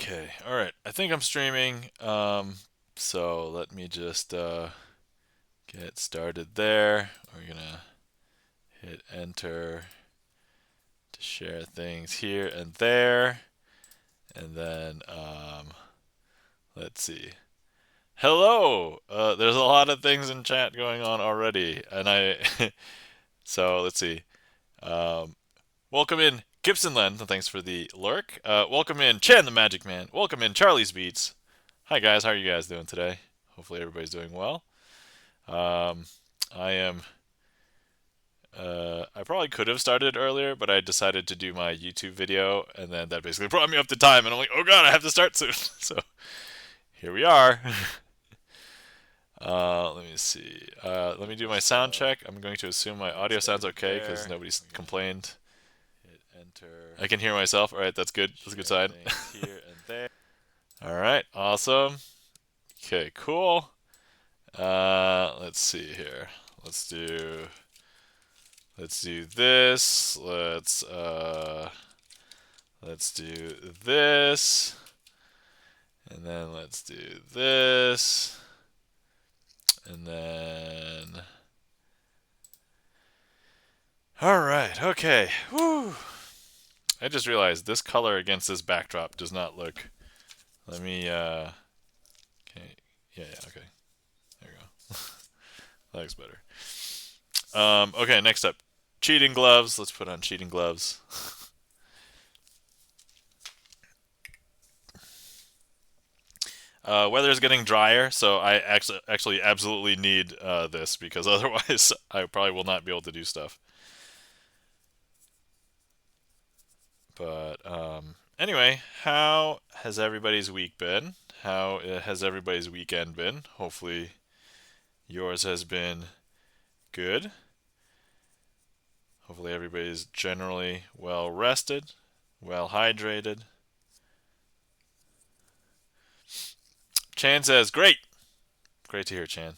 Okay, all right. I think I'm streaming. So let me just get started there. We're gonna hit enter to share things here and there, and then let's see. Hello. There's a lot of things in chat going on already, and I. So let's see. Um, Welcome in Gibson Len. Thanks for the lurk. Welcome in Chan the Magic Man. Welcome in Charlie's Beats. Hi guys, how are you guys doing today? Hopefully everybody's doing well. Um, I am. I probably could have started earlier, but I decided to do my YouTube video, and then that basically brought me up to time, and I'm like, oh god, I have to start soon. So here we are. Let me see. Let me do my sound check. I'm going to assume my audio sounds okay because nobody's complained. Hit enter. I can hear myself. All right, that's good. That's a good sign. Here and there. All right, awesome. Okay, cool. Let's see here. Let's do let's do this. Let's do this. And then let's do this. And then all right, okay. Woo. I just realized this color against this backdrop does not look. Let me okay. Yeah, okay. There we go. That looks better. Okay, next up. Cheating gloves. Let's put on cheating gloves. Weather's getting drier, so I actually absolutely need this because otherwise I probably will not be able to do stuff. But anyway, how has everybody's week been? How has everybody's weekend been? Hopefully yours has been good. Hopefully everybody's generally well rested, well hydrated. Chan says, "Great, great to hear, Chan."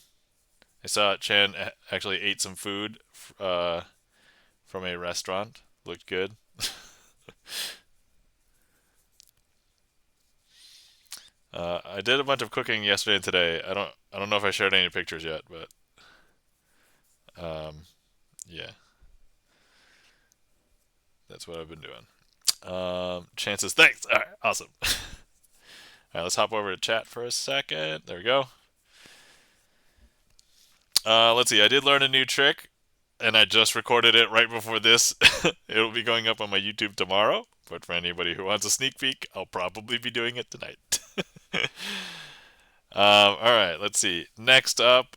I saw Chan actually ate some food from a restaurant. Looked good. I did a bunch of cooking yesterday and today. I don't know if I shared any pictures yet, but um, yeah, that's what I've been doing. Chances, thanks. All right, awesome. All right, let's hop over to chat for a second. There we go. Let's see. I did learn a new trick, and I just recorded it right before this. It'll be going up on my YouTube tomorrow. But for anybody who wants a sneak peek, I'll probably be doing it tonight. All right, let's see. Next up,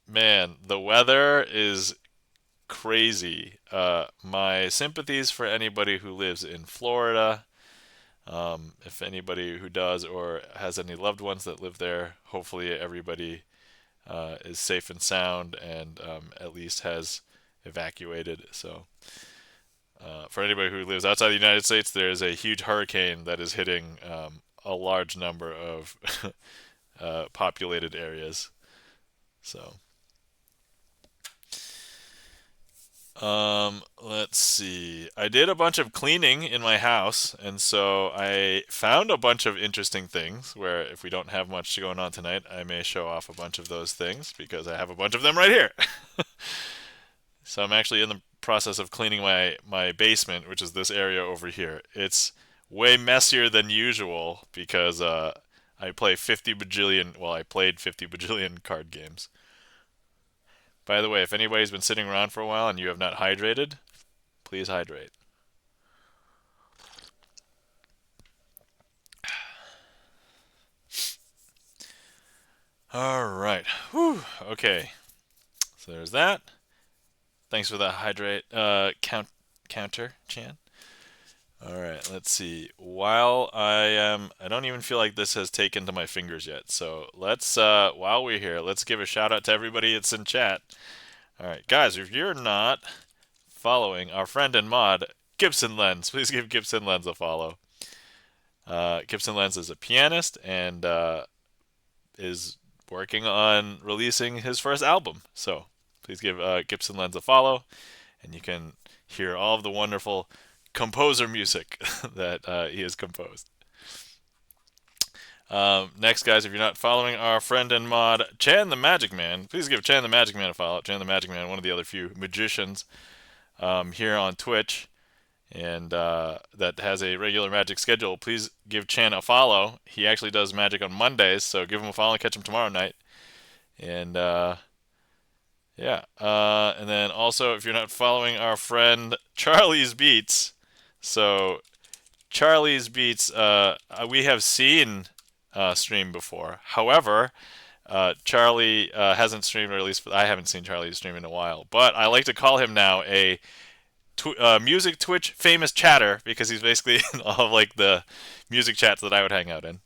man, the weather is crazy. My sympathies for anybody who lives in Florida. If anybody who does or has any loved ones that live there, hopefully everybody is safe and sound and at least has evacuated. So, for anybody who lives outside the United States, there is a huge hurricane that is hitting a large number of populated areas. So, let's see. I did a bunch of cleaning in my house, and so I found a bunch of interesting things where if we don't have much going on tonight, I may show off a bunch of those things because I have a bunch of them right here. So I'm actually in the process of cleaning my basement, which is this area over here. It's way messier than usual because I play 50 bajillion, well, I played 50 bajillion card games. By the way, if anybody's been sitting around for a while and you have not hydrated, please hydrate. All right. Whew. Okay. So there's that. Thanks for the hydrate counter, Chan. All right. Let's see. I don't even feel like this has taken to my fingers yet. So let's while we're here, let's give a shout out to everybody that's in chat. All right, guys. If you're not following our friend and mod Gibson Lens, please give Gibson Lens a follow. Gibson Lens is a pianist and is working on releasing his first album. So please give Gibson Lens a follow, and you can hear all of the wonderful composer music that he has composed. Next, guys, if you're not following our friend and mod Chan the Magic Man, please give Chan the Magic Man a follow. Chan the Magic Man, one of the other few magicians here on Twitch, and that has a regular magic schedule. Please give Chan a follow. He actually does magic on Mondays, so give him a follow and catch him tomorrow night. And yeah, and then also if you're not following our friend Charlie's Beats, so Charlie's Beats, we have seen stream before. However, Charlie hasn't streamed, or at least I haven't seen Charlie stream in a while. But I like to call him now a music Twitch famous chatter because he's basically in all of like the music chats that I would hang out in.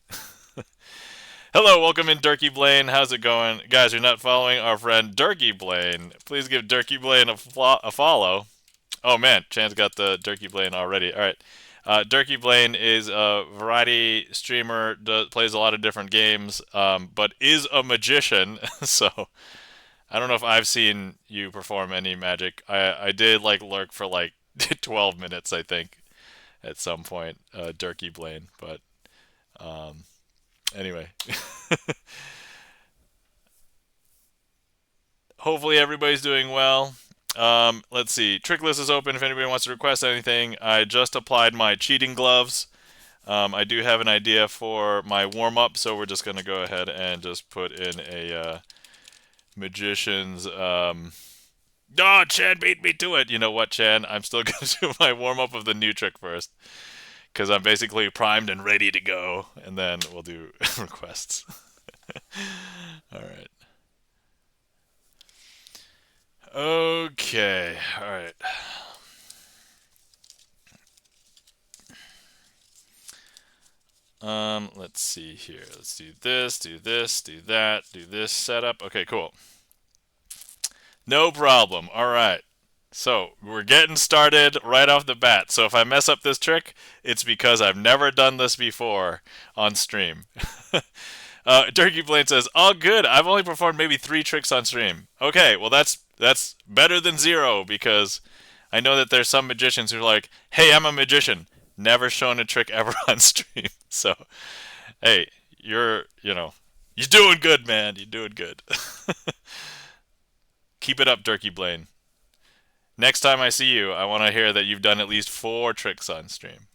Hello, welcome in Durkee Blaine. How's it going? Guys, you're not following our friend Durkee Blaine. Please give Durkee Blaine a follow. Oh man, Chan's got the Durkee Blaine already. All right. Durkee Blaine is a variety streamer, plays a lot of different games, but is a magician. So I don't know if I've seen you perform any magic. I did like lurk for like 12 minutes, I think, at some point, Durkee Blaine. But um, anyway, hopefully everybody's doing well. Let's see. Trick list is open if anybody wants to request anything. I just applied my cheating gloves. I do have an idea for my warm up, so we're just going to go ahead and just put in a magician's. Oh, Chan beat me to it. You know what, Chan? I'm still going to do my warm up of the new trick first because I'm basically primed and ready to go, and then we'll do requests. All right. Okay. All right. Let's see here. Let's do this, do this, do that, do this setup. Okay, cool. No problem. All right. So we're getting started right off the bat. So if I mess up this trick, it's because I've never done this before on stream. Turkey Blaine says, "All good. I've only performed maybe 3 tricks on stream." Okay, well that's better than 0 because I know that there's some magicians who are like, "Hey, I'm a magician. Never shown a trick ever on stream." So, hey, you're doing good, man. You're doing good. Keep it up, Turkey Blaine. Next time I see you, I want to hear that you've done at least 4 tricks on stream.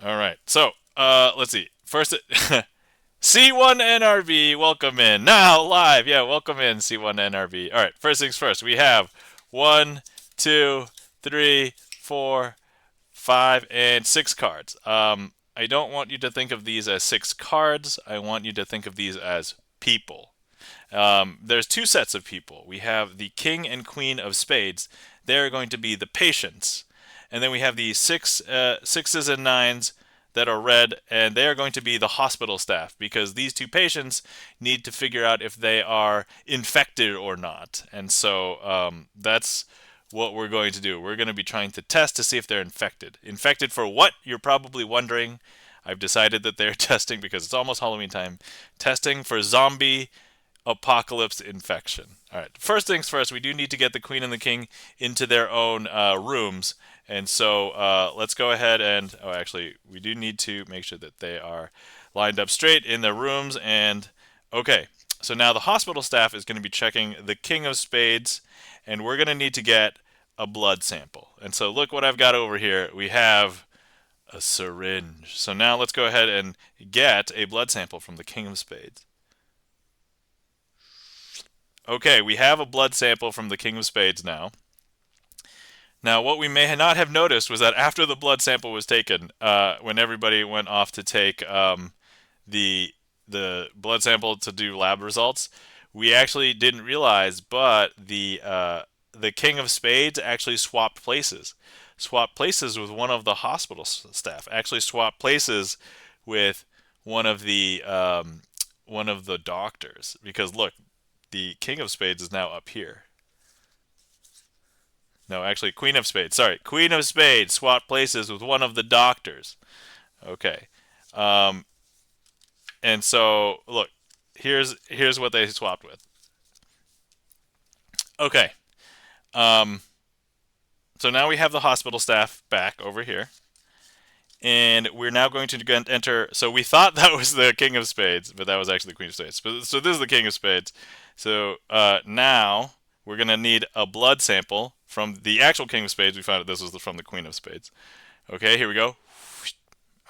All right. So, let's see. First, C1NRB, welcome in. Now live. Yeah, welcome in, C1NRB. All right. First things first. We have 1, 2, 3, 4, 5, and 6 cards. I don't want you to think of these as 6 cards. I want you to think of these as people. There's 2 sets of people. We have the King and Queen of Spades. They're going to be the patients. And then we have the sixes and nines that are red, and they are going to be the hospital staff because these 2 patients need to figure out if they are infected or not. And so that's what we're going to do. We're going to be trying to test to see if they're infected. Infected for what? You're probably wondering. I've decided that they're testing because it's almost Halloween time. Testing for zombie apocalypse infection. All right. First things first, we do need to get the queen and the king into their own rooms. And so let's go ahead and, actually, we do need to make sure that they are lined up straight in their rooms. And, okay, so now the hospital staff is going to be checking the king of spades, and we're going to need to get a blood sample. And so look what I've got over here. We have a syringe. So now let's go ahead and get a blood sample from the king of spades. Okay, we have a blood sample from the king of spades now. Now, what we may not have noticed was that after the blood sample was taken, when everybody went off to take the blood sample to do lab results, we actually didn't realize, but the king of spades actually swapped places. Swapped places with one of the hospital staff. Actually swapped places with one of the doctors. Because look, the king of spades is now up here. No, actually, queen of spades. Sorry, queen of spades swapped places with one of the doctors. Okay, and so look, here's what they swapped with. Okay, So now we have the hospital staff back over here. And we're now going to enter. So we thought that was the King of Spades, but that was actually the Queen of Spades. So this is the King of Spades. So now we're going to need a blood sample from the actual King of Spades. We found out this was from the Queen of Spades. Okay, here we go.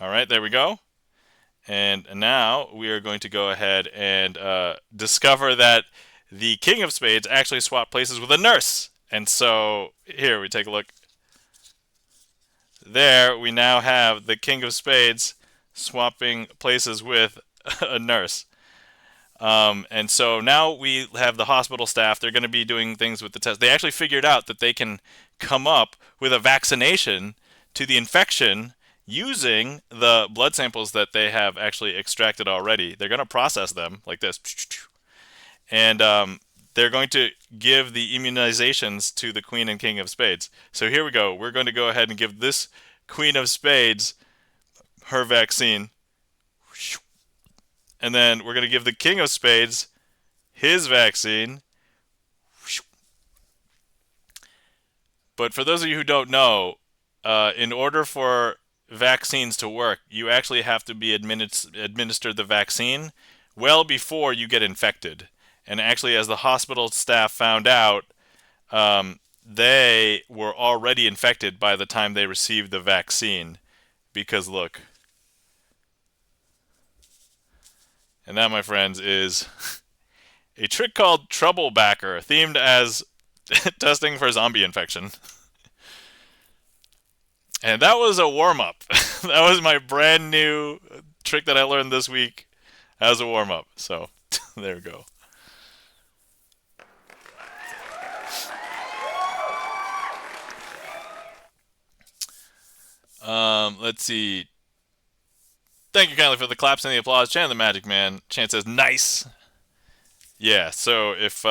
All right, there we go. And now we are going to go ahead and discover that the King of Spades actually swapped places with a nurse. And so here we take a look. There we now have the King of Spades swapping places with a nurse. And so now we have the hospital staff. They're going to be doing things with the test. They actually figured out that they can come up with a vaccination to the infection using the blood samples that they have actually extracted already. They're going to process them like this. And they're going to give the immunizations to the Queen and King of Spades. So here we go. We're going to go ahead and give this Queen of Spades her vaccine. And then we're going to give the King of Spades his vaccine. But for those of you who don't know, in order for vaccines to work, you actually have to be administered the vaccine well before you get infected. And actually, as the hospital staff found out, they were already infected by the time they received the vaccine. Because look. And that, my friends, is a trick called Trouble Backer, themed as testing for zombie infection. And that was a warm-up. That was my brand new trick that I learned this week as a warm-up. So, there we go. Let's see. Thank you kindly for the claps and the applause. Chan the Magic Man. Chan says, nice. Yeah, so if,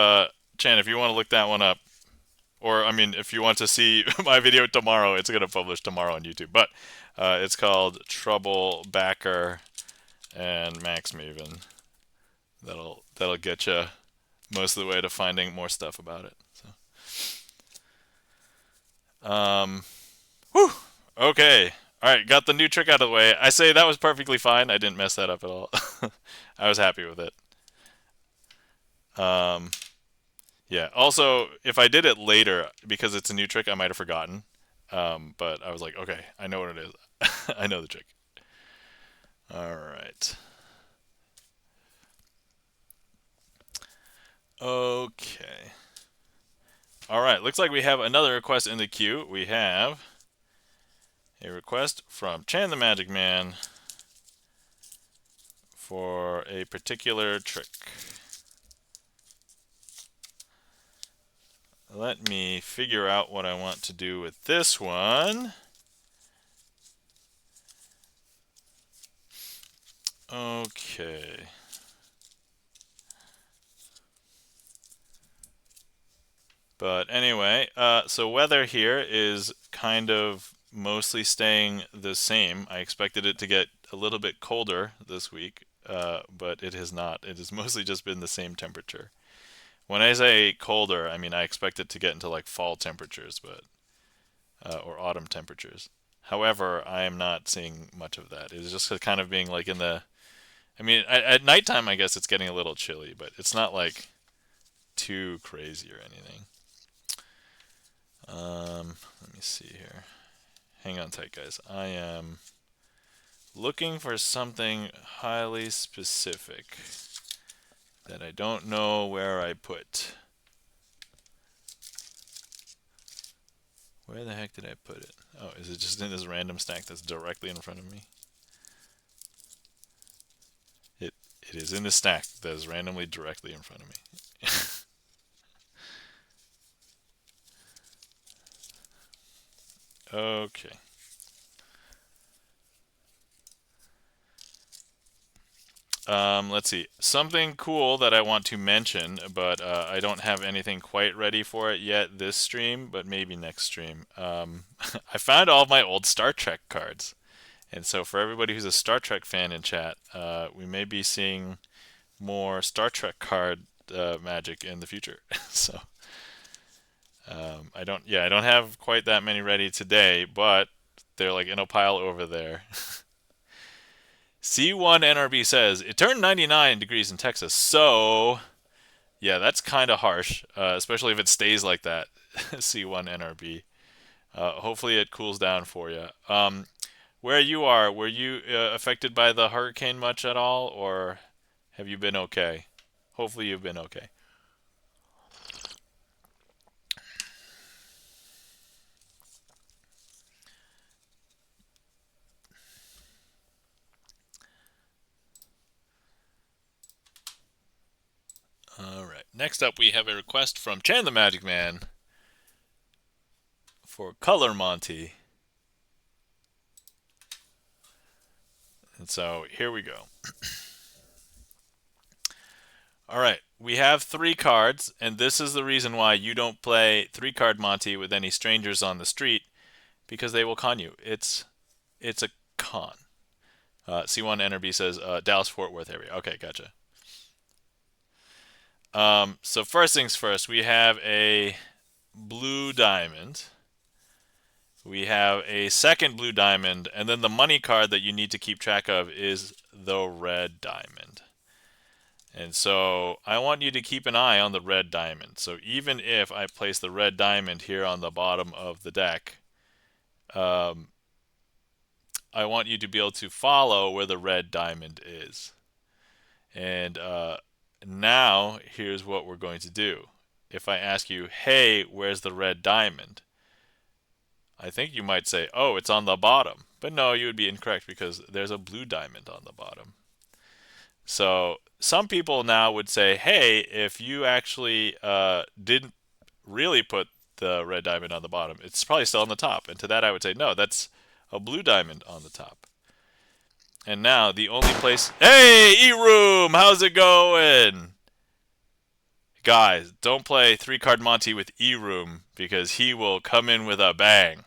Chan, if you want to look that one up, or, I mean, if you want to see my video tomorrow, it's going to publish tomorrow on YouTube. But it's called Trouble Backer and Max Maven. That'll get you most of the way to finding more stuff about it. So, whew. Okay. All right, got the new trick out of the way. I say that was perfectly fine. I didn't mess that up at all. I was happy with it. Yeah. Also, if I did it later, because it's a new trick, I might have forgotten. But I was like, okay, I know what it is. I know the trick. All right. Okay. All right. Looks like we have another request in the queue. We have a request from Chan the Magic Man for a particular trick. Let me figure out what I want to do with this one. Okay. But anyway, so weather here is kind of mostly staying the same. I expected it to get a little bit colder this week, but it has not. It has mostly just been the same temperature. When I say colder, I mean I expect it to get into like fall temperatures, but or autumn temperatures. However, I am not seeing much of that. It's just kind of being like in the. I mean, at nighttime, I guess it's getting a little chilly, but it's not like too crazy or anything. Let me see here. Hang on tight, guys. I am looking for something highly specific that I don't know where I put. Where the heck did I put it? Oh, is it just in this random stack that's directly in front of me? It is in the stack that is randomly directly in front of me. Okay. Let's see. Something cool that I want to mention, but I don't have anything quite ready for it yet this stream, but maybe next stream. I found all of my old Star Trek cards. And so for everybody who's a Star Trek fan in chat, we may be seeing more Star Trek card magic in the future. So I don't have quite that many ready today, but they're like in a pile over there. C1 NRB says it turned 99 degrees in Texas, so yeah, that's kind of harsh, especially if it stays like that. C1 NRB. Hopefully it cools down for you. Where you are, were you affected by the hurricane much at all, or have you been okay? Hopefully you've been okay. All right. Next up, we have a request from Chan the Magic Man for Color Monty. And so here we go. All right. We have 3 cards, and this is the reason why you don't play 3-card Monty with any strangers on the street, because they will con you. It's a con. C1 NRB says Dallas Fort Worth area. Okay, gotcha. So first things first, we have a blue diamond. We have a second blue diamond, and then the money card that you need to keep track of is the red diamond. And so I want you to keep an eye on the red diamond. So even if I place the red diamond here on the bottom of the deck, um, I want you to be able to follow where the red diamond is. And now here's what we're going to do. If I ask you, hey, where's the red diamond? I think you might say, oh, it's on the bottom. But no, you would be incorrect because there's a blue diamond on the bottom. So some people now would say, hey, if you actually didn't really put the red diamond on the bottom, it's probably still on the top. And to that I would say, no, that's a blue diamond on the top. And now the only place... Hey, E-Room! How's it going? Guys, don't play 3-card Monty with E-Room because he will come in with a bang.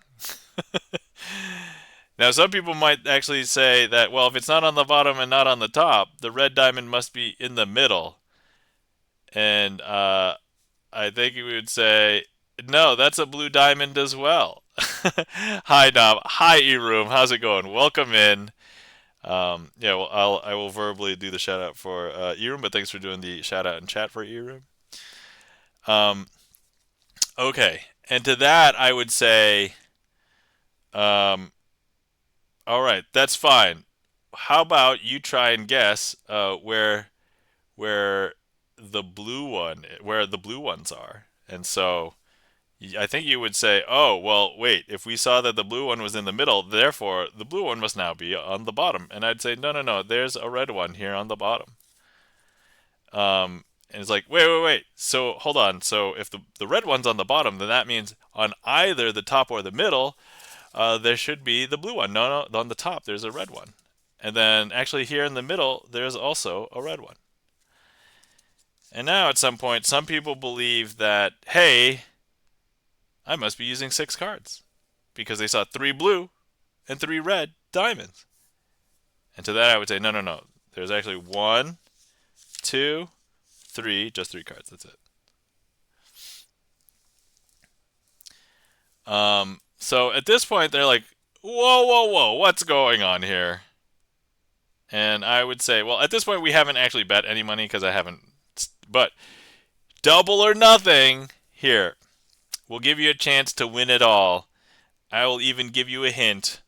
Now, some people might actually say that, well, if it's not on the bottom and not on the top, the red diamond must be in the middle. And I think you would say, no, that's a blue diamond as well. Hi, Nob. Hi, E-Room. How's it going? Welcome in. Yeah, well, I will verbally do the shout out for E-Room, but thanks for doing the shout out in chat for E-Room. Okay, and to that I would say, um, all right, that's fine. How about you try and guess where where the blue ones are? And so I think you would say, oh, well, wait, if we saw that the blue one was in the middle, therefore the blue one must now be on the bottom. And I'd say, no, no, no, there's a red one here on the bottom. And it's like, wait. So hold on. So if the red one's on the bottom, then that means on either the top or the middle, there should be the blue one. No, on the top there's a red one. And then actually here in the middle, there's also a red one. And now at some point, some people believe that, hey, I must be using 6 cards because they saw 3 blue and 3 red diamonds. And to that I would say, no, no, no. There's actually 1, 2, 3, just 3 cards. That's it. So at this point, they're like, whoa, what's going on here? And I would say, well, at this point, we haven't actually bet any money because I haven't. But double or nothing here. We'll give you a chance to win it all. I will even give you a hint.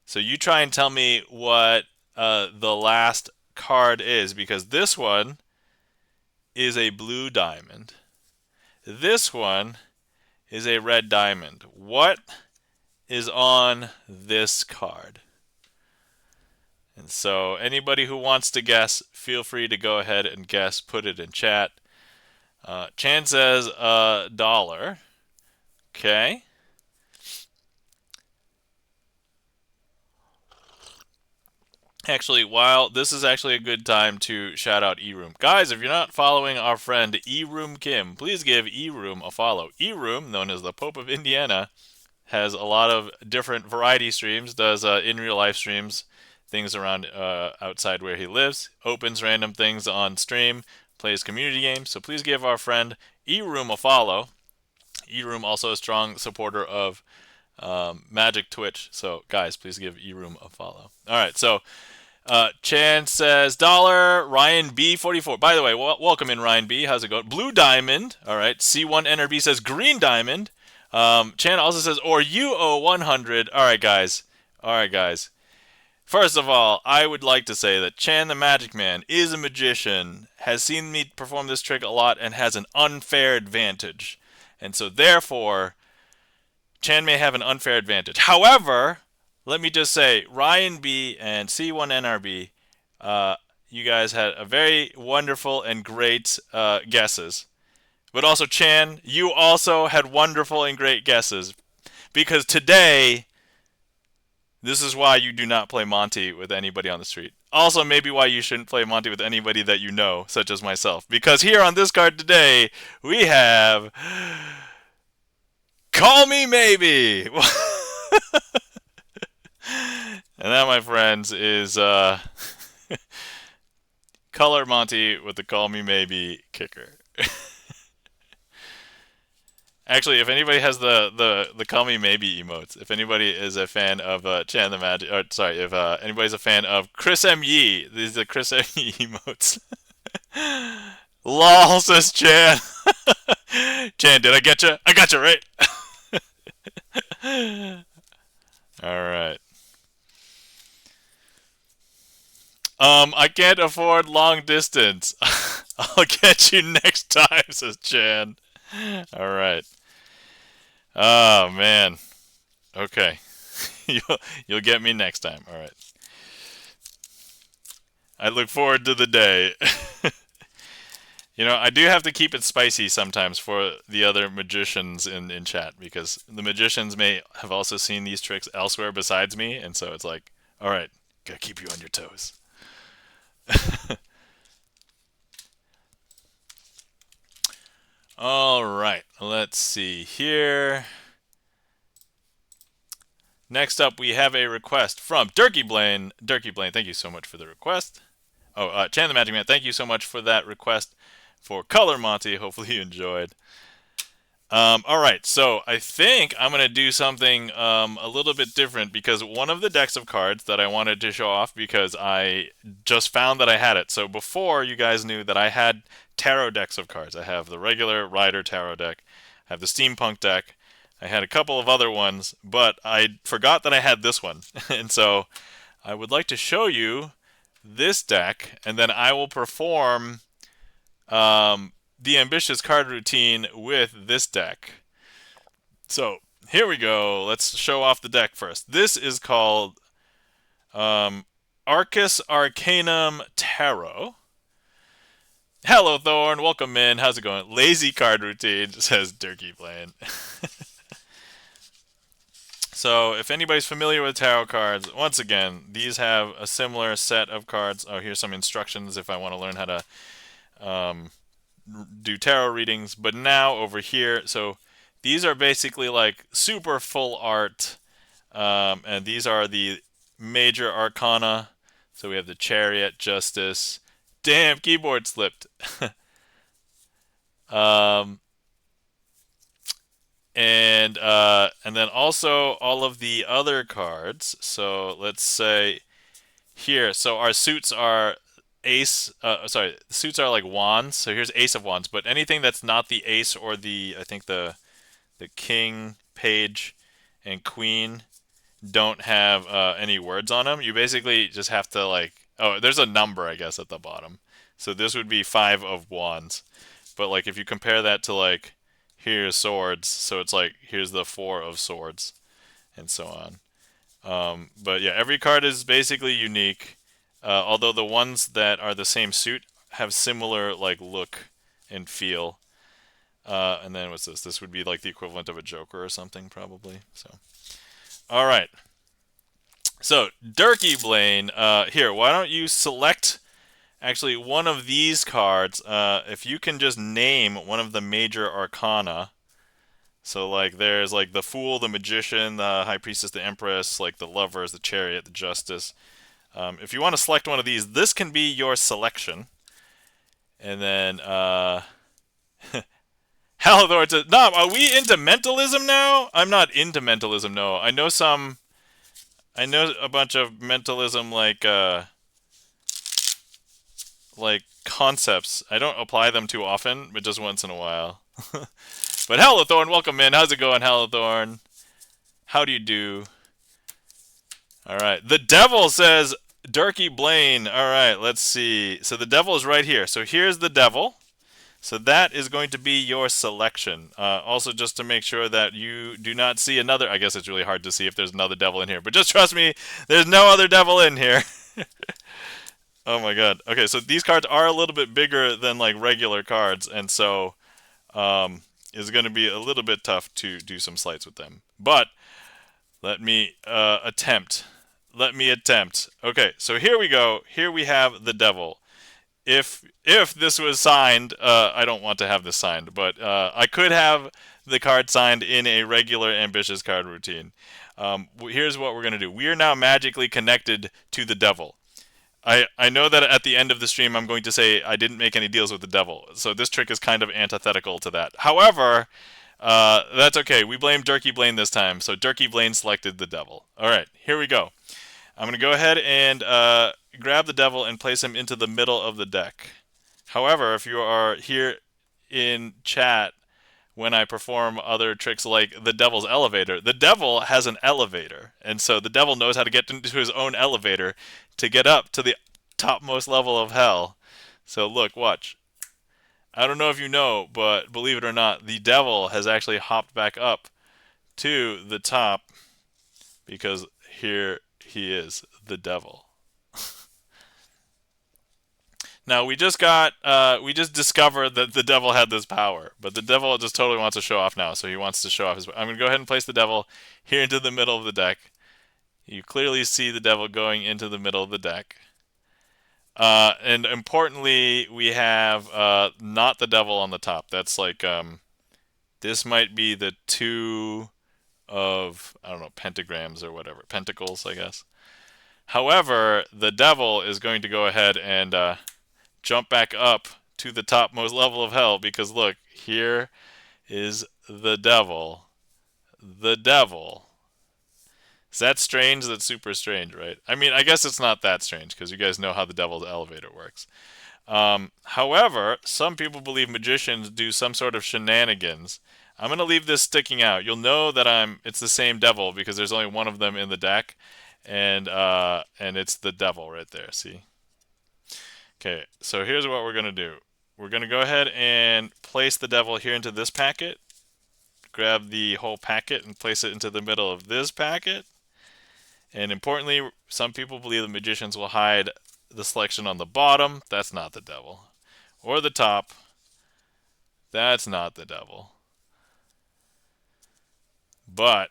So you try and tell me what the last card is, because this one is a blue diamond. This one is a red diamond. What is on this card? And so anybody who wants to guess, feel free to go ahead and guess. Put it in chat. Chan says $1. Okay. Actually, while this is actually a good time to shout out E-Room. Guys, if you're not following our friend E-Room Kim, please give E-Room a follow. E-Room, known as the Pope of Indiana, has a lot of different variety streams, does in real life streams, things around outside where he lives, opens random things on stream, plays community games. So please give our friend E-Room a follow. eRoom also a strong supporter of Magic Twitch. So guys, please give eRoom a follow. All right, so Chan says dollar Ryan B44. By the way, welcome in Ryan B. How's it going? Blue Diamond. All right. C1 NRB says green diamond. Chan also says or you owe 100. All right, guys. All right, guys. First of all, I would like to say that Chan the Magic Man is a magician, has seen me perform this trick a lot, and has an unfair advantage. And so therefore, Chan may have an unfair advantage. However, let me just say, Ryan B and C1NRB, you guys had a very wonderful and great guesses. But also, Chan, you also had wonderful and great guesses. Because today, this is why you do not play Monty with anybody on the street. Also, maybe why you shouldn't play Monty with anybody that you know, such as myself. Because here on this card today, we have Call Me Maybe. And that, my friends, is Color Monty with the Call Me Maybe kicker. Actually, if anybody has the Call Me Maybe emotes, if anybody is a fan of Chan the Magic, or sorry, if anybody's a fan of Chris M. Yee, these are Chris M. Yee emotes. LOL, says Chan. Chan, did I get you? I got you, right? All right. I can't afford long distance. I'll get you next time, says Chan. All right. Oh man. Okay. You'll get me next time. All right. I look forward to the day. You know, I do have to keep it spicy sometimes for the other magicians in chat, because the magicians may have also seen these tricks elsewhere besides me, and so it's like, all right, gotta keep you on your toes. All right, let's see here. Next up, we have a request from Durkee Blaine. Durkee Blaine, thank you so much for the request. Oh, Chan the Magic Man, thank you so much for that request for Color Monty. Hopefully you enjoyed. All right, so I think I'm going to do something a little bit different, because one of the decks of cards that I wanted to show off, because I just found that I had it. So before, you guys knew that I had tarot decks of cards. I have the regular Rider tarot deck. I have the Steampunk deck. I had a couple of other ones, but I forgot that I had this one. And so I would like to show you this deck, and then I will perform the ambitious card routine with this deck. So here we go. Let's show off the deck first. This is called Arcus Arcanum Tarot. Hello, Thorn. Welcome in. How's it going? Lazy card routine, says Durkee Blaine. So if anybody's familiar with tarot cards, once again, these have a similar set of cards. Oh, here's some instructions if I want to learn how to do tarot readings. But now over here, so these are basically like super full art, and these are the major arcana. So we have the Chariot, Justice. Damn, keyboard slipped. And then also all of the other cards. So let's say here, so our suits are ace, suits are like wands. So here's ace of wands, but anything that's not the ace or I think the king, page, and queen don't have any words on them. You basically just have to like, oh, there's a number, I guess, at the bottom. So this would be 5 of wands. But like if you compare that to like, here's swords, so it's like here's the 4 of swords, and so on. But yeah, every card is basically unique, although the ones that are the same suit have similar like look and feel. And then what's this? This would be like the equivalent of a Joker or something, probably. So, all right. So Durkee Blaine, here, why don't you select actually one of these cards? If you can just name one of the major arcana. So like there's like the Fool, the Magician, the High Priestess, the Empress, like the Lovers, the Chariot, the Justice. If you want to select one of these, this can be your selection. And then Halithor says, "No, are we into mentalism now? I'm not into mentalism. No, I know some. I know a bunch of mentalism, like concepts. I don't apply them too often, but just once in a while. But Halithorn, welcome in. How's it going, Halithorn? How do you do? All right. The devil says, Durkee Blaine. All right, let's see. So the devil is right here. So here's the devil. So that is going to be your selection. Also, just to make sure that you do not see another. I guess it's really hard to see if there's another devil in here. But just trust me, there's no other devil in here. Oh my god. Okay, so these cards are a little bit bigger than like regular cards, and so it's going to be a little bit tough to do some sleights with them. But let me attempt. Let me attempt. Okay, so here we go. Here we have the devil. If this was signed, I don't want to have this signed, but I could have the card signed in a regular ambitious card routine. Here's what we're going to do. We are now magically connected to the devil. I know that at the end of the stream I'm going to say I didn't make any deals with the devil, so this trick is kind of antithetical to that. However, that's okay. We blame Durkee Blaine this time, so Durkee Blaine selected the devil. Alright, here we go. I'm going to go ahead and grab the devil and place him into the middle of the deck. However, if you are here in chat when I perform other tricks like the devil's elevator, the devil has an elevator, and so the devil knows how to get into his own elevator to get up to the topmost level of hell. So look, watch. I don't know if you know, but believe it or not, the devil has actually hopped back up to the top because here he is, the devil. Now we just discovered that the devil had this power, but the devil just totally wants to show off now. So he wants to show off his. I'm gonna go ahead and place the devil here into the middle of the deck. You clearly see the devil going into the middle of the deck. And importantly, we have not the devil on the top. That's like this might be the two of, I don't know, pentagrams or whatever, pentacles, I guess. However, the devil is going to go ahead and jump back up to the topmost level of hell because look, here is the devil. The devil. Is that strange? That's super strange, right? I mean, I guess it's not that strange because you guys know how the devil's elevator works. However, some people believe magicians do some sort of shenanigans. I'm going to leave this sticking out. You'll know that it's the same devil because there's only one of them in the deck, and it's the devil right there, see? Okay, so here's what we're going to do. We're going to go ahead and place the devil here into this packet. Grab the whole packet and place it into the middle of this packet. And importantly, some people believe the magicians will hide the selection on the bottom. That's not the devil. Or the top. That's not the devil. But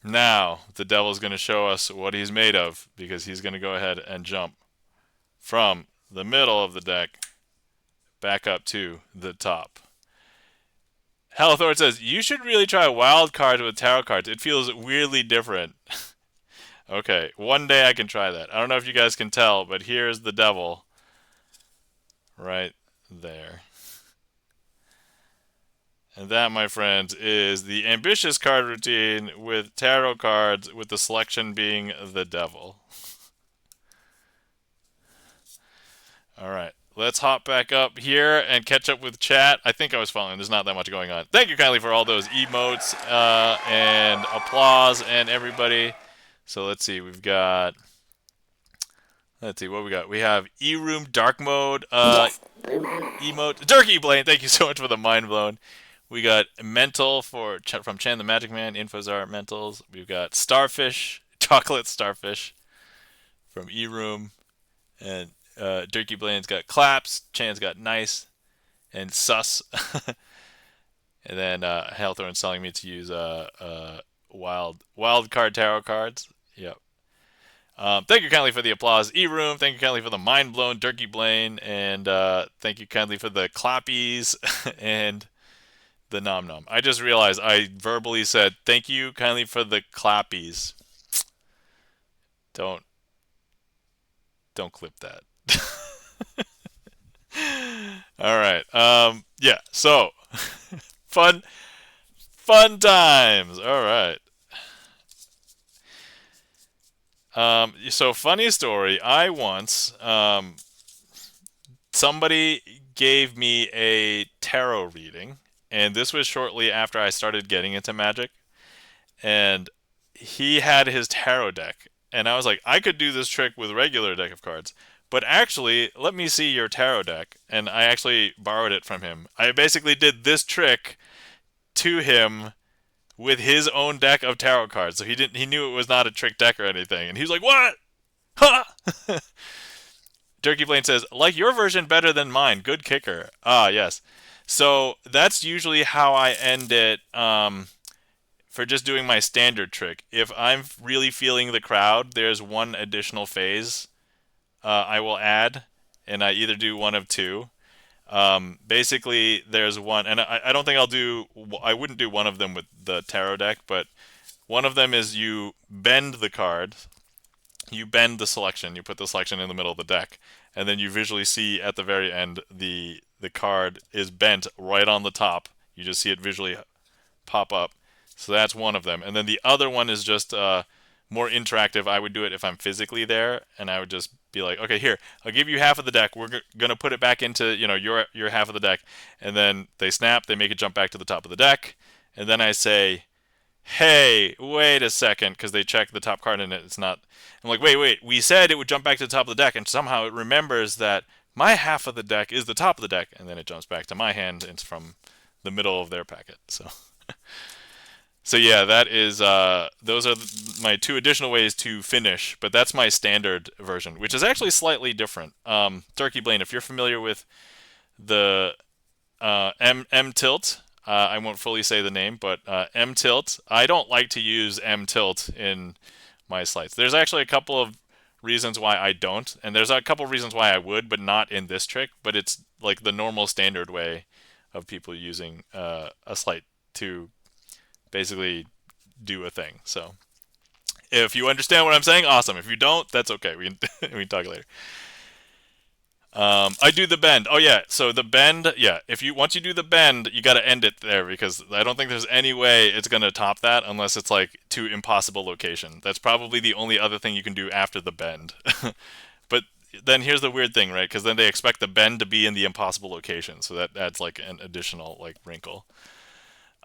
now the devil's going to show us what he's made of because he's going to go ahead and jump from the middle of the deck back up to the top. Halithor says, you should really try wild cards with tarot cards. It feels weirdly different. Okay, one day I can try that. I don't know if you guys can tell, but here's the devil right there. And that, my friends, is the ambitious card routine with tarot cards, with the selection being the devil. All right, let's hop back up here and catch up with chat. I think I was following. There's not that much going on. Thank you kindly for all those emotes and applause and everybody. So let's see. We've got. Let's see what we got. We have E-Room Dark Mode emote. Durkee Blaine, thank you so much for the mind blown. We got Mental from Chan the Magic Man, Infozar Mentals. We've got Starfish, Chocolate Starfish from E-Room. And Durkee Blaine's got Claps, Chan's got Nice, and Sus. And then Halethorn's telling me to use wild card tarot cards. Yep. Thank you kindly for the applause, E-Room. Thank you kindly for the mind blown, Durkee Blaine. And thank you kindly for the clappies and the nom nom. I just realized I verbally said thank you kindly for the clappies. Don't clip that. All right. Yeah. So Fun, fun times. All right. So funny story. I once somebody gave me a tarot reading, and this was shortly after I started getting into Magic, and he had his tarot deck, and I was like, I could do this trick with regular deck of cards, but actually, let me see your tarot deck, and I actually borrowed it from him. I basically did this trick to him with his own deck of tarot cards, so he knew it was not a trick deck or anything, and he was like, "What? Huh?" Turkey Blaine says, like your version better than mine. Good kicker. Ah, yes. So that's usually how I end it for just doing my standard trick. If I'm really feeling the crowd, there's one additional phase I will add, and I either do one of two. Basically, there's one, and I don't think I wouldn't do one of them with the tarot deck, but one of them is you bend the card, you bend the selection, you put the selection in the middle of the deck, and then you visually see at the very end the card is bent right on the top. You just see it visually pop up. So that's one of them. And then the other one is just more interactive. I would do it if I'm physically there, and I would just be like, okay, here, I'll give you half of the deck. We're gonna put it back into your half of the deck, and then they snap. They make it jump back to the top of the deck, and then I say, hey, wait a second, because they check the top card and it's not. I'm like, wait, we said it would jump back to the top of the deck, and somehow it remembers that my half of the deck is the top of the deck, and then it jumps back to my hand. And it's from the middle of their packet. So yeah, that is those are my two additional ways to finish, but that's my standard version, which is actually slightly different. Turkey Blaine, if you're familiar with the M tilt. I won't fully say the name, but M tilt. I don't like to use M tilt in my slides. There's actually a couple of reasons why I don't, and there's a couple of reasons why I would, but not in this trick. But it's like the normal standard way of people using a sleight to basically do a thing. So if you understand what I'm saying, awesome. If you don't, that's okay. We can talk later. I do the bend. Oh yeah, so the bend, yeah. If you once you do the bend, you got to end it there because I don't think there's any way it's gonna top that unless it's like to impossible location. That's probably the only other thing you can do after the bend. But then here's the weird thing, right? Because then they expect the bend to be in the impossible location, so that adds like an additional like wrinkle.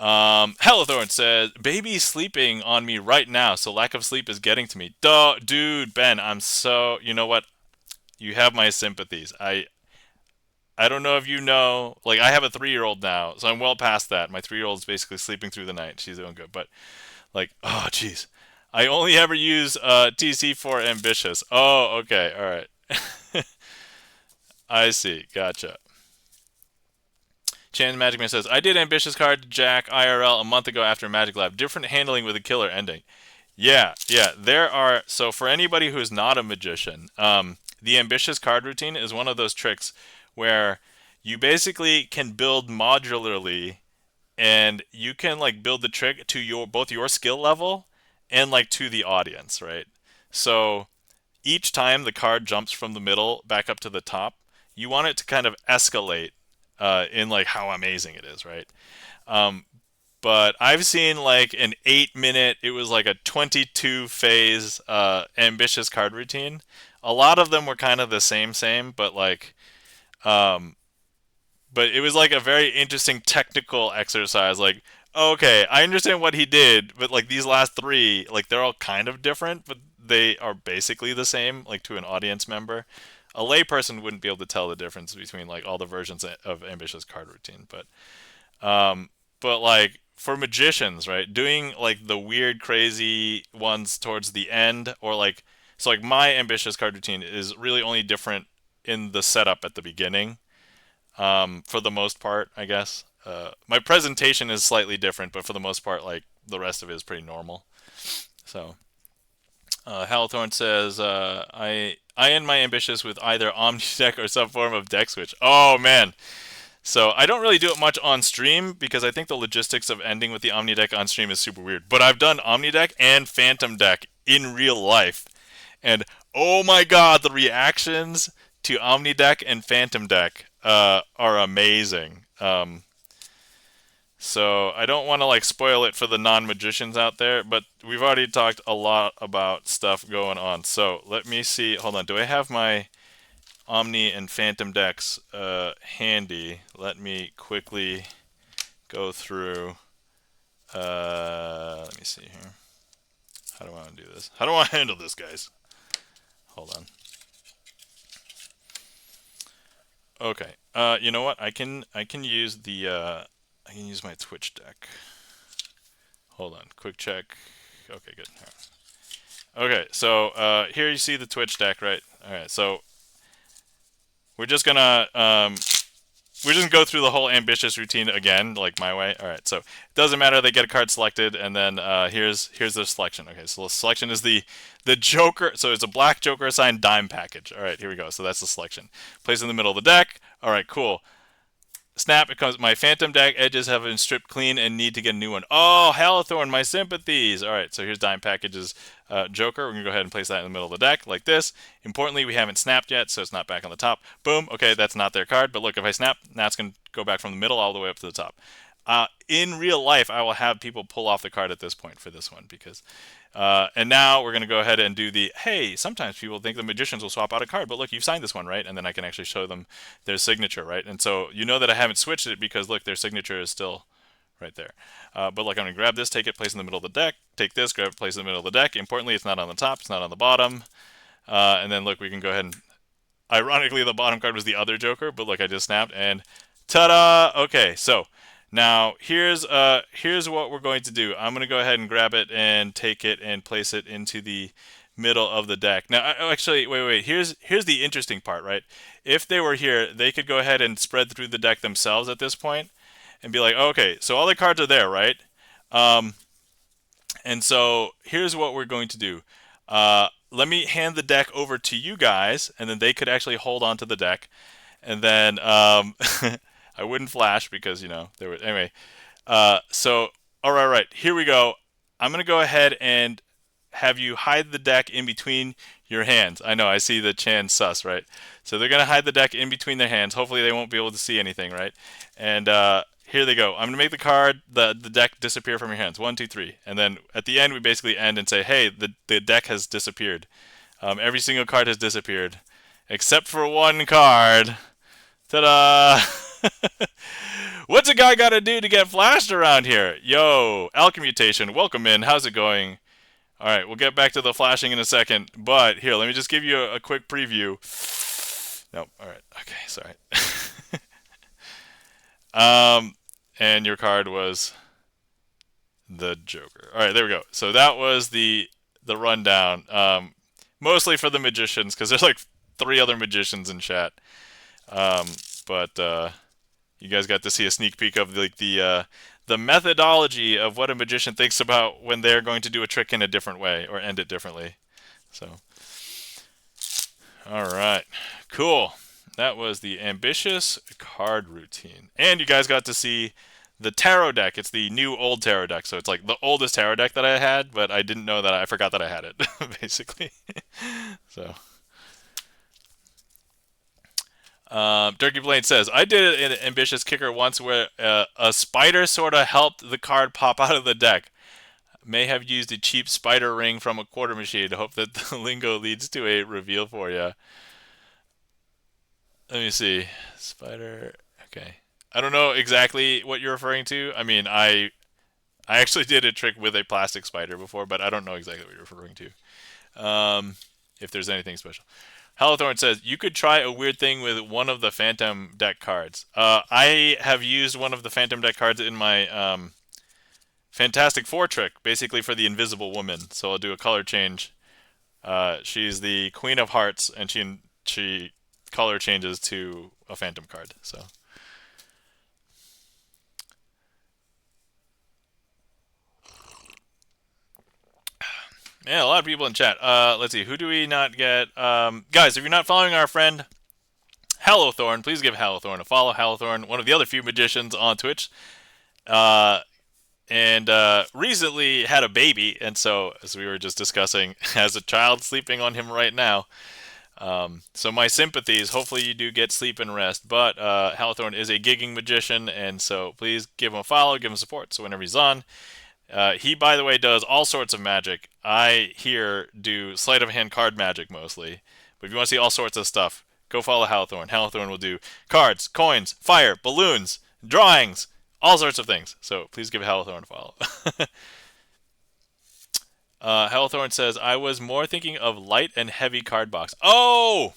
Hellthorn says, "Baby's sleeping on me right now, so lack of sleep is getting to me." Duh, dude, Ben, I'm so. You know what? You have my sympathies. I don't know if you know, like I have a 3-year-old now, so I'm well past that. My 3-year-old is basically sleeping through the night. She's doing good, but like, oh jeez, I only ever use TC for ambitious. Oh, okay, all right. I see. Gotcha. Chan Magic Man says, I did ambitious card Jack IRL a month ago after Magic Lab. Different handling with a killer ending. Yeah. There are, so for anybody who is not a magician, the ambitious card routine is one of those tricks where you basically can build modularly and you can like build the trick to your both your skill level and like to the audience, right? So each time the card jumps from the middle back up to the top, you want it to kind of escalate in like how amazing it is, right? Um, but I've seen like an 8 minute, it was like a 22 phase ambitious card routine. A lot of them were kind of the same, but like, um, but it was like a very interesting technical exercise. Like, okay, I understand what he did, but like these last three, like they're all kind of different, but they are basically the same, like to an audience member. A layperson wouldn't be able to tell the difference between like all the versions of ambitious card routine, um, but like for magicians, right? Doing like the weird, crazy ones towards the end, or like so, like my ambitious card routine is really only different in the setup at the beginning. For the most part, I guess. My presentation is slightly different, but for the most part, like the rest of it is pretty normal. So, Halthorn says, I end my ambitious with either Omni deck or some form of deck switch. Oh man, so I don't really do it much on stream because I think the logistics of ending with the Omni deck on stream is super weird. But I've done Omni deck and Phantom deck in real life, and oh my god, the reactions to Omni deck and Phantom deck are amazing. So I don't want to like spoil it for the non-magicians out there, but we've already talked a lot about stuff going on. So let me see. Hold on. Do I have my Omni and Phantom decks handy? Let me quickly go through. Let me see here. How do I want to do this? How do I handle this, guys? Hold on. Okay. You know what? I can use the I can use my Twitch deck. Hold on. Quick check. Okay, good. All right. Okay, so here you see the Twitch deck, right? All right. So we're just gonna go through the whole ambitious routine again, like my way. All right. So it doesn't matter. They get a card selected, and then here's the selection. Okay. So the selection is the Joker. So it's a black Joker assigned dime package. All right. Here we go. So that's the selection. Place in the middle of the deck. All right. Cool. Snap, it comes. My Phantom deck edges have been stripped clean and need to get a new one. Oh, Halithorn, my sympathies. All right, so here's Dime Package's Joker. We're going to go ahead and place that in the middle of the deck like this. Importantly, we haven't snapped yet, so it's not back on the top. Boom. Okay, that's not their card, but look, if I snap, now it's going to go back from the middle all the way up to the top. In real life, I will have people pull off the card at this point for this one because and now we're going to go ahead and do the, hey, sometimes people think the magicians will swap out a card, but look, you've signed this one, right? And then I can actually show them their signature, right? And so you know that I haven't switched it because, look, their signature is still right there. But look, I'm going to grab this, take it, place it in the middle of the deck, take this, grab it, place it in the middle of the deck. Importantly, it's not on the top, it's not on the bottom. And then look, we can go ahead and, ironically, the bottom card was the other Joker, but look, I just snapped and ta-da! Okay, so now here's what we're going to do. I'm going to go ahead and grab it and take it and place it into the middle of the deck. Now, actually, wait. Here's the interesting part, right? If they were here, they could go ahead and spread through the deck themselves at this point and be like, okay, so all the cards are there, right? And so here's what we're going to do. Let me hand the deck over to you guys, and then they could actually hold on to the deck. And then I wouldn't flash because, there were, anyway. So, all right, here we go. I'm going to go ahead and have you hide the deck in between your hands. I know, I see the Chan sus, right? So they're going to hide the deck in between their hands. Hopefully they won't be able to see anything, right? And here they go. I'm going to make the card, the deck disappear from your hands. 1, 2, 3. And then at the end, we basically end and say, hey, the deck has disappeared. Every single card has disappeared. Except for one card. Ta-da! What's a guy got to do to get flashed around here? Yo, Alchemutation, welcome in. How's it going? All right, we'll get back to the flashing in a second. But here, let me just give you a quick preview. Nope. All right. Okay. Sorry. And your card was the Joker. All right. There we go. So that was the rundown. Mostly for the magicians because there's like 3 other magicians in chat. But you guys got to see a sneak peek of the methodology of what a magician thinks about when they're going to do a trick in a different way or end it differently. So, all right, cool. That was the ambitious card routine, and you guys got to see the tarot deck. It's the new old tarot deck, so it's like the oldest tarot deck that I had, but I didn't know that I forgot that I had it, basically. So. Turkey Blade says, I did an ambitious kicker once where a spider sort of helped the card pop out of the deck. May have used a cheap spider ring from a quarter machine. Hope that the lingo leads to a reveal for you. Let me see. Spider. Okay. I don't know exactly what you're referring to. I mean, I actually did a trick with a plastic spider before, but I don't know exactly what you're referring to. If there's anything special. Halithorn says, you could try a weird thing with one of the Phantom deck cards. I have used one of the Phantom deck cards in my Fantastic Four trick, basically for the Invisible Woman. So I'll do a color change. She's the Queen of Hearts, and she color changes to a Phantom card. So. Yeah, a lot of people in chat. Let's see. Who do we not get? Guys, if you're not following our friend Halithorn, please give Halithorn a follow. Halithorn, one of the other few magicians on Twitch, and recently had a baby, and so as we were just discussing, has a child sleeping on him right now. So my sympathies. Hopefully you do get sleep and rest. But Halthorn is a gigging magician, and so please give him a follow, give him support. So whenever he's on, he, by the way, does all sorts of magic. I here do sleight of hand card magic mostly. But if you want to see all sorts of stuff, go follow Halthorn. Halthorn will do cards, coins, fire, balloons, drawings, all sorts of things. So please give Halthorn a follow. Hellthorn says, I was more thinking of light and heavy card box. Oh!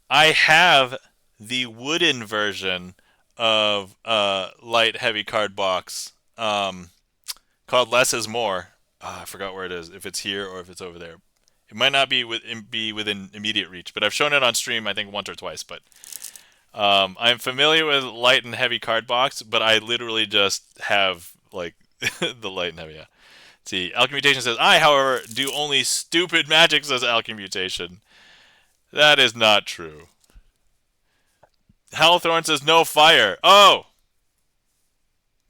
I have the wooden version of light heavy card box called Less is More. I forgot where it is, if it's here or if it's over there. It might not be within immediate reach, but I've shown it on stream I think once or twice. But I'm familiar with light and heavy card box, but I literally just have like the light and heavy. Yeah. See, Alchemy says, I, however, do only stupid magic, says Alchemy. That is not true. Hellthorn says, no fire. Oh!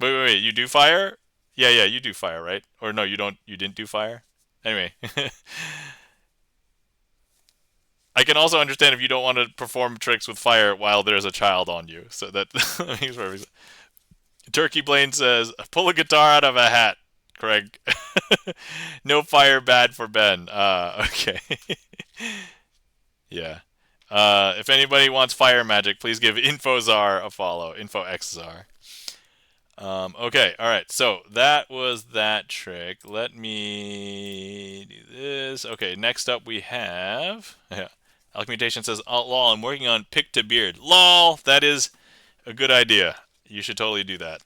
Wait, you do fire? Yeah, you do fire, right? Or no, you don't. You didn't do fire? Anyway. I can also understand if you don't want to perform tricks with fire while there's a child on you. So that makes perfect sense. Turkey Blaine says, pull a guitar out of a hat, Craig. No fire bad for Ben. Okay. Yeah. If anybody wants fire magic, please give InfoZar a follow. InfoXZar. Okay, alright. So that was that trick. Let me do this. Okay, next up we have... Yeah. Alchemy says, lol, I'm working on pick to beard. Lol, that is a good idea. You should totally do that.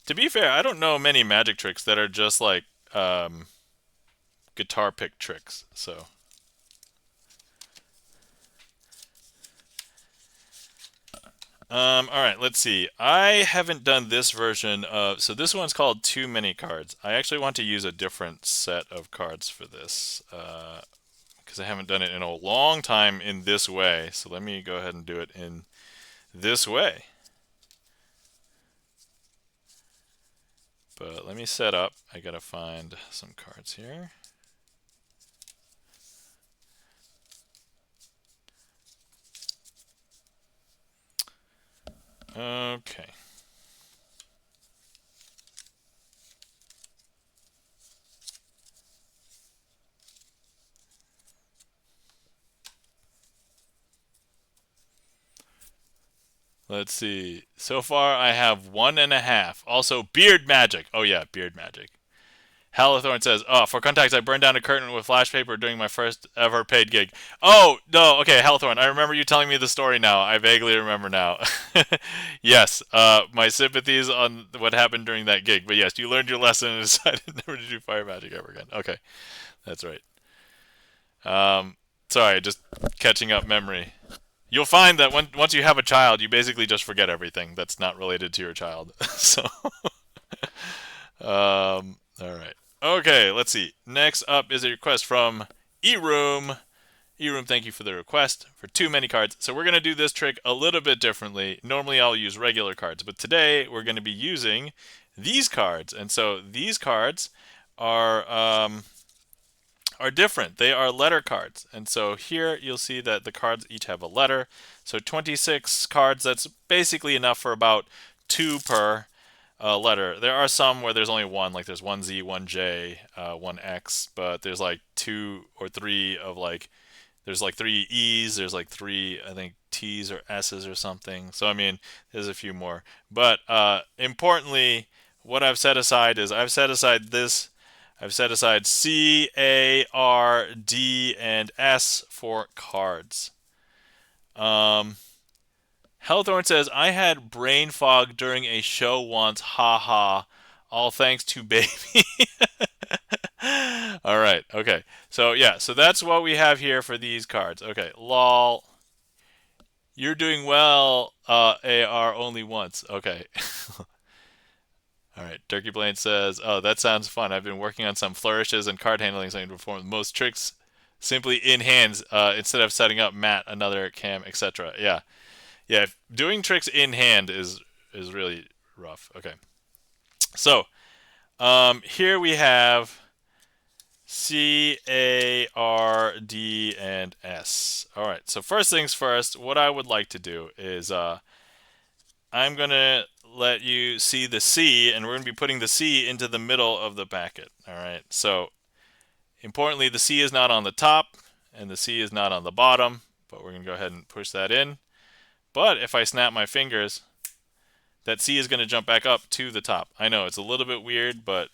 To be fair, I don't know many magic tricks that are just like guitar pick tricks. So, all right, let's see. I haven't done this version of. So this one's called Too Many Cards. I actually want to use a different set of cards for this because I haven't done it in a long time in this way. So let me go ahead and do it in this way. But let me set up. I gotta find some cards here. Okay. Let's see. So far, I have 1.5. Also, beard magic. Oh yeah, beard magic. Hallowthorn says, "Oh, for context, I burned down a curtain with flash paper during my first ever paid gig." Oh no, okay, Hallowthorn. I remember you telling me the story now. I vaguely remember now. Yes, my sympathies on what happened during that gig. But yes, you learned your lesson and decided never to do fire magic ever again. Okay, that's right. Sorry, just catching up memory. You'll find that once you have a child, you basically just forget everything that's not related to your child. So, all right. Okay, let's see. Next up is a request from eRoom. eRoom, thank you for the request for too many cards. So we're going to do this trick a little bit differently. Normally I'll use regular cards, but today we're going to be using these cards. And so these cards are different. They are letter cards. And so here you'll see that the cards each have a letter. So 26 cards, that's basically enough for about 2 per letter. There are some where there's only one, like there's one Z, one J, one X, but there's like 2 or 3 of like, there's like 3 E's, there's like 3, I think, T's or S's or something. So, I mean, there's a few more. But importantly, what I've set aside is I've set aside C, A, R, D, and S for cards. Hellthorn says, I had brain fog during a show once, haha. All thanks to baby. All right, okay. So, yeah, so that's what we have here for these cards. Okay, lol. You're doing well, AR, only once. Okay. All right, Turkey Blaine says, oh, that sounds fun. I've been working on some flourishes and card handling so I can perform most tricks simply in hands instead of setting up mat, another cam, etc. Yeah. Yeah, doing tricks in hand is really rough. Okay. So, here we have C, A, R, D, and S. All right, so first things first, what I would like to do is I'm going to let you see the C, and we're going to be putting the C into the middle of the packet. All right, so importantly, the C is not on the top, and the C is not on the bottom, but we're going to go ahead and push that in. But if I snap my fingers, that C is going to jump back up to the top. I know, it's a little bit weird, but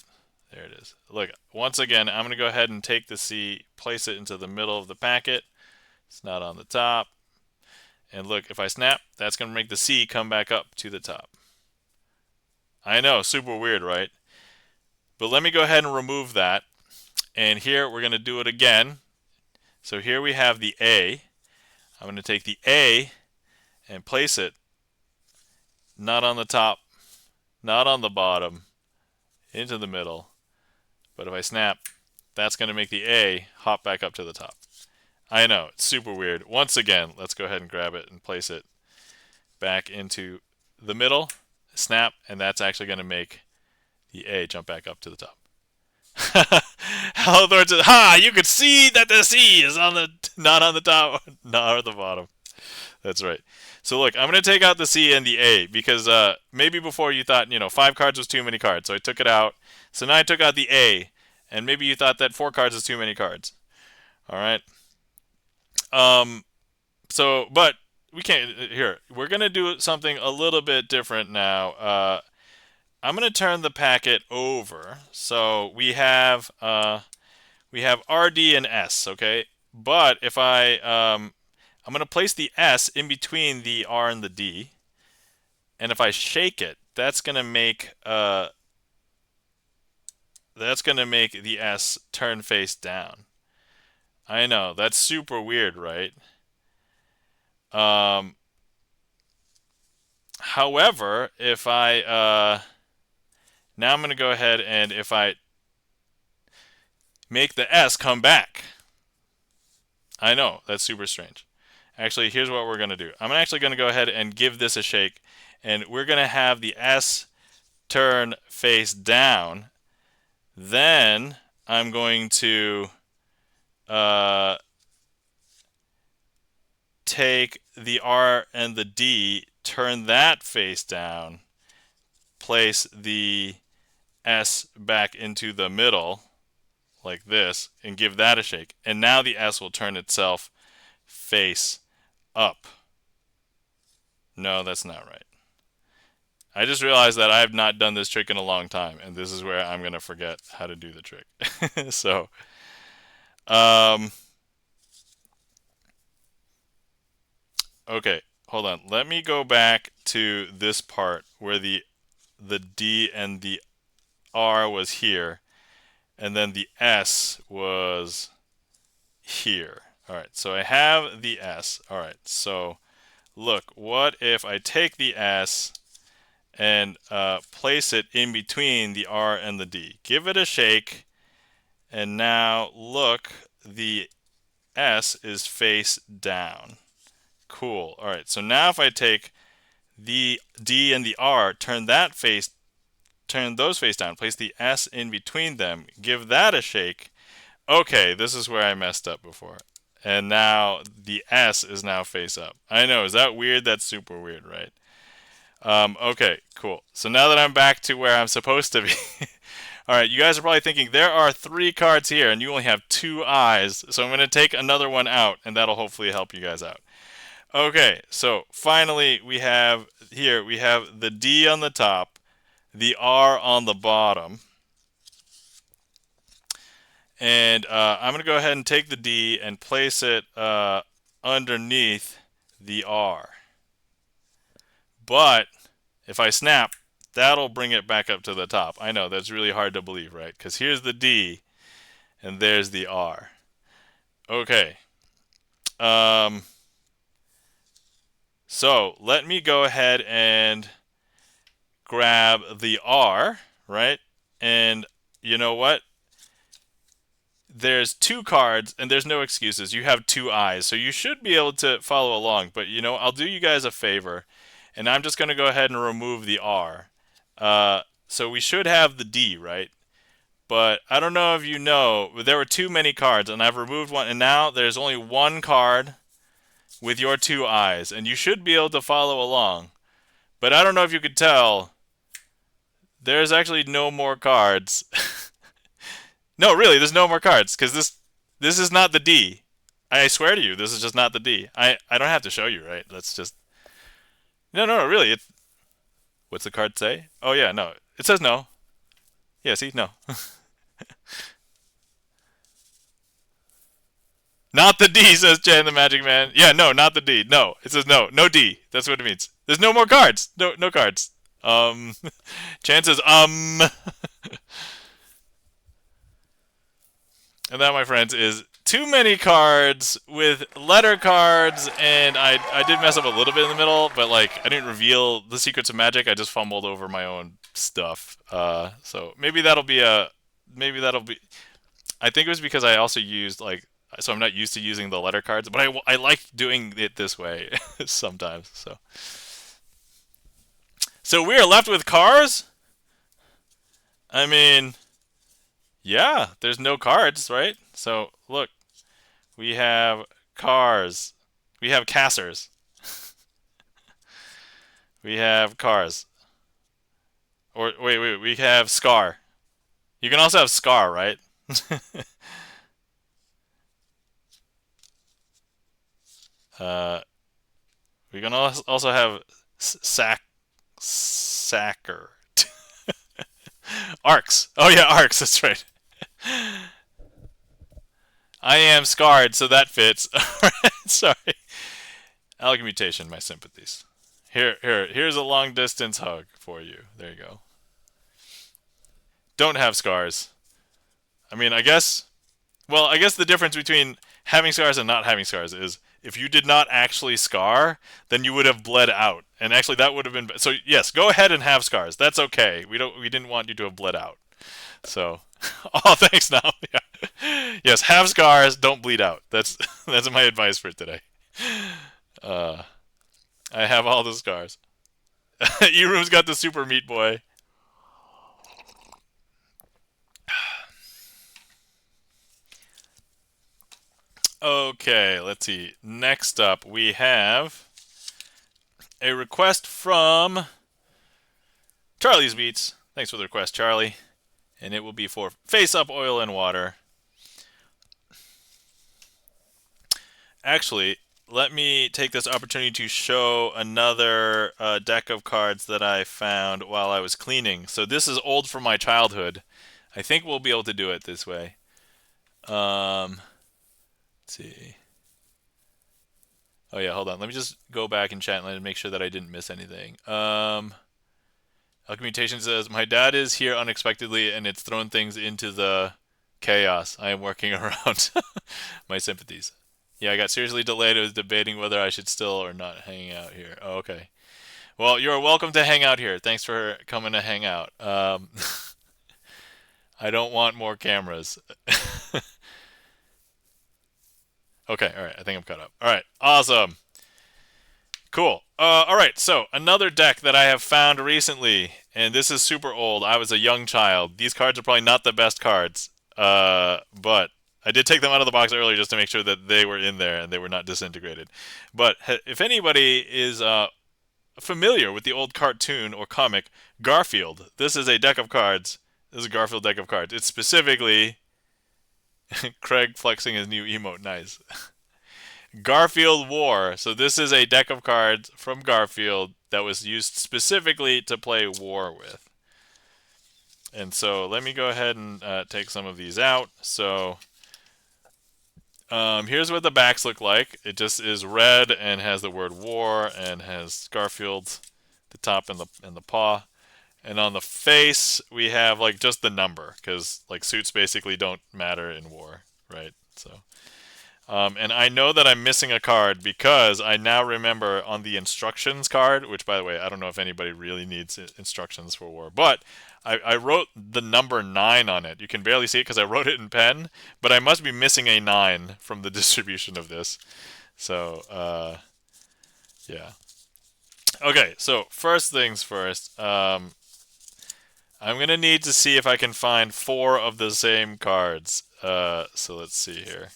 there it is. Look, once again, I'm going to go ahead and take the C, place it into the middle of the packet. It's not on the top. And look, if I snap, that's going to make the C come back up to the top. I know, super weird, right? But let me go ahead and remove that. And here we're going to do it again. So here we have the A. I'm going to take the A and place it not on the top, not on the bottom, into the middle. But if I snap, that's going to make the A hop back up to the top. I know, it's super weird. Once again, let's go ahead and grab it and place it back into the middle, snap, and that's actually going to make the A jump back up to the top. Hello, Thornton. Ha! You could see that the C is on the not on the top, not on the bottom. That's right. So look, I'm going to take out the C and the A because maybe before you thought, 5 cards was too many cards, so I took it out. So now I took out the A, and maybe you thought that 4 cards is too many cards. All right. But we can't. Here, we're going to do something a little bit different now. I'm going to turn the packet over. So we have RD and S, okay? But if I'm going to place the S in between the R and the D, and if I shake it, that's going to make the S turn face down. I know, that's super weird, right? However, if I now I'm going to go ahead and if I make the S come back. I know, that's super strange. Actually, here's what we're going to do. I'm actually going to go ahead and give this a shake, and we're going to have the S turn face down. Then I'm going to take the R and the D, turn that face down, place the S back into the middle like this, and give that a shake. And now the S will turn itself face up. No, that's not right. I just realized that I have not done this trick in a long time, and this is where I'm going to forget how to do the trick. So, okay, hold on. Let me go back to this part where the D and the R was here, and then the S was here. All right, so I have the S. All right, so look, what if I take the S and place it in between the R and the D? Give it a shake, and now look, the S is face down. Cool. All right, so now if I take the D and the R, turn those face down, place the S in between them, give that a shake. Okay, this is where I messed up before. And now the S is now face up. I know, is that weird? That's super weird, right? Okay, cool. So now that I'm back to where I'm supposed to be, all right, you guys are probably thinking there are 3 cards here and you only have 2 eyes. So I'm going to take another one out, and that'll hopefully help you guys out. Okay, so finally we have the D on the top, the R on the bottom. And I'm going to go ahead and take the D and place it underneath the R. But if I snap, that'll bring it back up to the top. I know, that's really hard to believe, right? Because here's the D, and there's the R. Okay. So let me go ahead and grab the R, right? And you know what? There's 2 cards, and there's no excuses. You have 2 eyes, so you should be able to follow along. But, I'll do you guys a favor, and I'm just going to go ahead and remove the R. So we should have the D, right? But I don't know if you know, but there were too many cards, and I've removed one, and now there's only one card with your 2 eyes, and you should be able to follow along. But I don't know if you could tell, there's actually no more cards. No, really, there's no more cards, because this is not the D. I swear to you, this is just not the D. I don't have to show you, right? That's just... No, really. What's the card say? Oh, yeah, no. It says no. Yeah, see? No. Not the D, says Jan the Magic Man. Yeah, no, not the D. No. It says no. No D. That's what it means. There's no more cards. No cards. Chan says, And that, my friends, is too many cards with letter cards, and I did mess up a little bit in the middle, but like I didn't reveal the secrets of magic. I just fumbled over my own stuff. So maybe that'll be I think it was because I also used like, so I'm not used to using the letter cards, but I like doing it this way sometimes. So we are left with cars. I mean, yeah, there's no cards, right? So look, we have cars. We have cassers. We have cars. Or wait, we have Scar. You can also have Scar, right? uh, we can also have Sacker. Arcs. Oh yeah, Arcs. That's right. I am scarred, so that fits. Sorry. Alchemy mutation, my sympathies. Here's a long distance hug for you. There you go. Don't have scars. I mean, I guess the difference between having scars and not having scars is if you did not actually scar, then you would have bled out. And actually that would have been so yes, go ahead and have scars. That's okay. We didn't want you to have bled out. So, oh, thanks now. Yeah. Yes, have scars, don't bleed out. That's my advice for today. I have all the scars. E-Room's got the super meat boy. Okay, let's see. Next up, we have a request from Charlie's Beats. Thanks for the request, Charlie. And it will be for Face Up Oil and Water. Actually, let me take this opportunity to show another deck of cards that I found while I was cleaning. So this is old from my childhood. I think we'll be able to do it this way. Let's see. Oh yeah, hold on. Let me just go back and chat and make sure that I didn't miss anything. Alchemy says, my dad is here unexpectedly and it's thrown things into the chaos I am working around. My sympathies. Yeah, I got seriously delayed. I was debating whether I should still or not hang out here. Oh, okay. Well, you're welcome to hang out here. Thanks for coming to hang out. I don't want more cameras. Okay, all right. I think I'm caught up. All right, awesome. Cool. All right, so another deck that I have found recently, and this is super old. I was a young child. These cards are probably not the best cards, but I did take them out of the box earlier just to make sure that they were in there and they were not disintegrated. But if anybody is familiar with the old cartoon or comic Garfield, this is a deck of cards. This is a Garfield deck of cards. It's specifically Craig flexing his new emote. Nice. Garfield War. So this is a deck of cards from Garfield that was used specifically to play War with. And so let me go ahead and take some of these out. So here's what the backs look like. It just is red and has the word War and has Garfield, the top and the paw. And on the face we have like just the number because like suits basically don't matter in War, right? So. And I know that I'm missing a card because I now remember on the instructions card, which by the way, I don't know if anybody really needs instructions for War, but I wrote the number 9 on it. You can barely see it because I wrote it in pen, but I must be missing a 9 from the distribution of this. So, yeah. Okay, so first things first, I I'm going to need to see if I can find 4 of the same cards. So let's see here.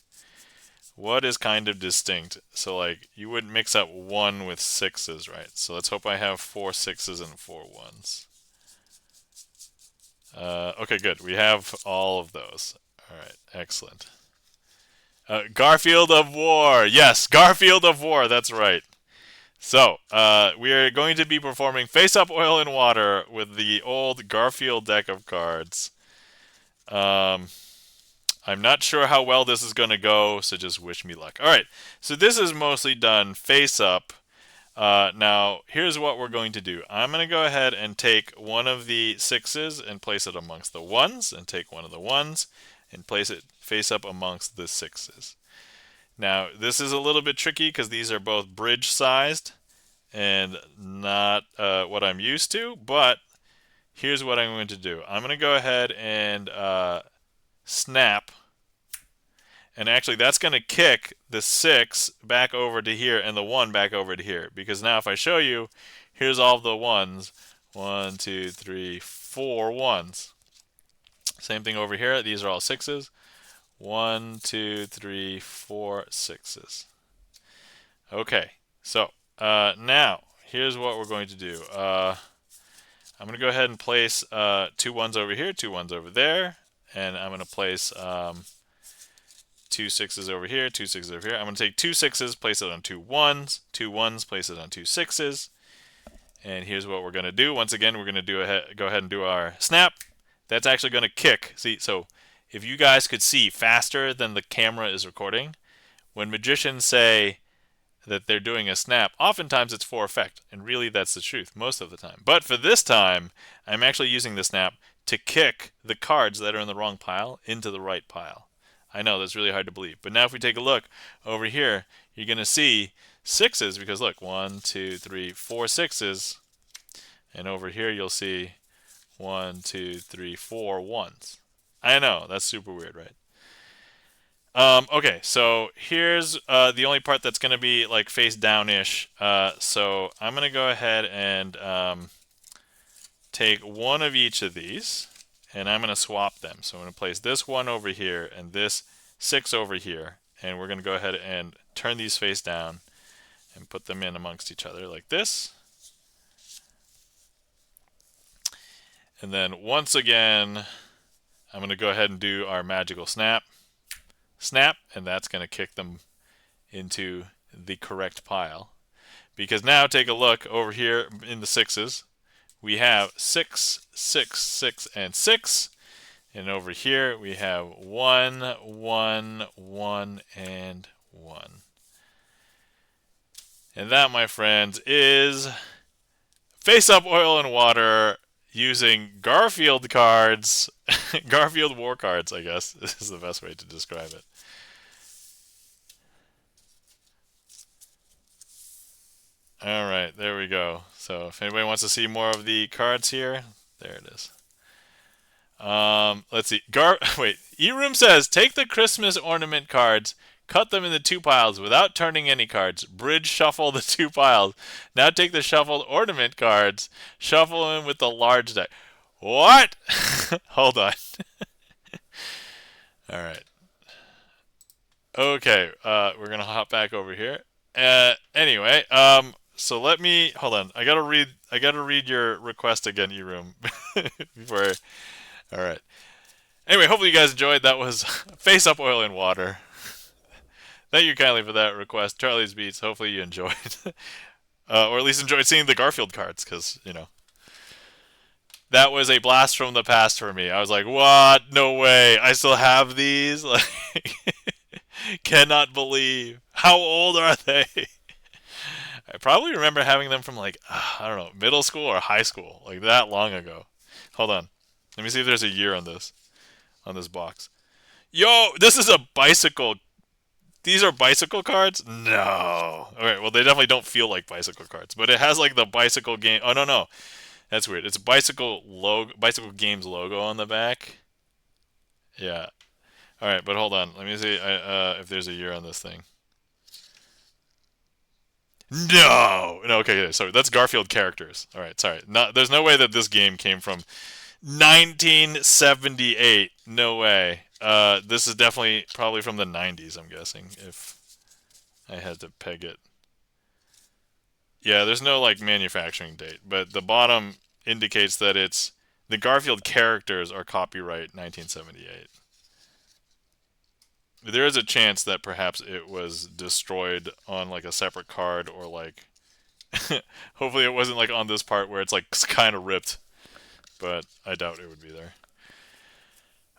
What is kind of distinct? So like you wouldn't mix up 1 with 6s, right? So let's hope I have 4 6s and 4 1s. Okay, good. We have all of those. All right, excellent. Garfield of War. Yes, Garfield of War. That's right. So, we are going to be performing Face Up, Oil, and Water with the old Garfield deck of cards. I'm not sure how well this is going to go, so just wish me luck. All right, so this is mostly done face up. Now, here's what we're going to do. I'm going to go ahead and take one of the 6s and place it amongst the 1s, and take one of the 1s and place it face up amongst the 6s. Now, this is a little bit tricky because these are both bridge sized and not what I'm used to, but here's what I'm going to do. I'm going to go ahead and snap, and actually that's going to kick the 6 back over to here and the 1 back over to here, because now if I show you, here's all the 1s. 1, 2, 3, 4 1s. Same thing over here. These are all 6s. 1, 2, 3, 4 6s. Okay, so now here's what we're going to do. I'm going to go ahead and place 2 1s over here, 2 1s over there, and I'm going to place 2 6s over here, 2 6s over here. I'm going to take 2 6s, place it on 2 1s, 2 1s, place it on 2 6s, and here's what we're going to do. Once again, we're going to go ahead and do our snap. That's actually going to kick. See, so if you guys could see faster than the camera is recording, when magicians say that they're doing a snap, oftentimes it's for effect, and really that's the truth most of the time. But for this time, I'm actually using the snap to kick the cards that are in the wrong pile into the right pile. I know that's really hard to believe, but now if we take a look over here, you're going to see 6s, because look, 1, 2, 3, 4 6s, and over here you'll see 1, 2, 3, 4 1s. I know, that's super weird, right? Okay, so here's the only part that's going to be like face down-ish. So I'm going to go ahead and take one of each of these, and I'm going to swap them. So I'm going to place this 1 over here and this 6 over here, and we're going to go ahead and turn these face down and put them in amongst each other like this. And then once again, I'm going to go ahead and do our magical snap. Snap, and that's going to kick them into the correct pile. Because now take a look over here in the 6s. We have 6, 6, 6, and 6. And over here we have 1, 1, 1, and 1. And that, my friends, is Face Up, Oil, and Water using Garfield cards. Garfield War cards, I guess, this is the best way to describe it. Alright, there we go. So if anybody wants to see more of the cards here, there it is. Let's see. Wait, E-Room says, take the Christmas ornament cards, cut them into 2 piles without turning any cards. Bridge shuffle the 2 piles. Now take the shuffled ornament cards, shuffle them with the large deck. What? Hold on. Alright. Okay, we're gonna hop back over here. Anyway, so let me hold on. I gotta read your request again, E-Room. Before. All right. Anyway, hopefully you guys enjoyed. That was Face Up, Oil, and Water. Thank you kindly for that request, Charlie's Beats. Hopefully you enjoyed, or at least enjoyed seeing the Garfield cards, because that was a blast from the past for me. I was like, what? No way! I still have these. Like, cannot believe. How old are they? I probably remember having them from like, I don't know, middle school or high school, like that long ago. Hold on. Let me see if there's a year on this box. Yo, this is a bicycle. These are bicycle cards? No. Alright, well they definitely don't feel like bicycle cards, but it has like the bicycle game. Oh no. That's weird. It's a bicycle games logo on the back. Yeah. Alright, but hold on. Let me see if there's a year on this thing. No, okay, sorry. That's Garfield characters. All right, sorry. There's no way that this game came from 1978. No way. This is definitely probably from the 90s, I'm guessing, if I had to peg it. Yeah, there's no like manufacturing date, but the bottom indicates that it's the Garfield characters are copyright 1978. There is a chance that perhaps it was destroyed on like a separate card or like hopefully it wasn't like on this part where it's like kind of ripped, but I doubt it would be there.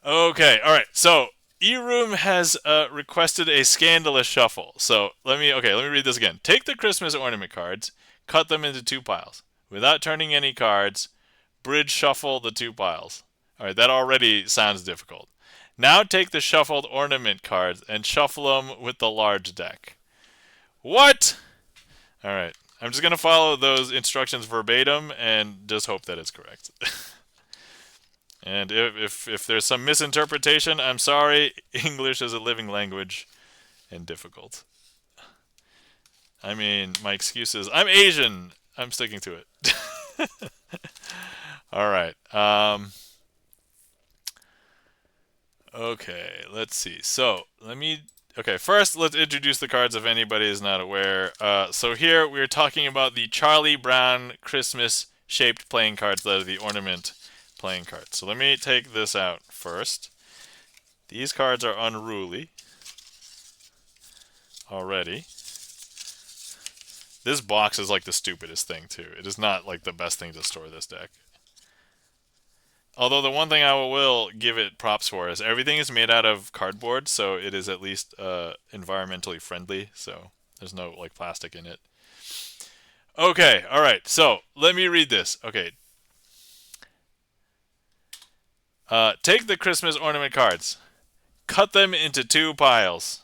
Okay, all right. So eRoom has requested a scandalous shuffle. So let me read this again. Take the Christmas ornament cards, cut them into two piles without turning any cards. Bridge shuffle the two piles. All right, that already sounds difficult. Now take the shuffled ornament cards and shuffle them with the large deck. What? All right. I'm just going to follow those instructions verbatim and just hope that it's correct. And if there's some misinterpretation, I'm sorry. English is a living language and difficult. I mean, my excuse is I'm Asian. I'm sticking to it. All right. Okay, let's see. Okay, first let's introduce the cards if anybody is not aware. So here we're talking about the Charlie Brown Christmas shaped playing cards that are the ornament playing cards. So let me take this out first. These cards are unruly already. This box is like the stupidest thing too. It is not like the best thing to store this deck. Although the one thing I will give it props for is everything is made out of cardboard, so it is at least environmentally friendly. So there's no like plastic in it. Okay, all right. So let me read this. Okay. Take the Christmas ornament cards, cut them into two piles.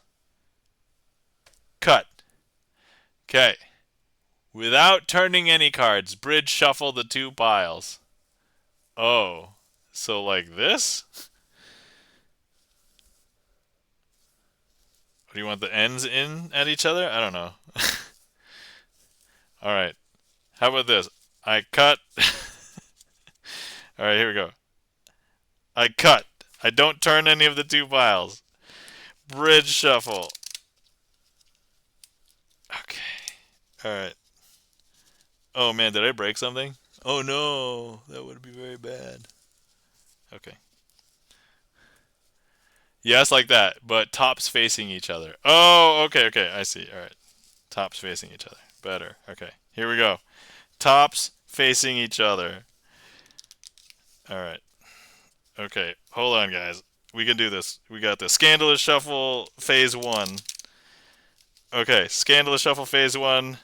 Cut. Okay. Without turning any cards, bridge shuffle the two piles. Oh. So like this? Do you want the ends in at each other? I don't know. All right. How about this? I cut. All right, here we go. I cut. I don't turn any of the two piles. Bridge shuffle. Okay. All right. Oh man, did I break something? Oh no, that would be very bad. Okay. Yes, like that, but tops facing each other. Oh, okay, okay, I see. All right. Tops facing each other. Better. Okay. Here we go. Tops facing each other. All right. Okay. Hold on, guys. We can do this. We got this. Scandalous Shuffle Phase 1. Okay. Scandalous Shuffle Phase 1.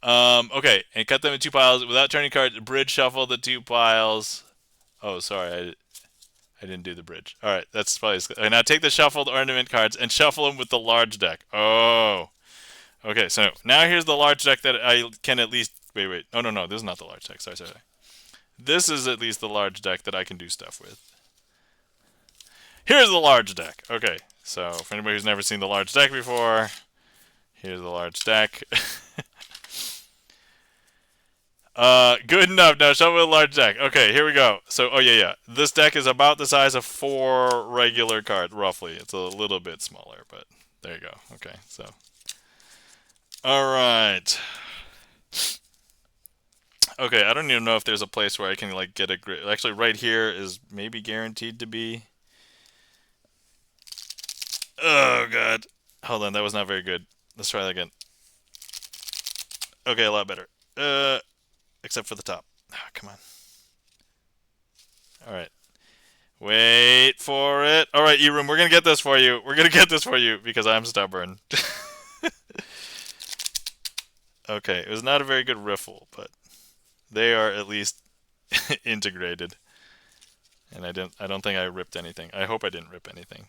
Okay. And cut them in two piles without turning cards. Bridge shuffle the two piles. Oh, sorry. I didn't do the bridge. All right. That's probably... Okay, now take the shuffled ornament cards and shuffle them with the large deck. Oh. Okay. So now here's the large deck that I can at least... Wait. Oh, no. This is not the large deck. Sorry. This is at least the large deck that I can do stuff with. Here's the large deck. Okay, so for anybody who's never seen the large deck before, here's the large deck. Good enough. Now show me the large deck. Okay, here we go. So, oh yeah. This deck is about the size of 4 regular cards, roughly. It's a little bit smaller, but there you go. Okay, so. All right. Okay, I don't even know if there's a place where I can like get a grid. Actually, right here is maybe guaranteed to be. Oh god. Hold on, that was not very good. Let's try that again. Okay, a lot better. Except for the top. Oh, come on. All right. Wait for it. All right, eRoom, we're gonna get this for you. We're gonna get this for you because I'm stubborn. Okay, it was not a very good riffle, but they are at least integrated. And I don't think I ripped anything. I hope I didn't rip anything.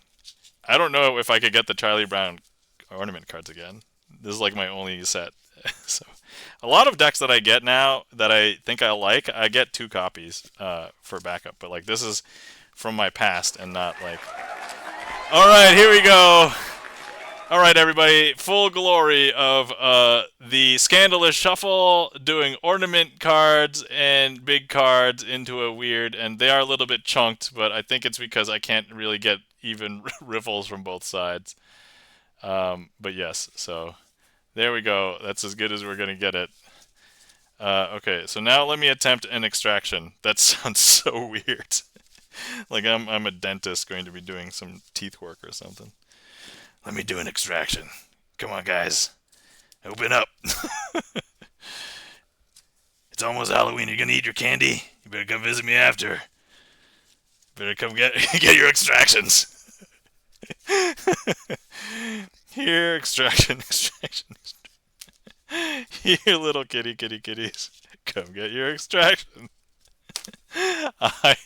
I don't know if I could get the Charlie Brown ornament cards again. This is like my only set. So a lot of decks that I get now that I think I like, I get 2 copies for backup. But like this is from my past and not like... All right, here we go. All right, everybody, full glory of the scandalous shuffle, doing ornament cards and big cards into a weird, and they are a little bit chunked, but I think it's because I can't really get even riffles from both sides. But yes, so there we go. That's as good as we're gonna get it. Okay, so now let me attempt an extraction. That sounds so weird. Like I'm a dentist going to be doing some teeth work or something. Let me do an extraction. Come on, guys. Open up. It's almost Halloween. You're gonna eat your candy? You better come visit me after. Better come get get your extractions. Here, extraction. Here, little kitties. Come get your extraction. I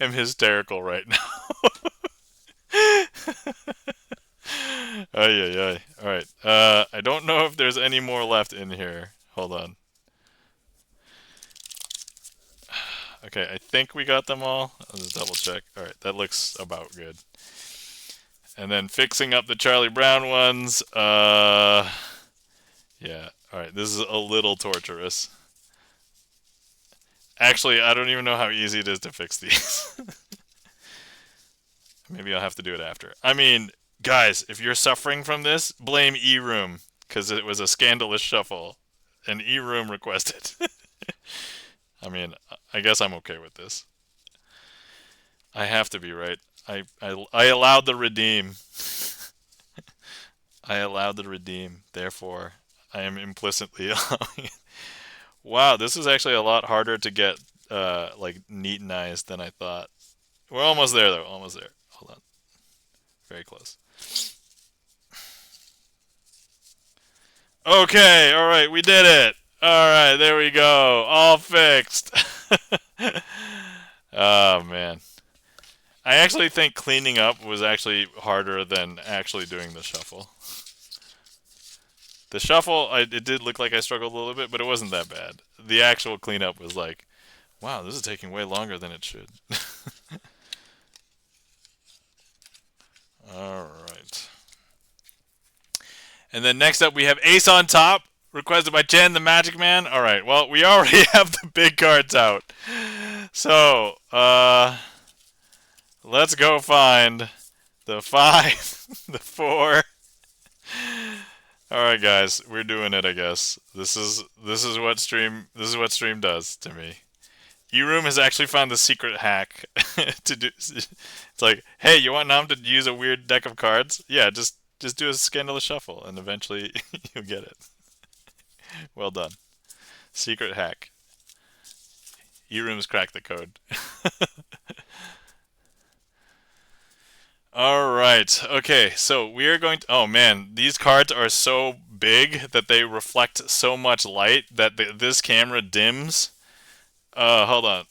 am hysterical right now. Ay, ay, ay. All right. I don't know if there's any more left in here. Hold on. Okay, I think we got them all. I'll just double check. All right, that looks about good. And then fixing up the Charlie Brown ones. Yeah. All right, this is a little torturous. Actually, I don't even know how easy it is to fix these. Maybe I'll have to do it after. I mean, guys, if you're suffering from this, blame eRoom, because it was a scandalous shuffle, and eRoom requested. I mean, I guess I'm okay with this. I have to be right. I allowed the redeem. I allowed the redeem. Therefore, I am implicitly allowing it. Wow, this is actually a lot harder to get like neat-nized than I thought. We're almost there, though. Almost there. Hold on. Very close. Okay, all right, we did it. All right, there we go. All fixed. Oh, man. I actually think cleaning up was actually harder than actually doing the shuffle. The shuffle, it did look like I struggled a little bit, but it wasn't that bad. The actual cleanup was like, wow, this is taking way longer than it should. All right. And then next up we have Ace on top, requested by Jen the Magic Man. All right, well, we already have the big cards out. So, let's go find the 5, the 4. All right, guys, we're doing it. I guess this is what stream does to me. eRoom has actually found the secret hack to do. It's like, hey, you want Nam to use a weird deck of cards? Yeah, just do a scandalous shuffle, and eventually you'll get it. Well done. Secret hack. eRoom's cracked the code. All right. Okay. So we are going to. Oh man, these cards are so big that they reflect so much light that this camera dims. Hold on.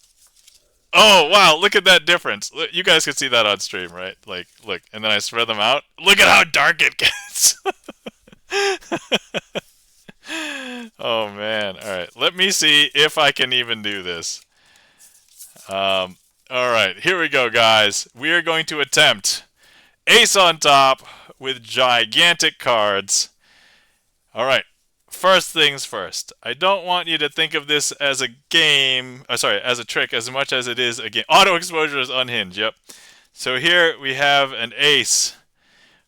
Oh wow! Look at that difference. You guys can see that on stream, right? Like, look, and then I spread them out. Look at how dark it gets. Oh man! All right. Let me see if I can even do this. All right. Here we go, guys. We are going to attempt. Ace on top with gigantic cards. All right. First things first. I don't want you to think of this as a game, as a trick as much as it is a game. Auto exposure is unhinged, yep. So here we have an ace,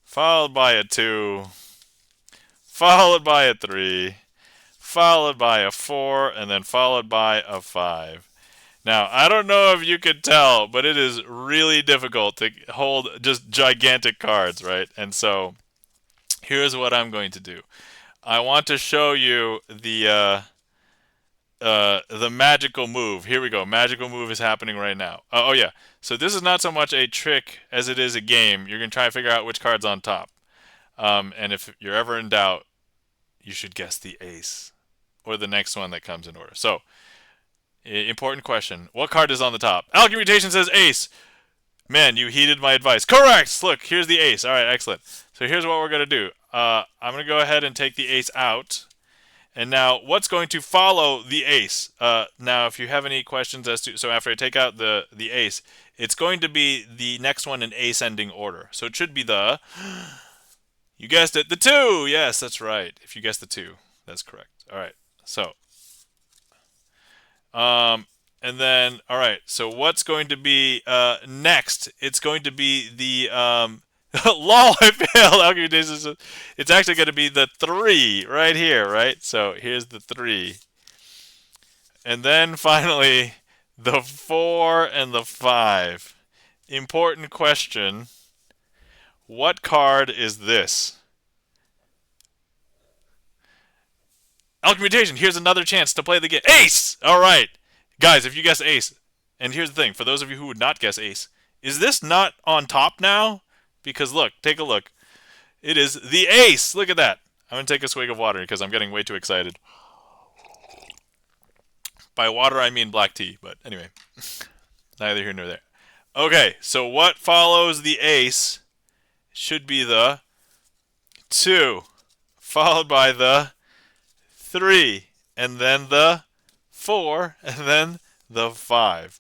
followed by a 2, followed by a 3, followed by a 4, and then followed by a 5. Now, I don't know if you could tell, but it is really difficult to hold just gigantic cards, right? And so, here's what I'm going to do. I want to show you the magical move. Here we go. Magical move is happening right now. Oh, yeah. So this is not so much a trick as it is a game. You're going to try to figure out which card's on top. And if you're ever in doubt, you should guess the ace or the next one that comes in order. So, important question. What card is on the top? Alchemy Mutation says ace. Man, you heeded my advice. Correct! Look, here's the ace. All right, excellent. So here's what we're going to do. I'm going to go ahead and take the ace out. And now, what's going to follow the ace? Now, if you have any questions as to... So after I take out the ace, it's going to be the next one in ascending order. So it should be the You guessed it, the 2. Yes, that's right. If you guessed the 2, that's correct. All right. So, and then, all right. So what's going to be next? It's going to be the lol. I failed. It's actually going to be the 3 right here, right? So here's the 3, and then finally the 4 and the 5. Important question. What card is this? Alchemy, here's another chance to play the game. Ace! All right. Guys, if you guess ace, and here's the thing, for those of you who would not guess ace, is this not on top now? Because look, take a look. It is the ace. Look at that. I'm going to take a swig of water because I'm getting way too excited. By water, I mean black tea, but anyway, neither here nor there. Okay, so what follows the ace should be the 2, followed by the 3, and then the 4, and then the 5.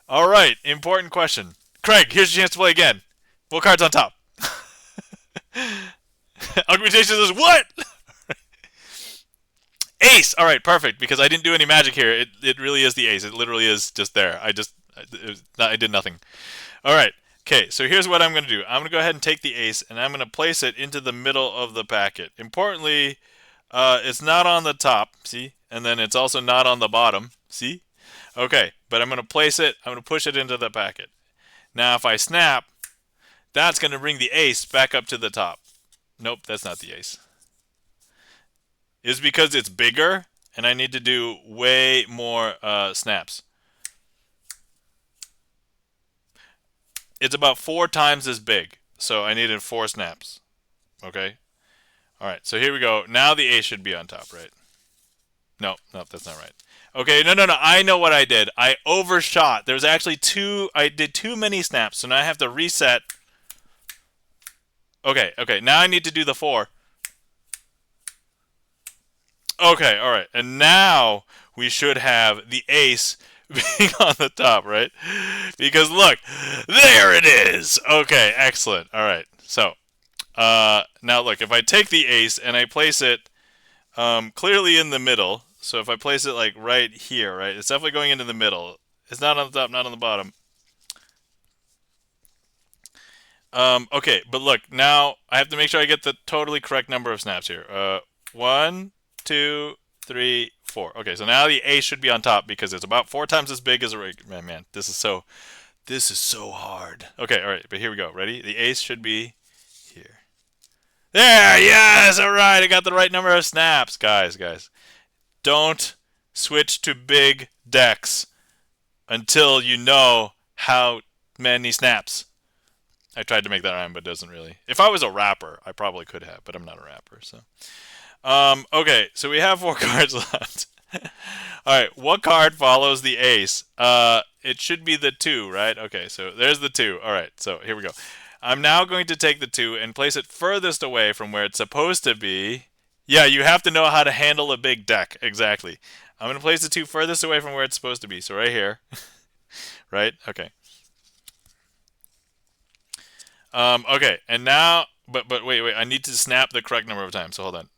All right, important question. Craig, here's your chance to play again. What card's on top? Augmentation says, what? Ace! All right, perfect, because I didn't do any magic here. It really is the ace. It literally is just there. I did nothing. All right. Okay, so here's what I'm going to do. I'm going to go ahead and take the ace, and I'm going to place it into the middle of the packet. Importantly, it's not on the top, see? And then it's also not on the bottom, see? Okay, but I'm going to place it, I'm going to push it into the packet. Now, if I snap, that's going to bring the ace back up to the top. Nope, that's not the ace. It's because it's bigger, and I need to do way more snaps. It's about 4 times as big, so I needed 4 snaps. Okay? Alright, so here we go. Now the ace should be on top, right? No, that's not right. Okay, no. I know what I did. I overshot. There's actually 2. I did too many snaps, so now I have to reset. Okay. Now I need to do the 4. Okay, alright. And now we should have the ace being on the top, right? Because look, there it is. Okay, excellent. Alright, so now look, if I take the ace and I place it clearly in the middle, so if I place it like right here, right, it's definitely going into the middle. It's not on the top, not on the bottom. Okay, but look, now I have to make sure I get the totally correct number of snaps here. 1, 2, 3, 4. Okay, so now the ace should be on top because it's about 4 times as big as a regular. Man, this is so hard. Okay, all right, but here we go. Ready? The ace should be here. There, yes, all right. I got the right number of snaps, guys. Don't switch to big decks until you know how many snaps. I tried to make that rhyme, but it doesn't really. If I was a rapper, I probably could have, but I'm not a rapper, so. Okay, so we have 4 cards left. Alright, what card follows the ace? It should be the 2, right? Okay, so there's the 2. Alright, so here we go. I'm now going to take the 2 and place it furthest away from where it's supposed to be. Yeah, you have to know how to handle a big deck. Exactly. I'm going to place the 2 furthest away from where it's supposed to be. So right here. Right? Okay. Okay, and now, but wait, I need to snap the correct number of times, so hold on.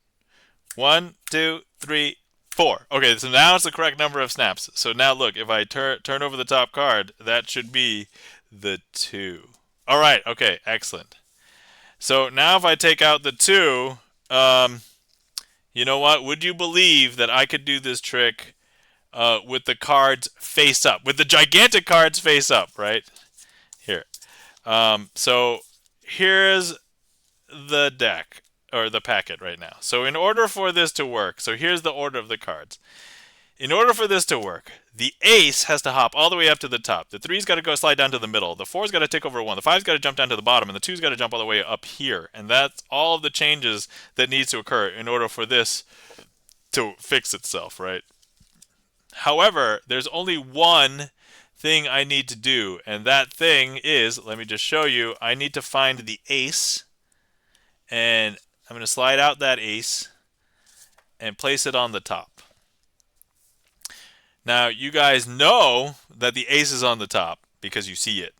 1, 2, 3, 4. Okay, so now it's the correct number of snaps. So now look, if I turn over the top card, that should be the 2. All right, okay, excellent. So now if I take out the 2, you know what? Would you believe that I could do this trick with the cards face up, with the gigantic cards face up, right? Here. So here's the deck, or the packet right now. So in order for this to work, so here's the order of the cards. In order for this to work, the ace has to hop all the way up to the top. The 3's got to go slide down to the middle. The 4's got to take over 1. The 5's got to jump down to the bottom. And the 2's got to jump all the way up here. And that's all of the changes that needs to occur in order for this to fix itself, right? However, there's only one thing I need to do, and that thing is, let me just show you, I need to find the ace, and I'm going to slide out that ace and place it on the top. Now, you guys know that the ace is on the top because you see it,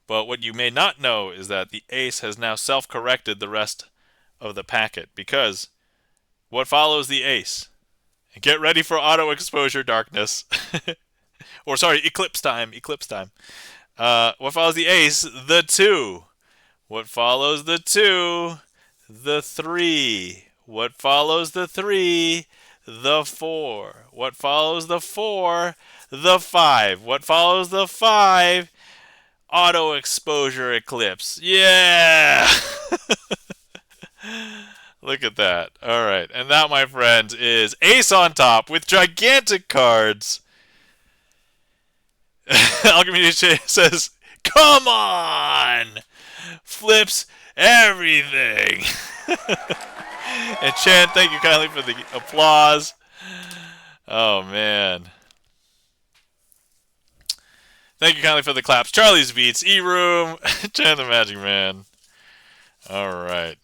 but what you may not know is that the ace has now self-corrected the rest of the packet, because what follows the ace? And get ready for auto exposure darkness. Or sorry, eclipse time. Eclipse time. What follows the ace? The 2. What follows the 2? The 3. What follows the 3? The 4. What follows the 4? The 5. What follows the 5? Auto exposure eclipse. Yeah! Look at that. All right. And that, my friends, is ace on top with gigantic cards. Alchemy says, come on! Flips everything. And Chan, thank you kindly for the applause. Oh, man. Thank you kindly for the claps. Charlie's Beats, E-Room, Chan the Magic Man. All right.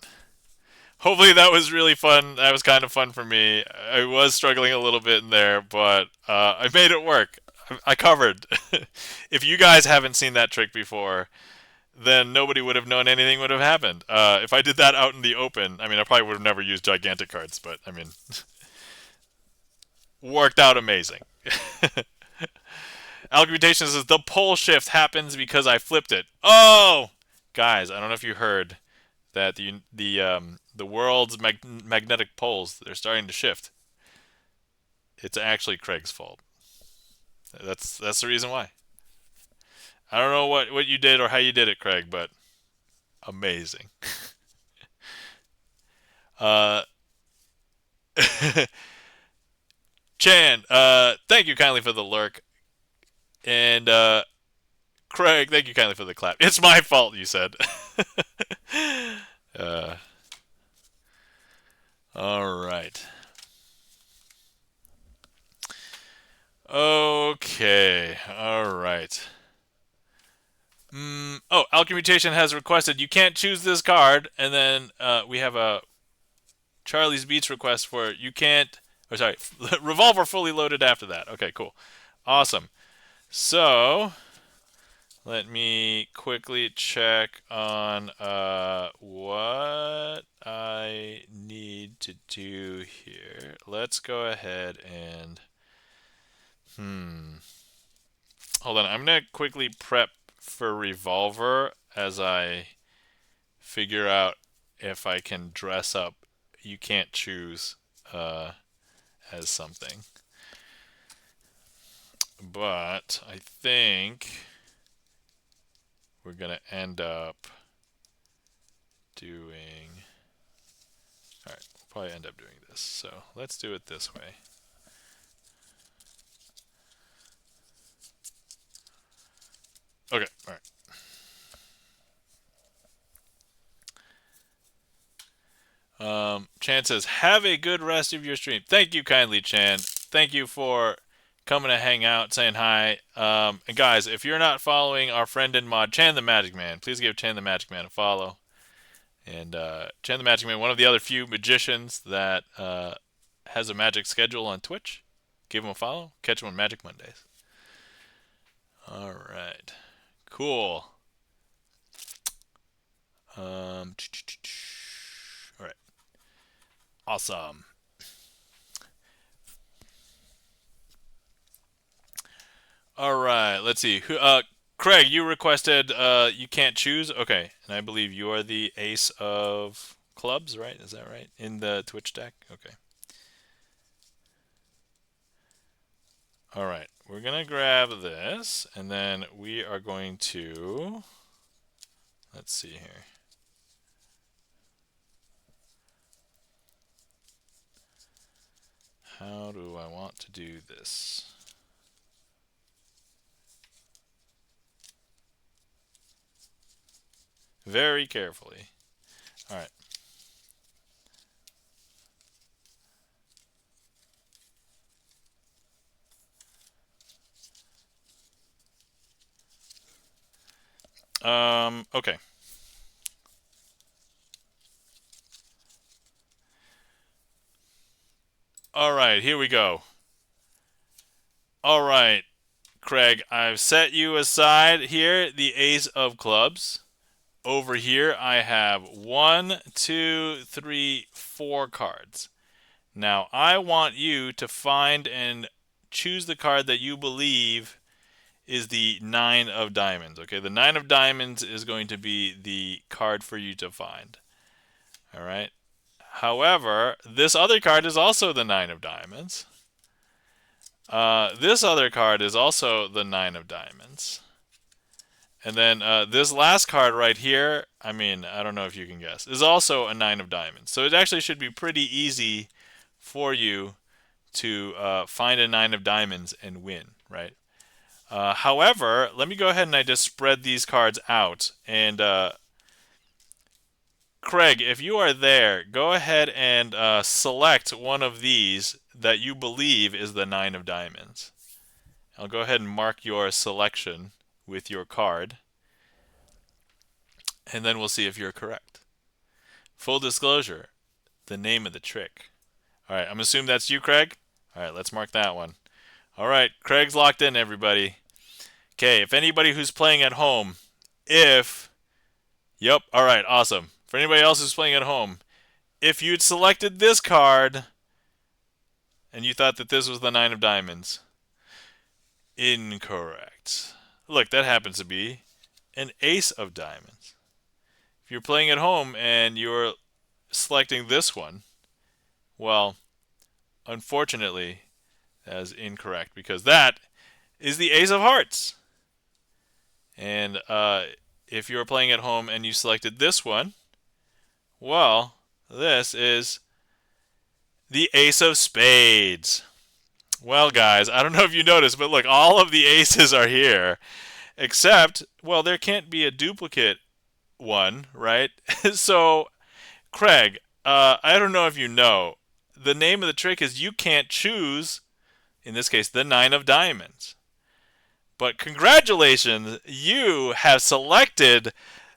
Hopefully that was really fun. That was kind of fun for me. I was struggling a little bit in there, but I made it work. I covered. If you guys haven't seen that trick before, then nobody would have known anything would have happened. If I did that out in the open, I mean, I probably would have never used gigantic cards, but I mean, worked out amazing. Alchemutations says the pole shift happens because I flipped it. Oh, guys, I don't know if you heard that the world's magnetic poles, they're starting to shift. It's actually Craig's fault. That's the reason why. I don't know what you did or how you did it, Craig, but amazing. Chan, thank you kindly for the lurk. And Craig, thank you kindly for the clap. It's my fault, you said. All right. Okay. All right. Oh, Alchemmutation has requested you can't choose this card, and then we have a Charlie's Beats request for you can't. Oh, sorry, revolver fully loaded after that. Okay, cool, awesome. So let me quickly check on what I need to do here. Let's go ahead and hold on. I'm gonna quickly prep for revolver as I figure out if I can dress up you can't choose as something. But I think we're gonna end up doing, alright, we'll probably end up doing this. So let's do it this way. Okay, alright. Chan says, have a good rest of your stream. Thank you kindly, Chan. Thank you for coming to hang out, saying hi. And guys, if you're not following our friend and mod, Chan the Magic Man, please give Chan the Magic Man a follow. And Chan the Magic Man, one of the other few magicians that has a magic schedule on Twitch. Give him a follow. Catch him on Magic Mondays. All right. Cool. All right. Awesome. All right. Let's see. Craig, you requested you can't choose. Okay. And I believe you are the ace of clubs, right? Is that right? In the Twitch deck? Okay. All right. We're going to grab this, and then we are going to, let's see here. How do I want to do this? Very carefully. All right. Okay. All right, here we go. All right, Craig, I've set you aside here, the ace of clubs. over here I have 1, 2, 3, 4 cards. Now I want you to find and choose the card that you believe is the 9 of diamonds. Okay, the 9 of diamonds is going to be the card for you to find. All right. However, this other card is also the 9 of diamonds. This other card is also the 9 of diamonds. And then this last card right here, I mean, I don't know if you can guess, is also a 9 of diamonds. So it actually should be pretty easy for you to find a 9 of diamonds and win, right? However, let me go ahead and I just spread these cards out. And Craig, if you are there, go ahead and select one of these that you believe is the 9 of diamonds. I'll go ahead and mark your selection with your card, and then we'll see if you're correct. Full disclosure, the name of the trick. All right, I'm assuming that's you, Craig. All right, let's mark that one. All right, Craig's locked in, everybody. Okay, if anybody who's playing at home, yep, all right, awesome. For anybody else who's playing at home, if you'd selected this card and you thought that this was the 9 of diamonds, incorrect. Look, that happens to be an ace of diamonds. If you're playing at home and you're selecting this one, well, unfortunately, that is incorrect because that is the ace of hearts. And if you're playing at home and you selected this one, well, this is the ace of spades. Well, guys, I don't know if you noticed, but look, all of the aces are here. Except, well, there can't be a duplicate one, right? So, Craig, I don't know if you know, the name of the trick is you can't choose, in this case, the 9 of diamonds. But congratulations, you have selected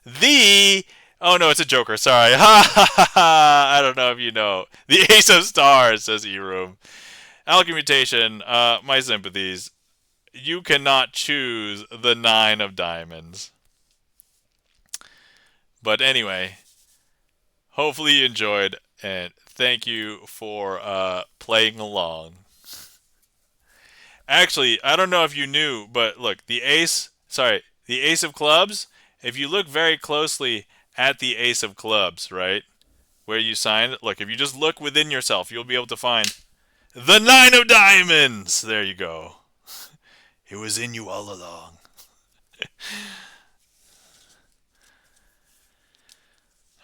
the... Oh, no, it's a joker, sorry. Ha ha ha ha! I don't know if you know. The ace of stars, says E-Room. Alchemy, my sympathies. You cannot choose the 9 of diamonds. But anyway, hopefully you enjoyed, and thank you for playing along. Actually, I don't know if you knew, but look, the ace of clubs, if you look very closely at the ace of clubs, right, where you signed, look, if you just look within yourself, you'll be able to find the 9 of diamonds. There you go. It was in you all along.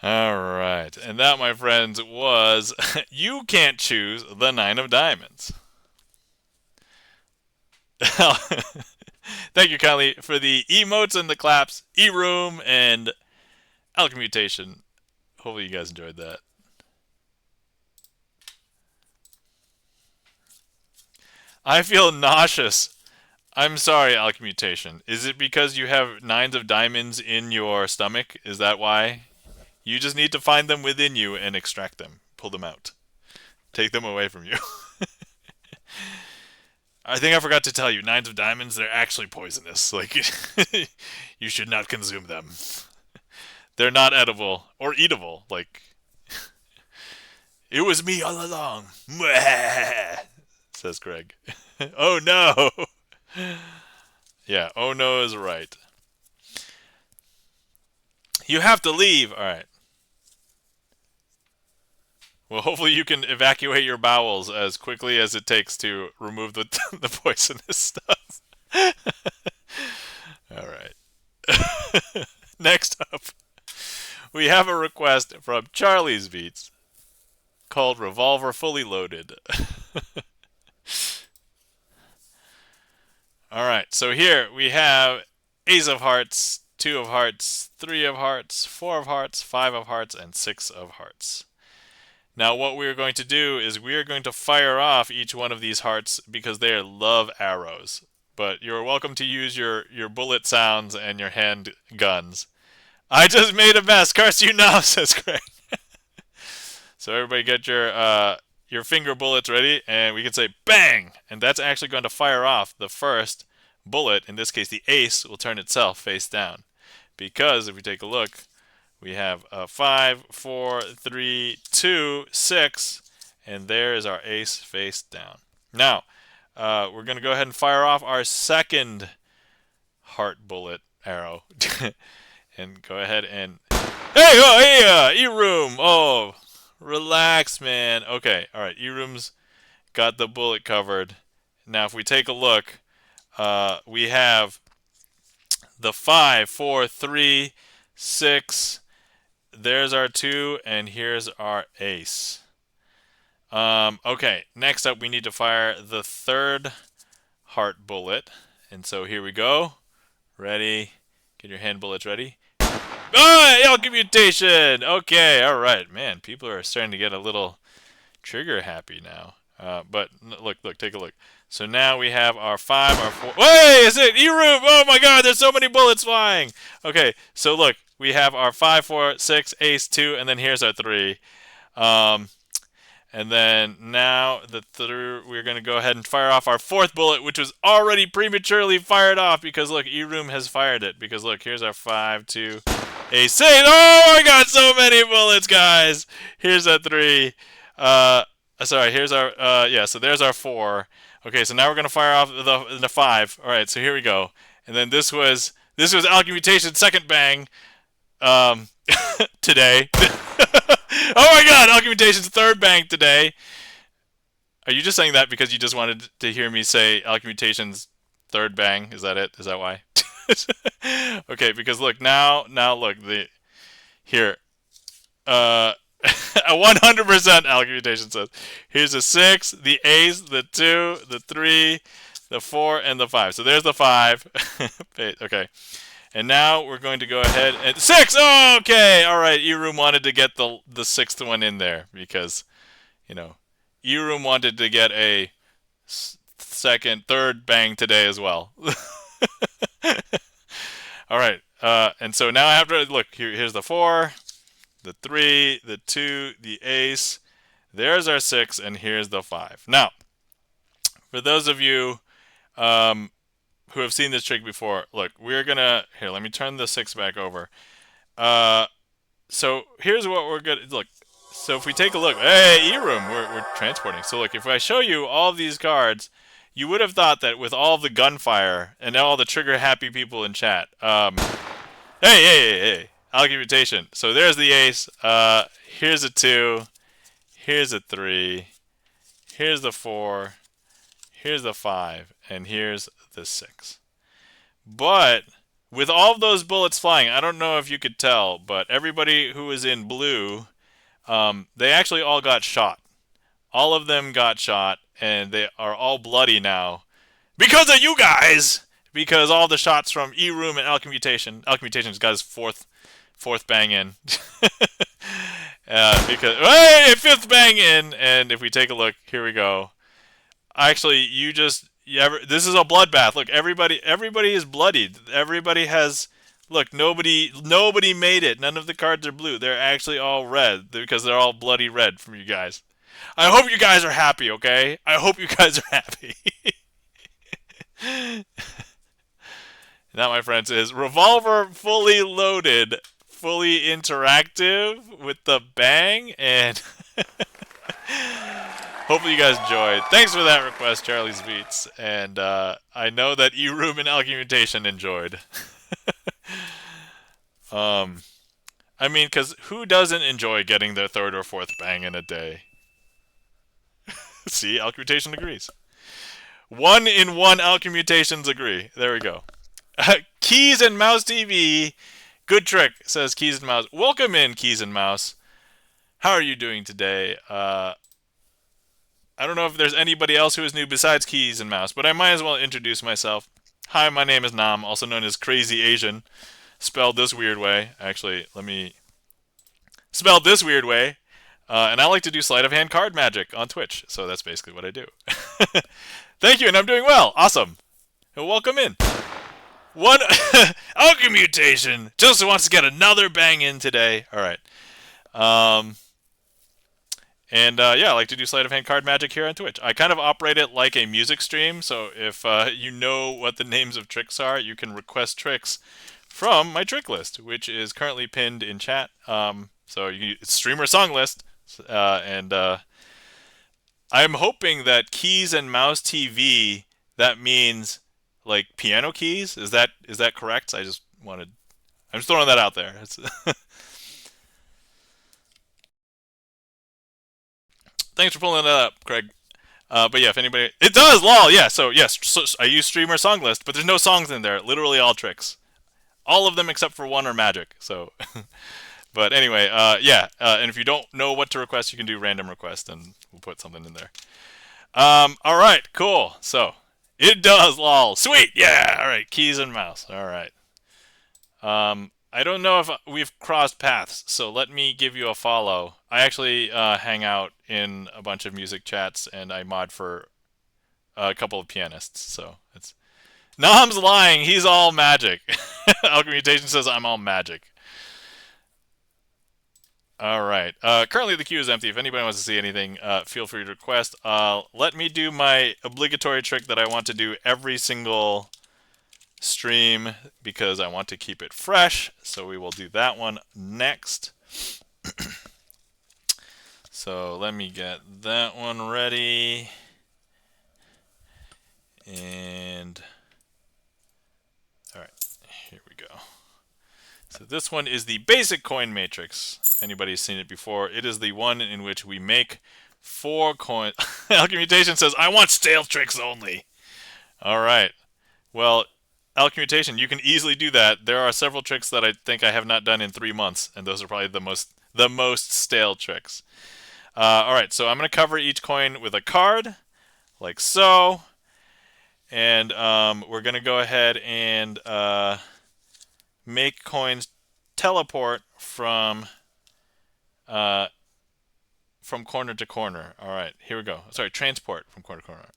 All right. And that, my friends, was you can't choose the 9 of diamonds. Thank you kindly for the emotes and the claps, E-Room and Alchemy. Hopefully you guys enjoyed that. I feel nauseous. I'm sorry, Alchemy. Is it because you have 9s of diamonds in your stomach? Is that why? You just need to find them within you and extract them. Pull them out. Take them away from you. I think I forgot to tell you, 9s of diamonds, they're actually poisonous. Like, you should not consume them. They're not edible or eatable. Like, it was me all along. Says Greg. Oh no. Yeah, oh no is right. You have to leave. All right. Well, hopefully you can evacuate your bowels as quickly as it takes to remove the the poisonous stuff. All right. Next up, we have a request from Charlie's Beats called Revolver Fully Loaded. All right, so here we have Ace of Hearts, 2 of Hearts, 3 of Hearts, 4 of Hearts, 5 of Hearts, and 6 of Hearts. Now what we're going to do is we're going to fire off each one of these hearts because they are love arrows. But you're welcome to use your bullet sounds and your hand guns. I just made a mess. Curse you now, says Craig. So everybody get your finger bullets ready, and we can say bang! And that's actually going to fire off the first bullet. In this case, the ace will turn itself face down. Because if we take a look, We have 5, 4, 3, 2, 6, and there is our ace face down. Now, we're going to go ahead and fire off our second heart bullet arrow. And go ahead and... Hey, oh, hey, E-Room! Oh, relax, man. Okay, all right, E-Room's got the bullet covered. Now, if we take a look, we have the 5, 4, 3, 6. There's our 2, and here's our ace. Okay, next up we need to fire the third heart bullet. And so here we go. Ready? Get your hand bullets ready. Oh, alchemy mutation! Okay, alright. Man, people are starting to get a little trigger happy now. But look, take a look. So now we have our 5, our 4. Wait, is it E-Room? Oh my god, there's so many bullets flying! Okay, so look, we have our 5, 4, 6, ace, 2, and then here's our 3. And then now we're going to go ahead and fire off our fourth bullet, which was already prematurely fired off because, look, E-Room has fired it. Because, look, here's our 5, 2, ace, 6. Oh, I got so many bullets, guys. Here's our 3. Sorry, here's our, yeah, so there's our 4. Okay, so now we're going to fire off the 5. All right, so here we go. And then this was alchemy mutation second bang today. Oh my god, alchemy mutation's third bang today. Are you just saying that because you just wanted to hear me say alchemy mutation's third bang? Is that it? Is that why? Okay, because look, now look, here. A 100% alchemy mutation says. Here's the 6, the ace, the 2, the 3, the 4, and the 5. So there's the 5. Okay. And now we're going to go ahead and 6. Oh, okay, all right. E-Room wanted to get the 6th one in there because, you know, E-Room wanted to get a second, third bang today as well. All right, and so now after look here's the 4, the 3, the 2, the ace. There's our 6, and here's the 5. Now, for those of you who have seen this trick before, look, we're gonna here. Let me turn the 6 back over. So here's what we're gonna look. So if we take a look, hey, E-Room, we're transporting. So look, if I show you all of these cards, you would have thought that with all the gunfire and all the trigger happy people in chat, hey, alchemy mutation. So there's the ace. Here's a 2. Here's a 3. Here's the 4. Here's the 5, and here's the 6. But with all of those bullets flying, I don't know if you could tell, but everybody who was in blue, they actually all got shot. All of them got shot, and they are all bloody now because of you guys. Because all the shots from E-Room and alchemy mutation's got his fourth bang in. Because hey, 5th bang in, and if we take a look, here we go. Actually, this is a bloodbath. Look, everybody is bloodied. Everybody has. Look, nobody made it. None of the cards are blue. They're actually all red because they're all bloody red from you guys. I hope you guys are happy. Okay, I hope you guys are happy. That, my friends, is Revolver fully loaded, fully interactive with the bang, and. Hopefully you guys enjoyed. Thanks for that request, Charlie's Beats. And I know that E-Room and Alchemy Mutation enjoyed. I mean, because who doesn't enjoy getting their 3rd or 4th bang in a day? See, Alchemy Mutation agrees. 1 in 1 Alchemy Mutations agree. There we go. Keys and Mouse TV. Good trick, says Keys and Mouse. Welcome in, Keys and Mouse. How are you doing today? I don't know if there's anybody else who is new besides Keys and Mouse, but I might as well introduce myself. Hi, my name is Nam, also known as Crazy Asian, spelled this weird way. Actually, let me... Spelled this weird way. And I like to do sleight of hand card magic on Twitch, so that's basically what I do. Thank you, and I'm doing well. Awesome. And welcome in. One alchemy mutation. Joseph wants to get another bang in today. All right. And yeah, I like to do sleight of hand card magic here on Twitch. I kind of operate it like a music stream, so if you know what the names of tricks are, you can request tricks from my trick list, which is currently pinned in chat. So it's StreamerSonglist, and I'm hoping that keys and mouse TV, that means like piano keys. Is that correct? I'm just throwing that out there. Thanks for pulling that up, Craig. But yeah, if anybody, it does, lol. Yeah, so yes, I use StreamerSonglist, but there's no songs in there. Literally all tricks, all of them except for one are magic. So, but anyway, yeah. And if you don't know what to request, you can do random request, and we'll put something in there. All right, cool. So it does, lol. Sweet, yeah. All right, keys and mouse. All right. I don't know if we've crossed paths, so let me give you a follow. I actually hang out in a bunch of music chats, and I mod for a couple of pianists. So it's Nam's lying. He's all magic. Alchemmutation says I'm all magic. All right. Currently the queue is empty. If anybody wants to see anything, feel free to request. Let me do my obligatory trick that I want to do every single stream because I want to keep it fresh. So we will do that one next. So let me get that one ready. And all right, here we go. So this one is the basic coin matrix. If anybody's seen it before, it is the one in which we make 4 coins. Alchemmutation says, I want stale tricks only. All right. Well, Alchemmutation, you can easily do that. There are several tricks that I think I have not done in 3 months, and those are probably the most stale tricks. All right, so I'm going to cover each coin with a card, like so. And we're going to go ahead and make coins teleport from corner to corner. All right, here we go. Sorry, transport from corner to corner.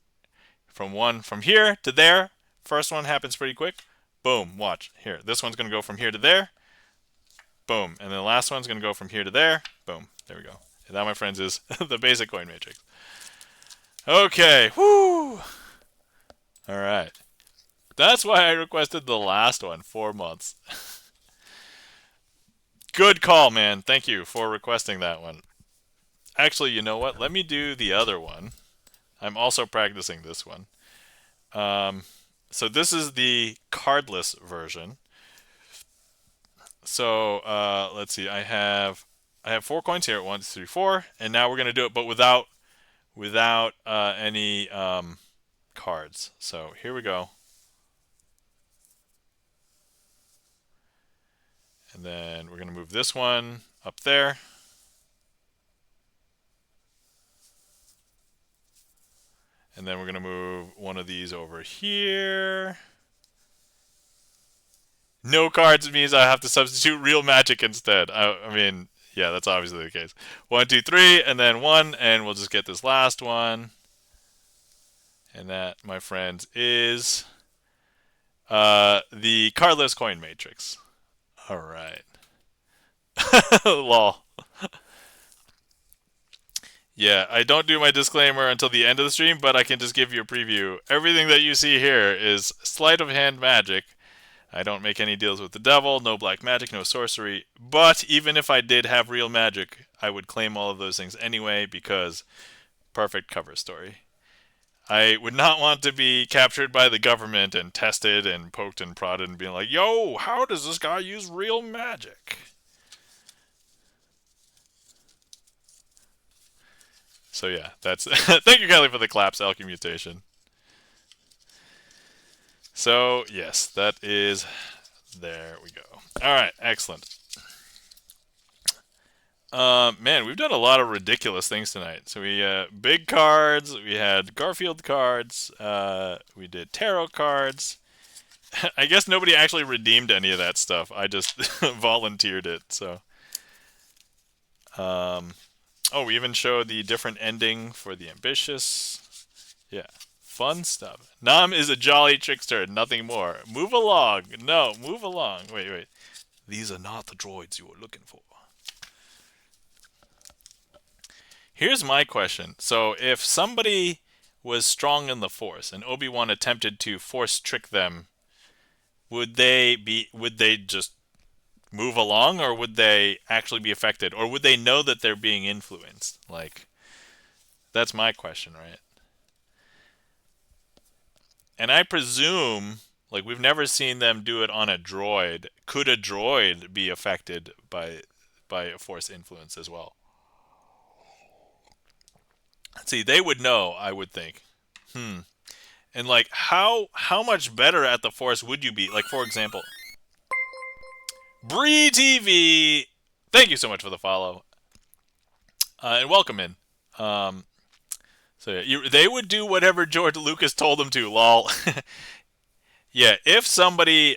From here to there. First one happens pretty quick. Boom, watch. Here, this one's going to go from here to there. Boom. And then the last one's going to go from here to there. Boom. There we go. And that, my friends, is the basic coin matrix. Okay. Whoo! All right. That's why I requested the last one, 4 months. Good call, man. Thank you for requesting that one. Actually, you know what? Let me do the other one. I'm also practicing this one. So this is the cardless version. So let's see. I have 4 coins here. 1, 2, 3, 4, and now we're gonna do it, but without any cards. So here we go. And then we're going to move this one up there. And then we're going to move one of these over here. No cards means I have to substitute real magic instead. I mean, yeah, that's obviously the case. 1, 2, 3, and then 1, and we'll just get this last one. And that, my friends, is the cardless coin matrix. All right. Lol. Yeah, I don't do my disclaimer until the end of the stream, but I can just give you a preview. Everything that you see here is sleight of hand magic. I don't make any deals with the devil, no black magic, no sorcery. But even if I did have real magic, I would claim all of those things anyway because perfect cover story. I would not want to be captured by the government and tested and poked and prodded and being like, yo, how does this guy use real magic? So yeah, that's thank you, Kelly, for the claps, Alchemmutation. So yes, that is, there we go. All right, excellent. Man, we've done a lot of ridiculous things tonight. So we big cards, we had Garfield cards, we did tarot cards. I guess nobody actually redeemed any of that stuff. I just volunteered it. So, oh, we even showed the different ending for the ambitious. Yeah, fun stuff. Nam is a jolly trickster, nothing more. Move along. No, move along. Wait. These are not the droids you were looking for. Here's my question. So if somebody was strong in the Force and Obi-Wan attempted to force trick them would they just move along, or would they actually be affected, or would they know that they're being influenced? Like, that's my question, right? And I presume, like, we've never seen them do it on a droid. Could a droid be affected by a force influence as well? See, they would know, I would think. Hmm. And like, how much better at the force would you be? Like, for example, Bree TV. Thank you so much for the follow, and welcome in. Um, so yeah, they would do whatever George Lucas told them to. Lol. Yeah, if somebody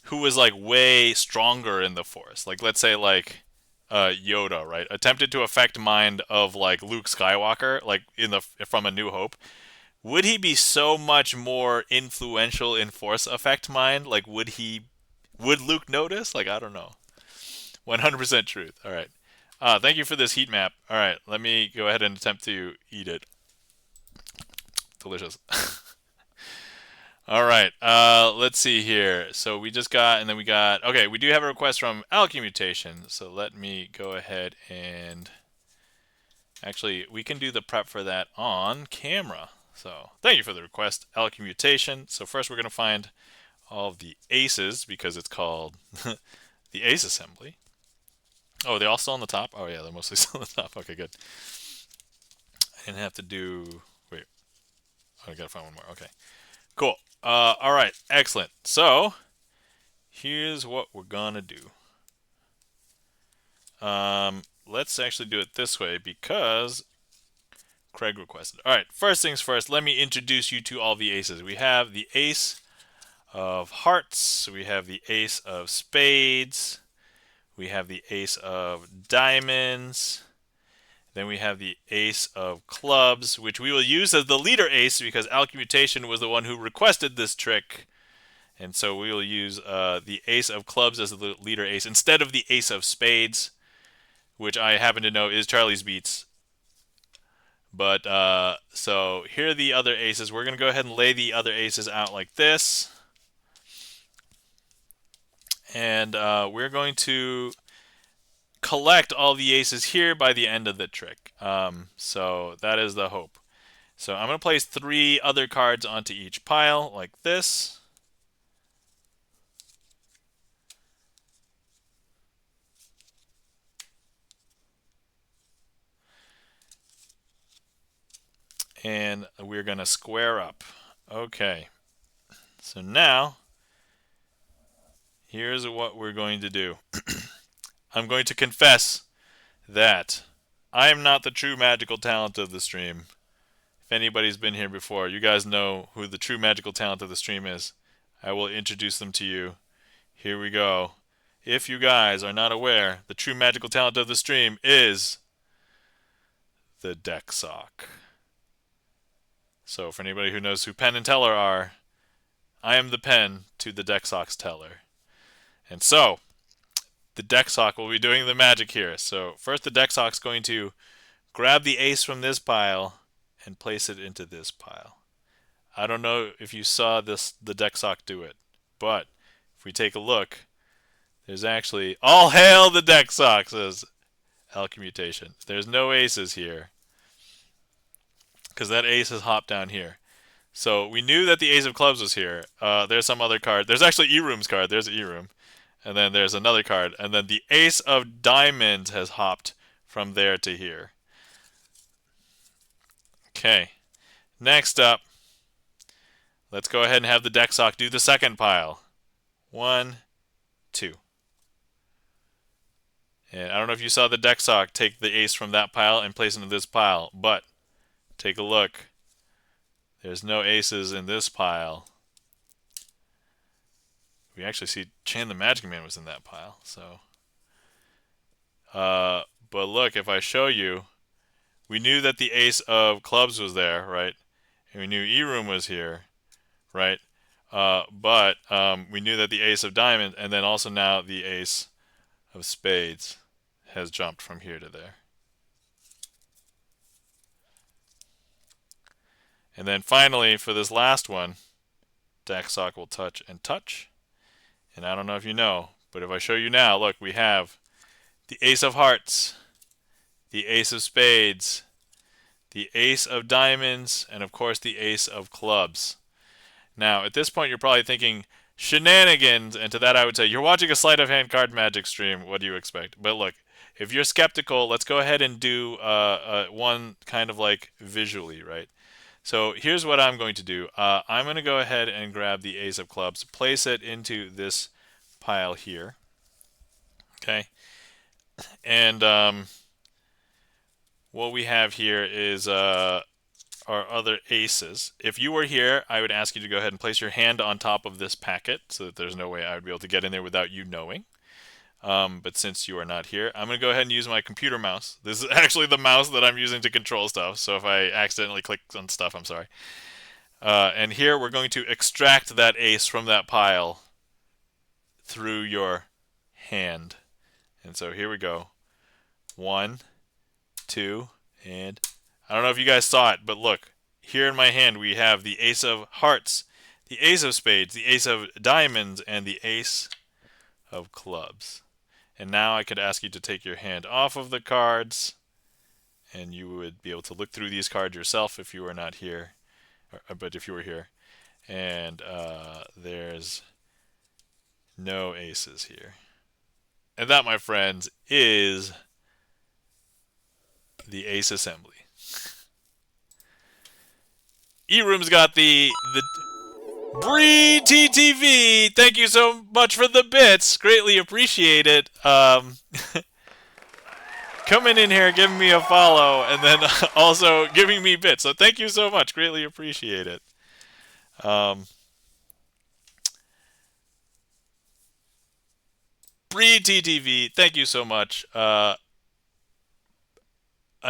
who was like way stronger in the Force, like let's say like Yoda, right, attempted to affect mind of like Luke Skywalker, like in the from A New Hope, would he be so much more influential in Force effect mind? Like, would Luke notice? Like, I don't know. 100% truth. All right. Thank you for this heat map. All right, let me go ahead and attempt to eat it. Delicious. All right. Let's see here. So we just got, and then we got. Okay, we do have a request from Alchemy Mutation. So let me go ahead and actually, we can do the prep for that on camera. So thank you for the request, Alchemy Mutation. So first, we're going to find all of the aces because it's called the ace assembly. Oh, they're all still on the top? Oh, yeah, they're mostly still on the top. Okay, good. I didn't have to do. Wait. Oh, I got to find one more. Okay. Cool. All right. Excellent. So here's what we're going to do. Let's actually do it this way because Craig requested. All right. First things first, let me introduce you to all the aces. We have the ace of hearts. We have the ace of spades. We have the ace of diamonds. Then we have the ace of clubs, which we will use as the leader ace because Alchemy was the one who requested this trick. And so we will use the ace of clubs as the leader ace instead of the ace of spades, which I happen to know is Charlie's Beats. But so here are the other aces. We're going to go ahead and lay the other aces out like this. And we're going to collect all the aces here by the end of the trick. So that is the hope. So I'm going to place 3 other cards onto each pile like this. And we're going to square up. Okay. So now, here's what we're going to do. I'm going to confess that I am not the true magical talent of the stream. If anybody's been here before, you guys know who the true magical talent of the stream is. I will introduce them to you. Here we go. If you guys are not aware, the true magical talent of the stream is the deck sock. So for anybody who knows who Penn and Teller are, I am the pen to the deck sock's teller. And so, the deck sock will be doing the magic here. So first the deck sock's going to grab the ace from this pile and place it into this pile. I don't know if you saw the deck sock do it, but if we take a look, there's actually all hail the deck sock, says Alchemy. There's no aces here because that ace has hopped down here. So we knew that the ace of clubs was here. There's some other card. There's actually E-Room's card. There's E-Room. And then there's another card. And then the ace of diamonds has hopped from there to here. Okay. Next up, let's go ahead and have the deck sock do the second pile. 1, 2. And I don't know if you saw the deck sock take the ace from that pile and place it into this pile, but take a look. There's no aces in this pile. We actually see Chan the Magic Man was in that pile. So, but look, if I show you, we knew that the ace of clubs was there, right? And we knew E-Room was here, right? But we knew that the ace of diamonds, and then also now the ace of spades has jumped from here to there. And then finally, for this last one, deck sock will touch and touch. And I don't know if you know, but if I show you now, look, we have the Ace of Hearts, the Ace of Spades, the Ace of Diamonds, and of course the Ace of Clubs. Now, at this point, you're probably thinking, shenanigans, and to that I would say, you're watching a sleight of hand card magic stream. What do you expect? But look, if you're skeptical, let's go ahead and do one kind of like visually, right? So here's what I'm going to do. I'm going to go ahead and grab the Ace of Clubs, place it into this pile here. Okay. And what we have here is our other aces. If you were here, I would ask you to go ahead and place your hand on top of this packet so that there's no way I would be able to get in there without you knowing. But since you are not here, I'm going to go ahead and use my computer mouse. This is actually the mouse that I'm using to control stuff, so if I accidentally click on stuff, I'm sorry. And here we're going to extract that ace from that pile through your hand. And so here we go. 1, 2, and I don't know if you guys saw it, but look. Here in my hand we have the Ace of Hearts, the Ace of Spades, the Ace of Diamonds, and the Ace of Clubs. And now I could ask you to take your hand off of the cards, and you would be able to look through these cards yourself if you were not here, but if you were here. And there's no aces here. And that, my friends, is the Ace Assembly. E-Room's got the Bree TTV. Thank you so much for the bits. Greatly appreciate it. Coming in here, giving me a follow, and then also giving me bits. So thank you so much. Greatly appreciate it. Bree TTV, thank you so much. I'm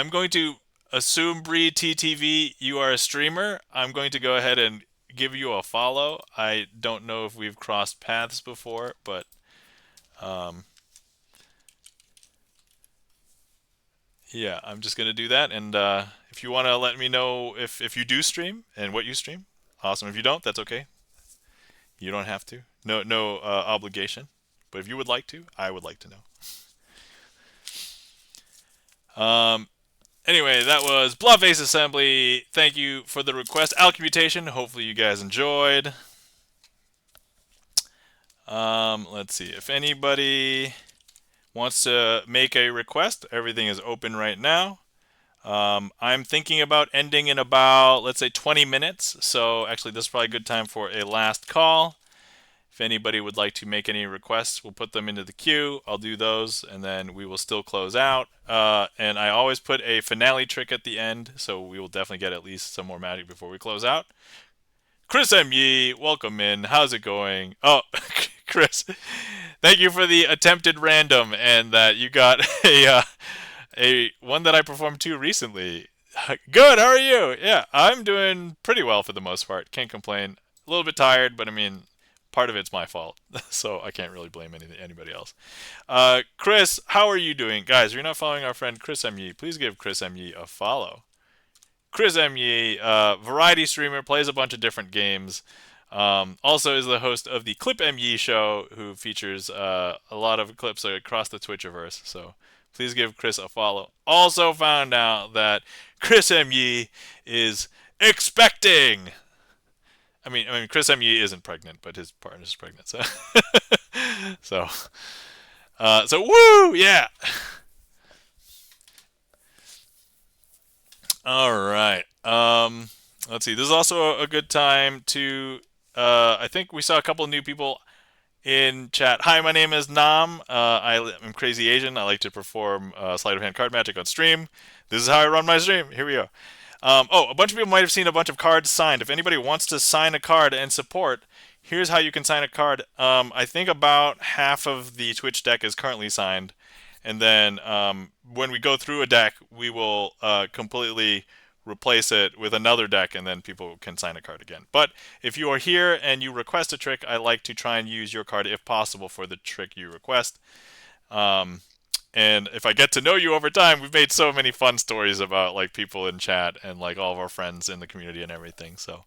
going to assume, Bree TTV, you are a streamer. I'm going to go ahead and give you a follow. I don't know if we've crossed paths before, but yeah, I'm just going to do that. And if you want to let me know if you do stream and what you stream, awesome. If you don't, that's okay. You don't have to. No obligation. But if you would like to, I would like to know. Anyway, that was Bluff Ace Assembly. Thank you for the request. Alcommutation. Hopefully you guys enjoyed. Let's see. If anybody wants to make a request, everything is open right now. I'm thinking about ending in about, let's say, 20 minutes. So actually, this is probably a good time for a last call. If anybody would like to make any requests, we'll put them into the queue. I'll do those, and then we will still close out. And I always put a finale trick at the end, so we will definitely get at least some more magic before we close out. Chris M. Yee, welcome in. How's it going? Oh, Chris, thank you for the attempted random, and that you got a one that I performed to recently. Good, how are you? Yeah, I'm doing pretty well for the most part. Can't complain. A little bit tired, but I mean, part of it's my fault, so I can't really blame anybody else. Chris, how are you doing? Guys, if you're not following our friend Chris M. Yee, please give Chris M. Yee a follow. Chris M. Yee, variety streamer, plays a bunch of different games. Also is the host of the Clip M. Yee show, who features a lot of clips across the Twitchiverse. So please give Chris a follow. Also found out that Chris M. Yee is expecting. I mean, Chris M. Yee isn't pregnant, but his partner is pregnant. So, so woo, yeah. All right. Let's see. This is also a good time to. I think we saw a couple of new people in chat. Hi, my name is Nam. I'm Crazy Asian. I like to perform sleight of hand card magic on stream. This is how I run my stream. Here we go. A bunch of people might have seen a bunch of cards signed. If anybody wants to sign a card and support, here's how you can sign a card. I think about half of the Twitch deck is currently signed. And then when we go through a deck, we will completely replace it with another deck, and then people can sign a card again. But if you are here and you request a trick, I like to try and use your card if possible for the trick you request. And if I get to know you over time, we've made so many fun stories about like people in chat and like all of our friends in the community and everything. So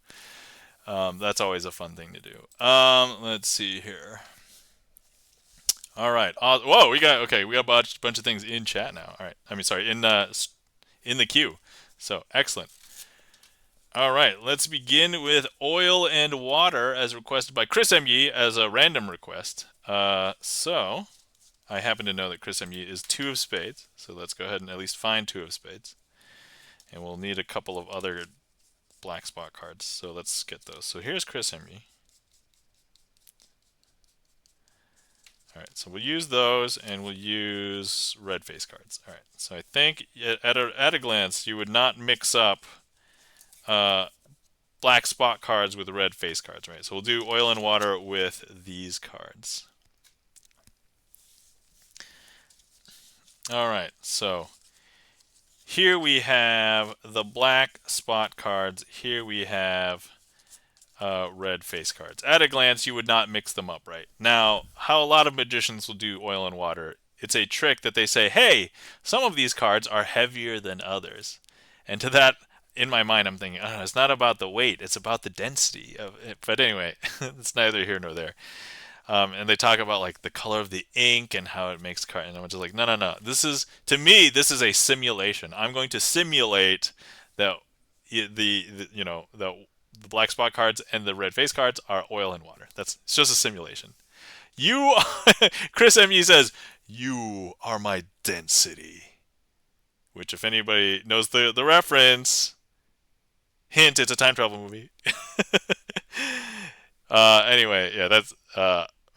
that's always a fun thing to do. Let's see here. All right. Whoa, we got a bunch of things in chat now. All right. I mean, sorry, in the queue. So excellent. All right. Let's begin with oil and water as requested by Chris M.Ye as a random request. So I happen to know that Chris M.Ye is 2 of spades. So let's go ahead and at least find 2 of spades. And we'll need a couple of other black spot cards. So let's get those. So here's Chris M.Ye. All right, so we'll use those, and we'll use red face cards. All right, so I think at a glance, you would not mix up black spot cards with red face cards, right? So we'll do oil and water with these cards. All right, so here we have the black spot cards. Here we have red face cards. At a glance, you would not mix them up, right? Now, how a lot of magicians will do oil and water, it's a trick that they say, hey, some of these cards are heavier than others. And to that, in my mind, I'm thinking, oh, it's not about the weight, it's about the density of it. But anyway, it's neither here nor there. And they talk about like the color of the ink and how it makes card. And I'm just like, no. To me, this is a simulation. I'm going to simulate that the black spot cards and the red face cards are oil and water. It's just a simulation. Chris M.E. says, you are my density. Which, if anybody knows the reference, hint, it's a time travel movie. Anyway, yeah, that's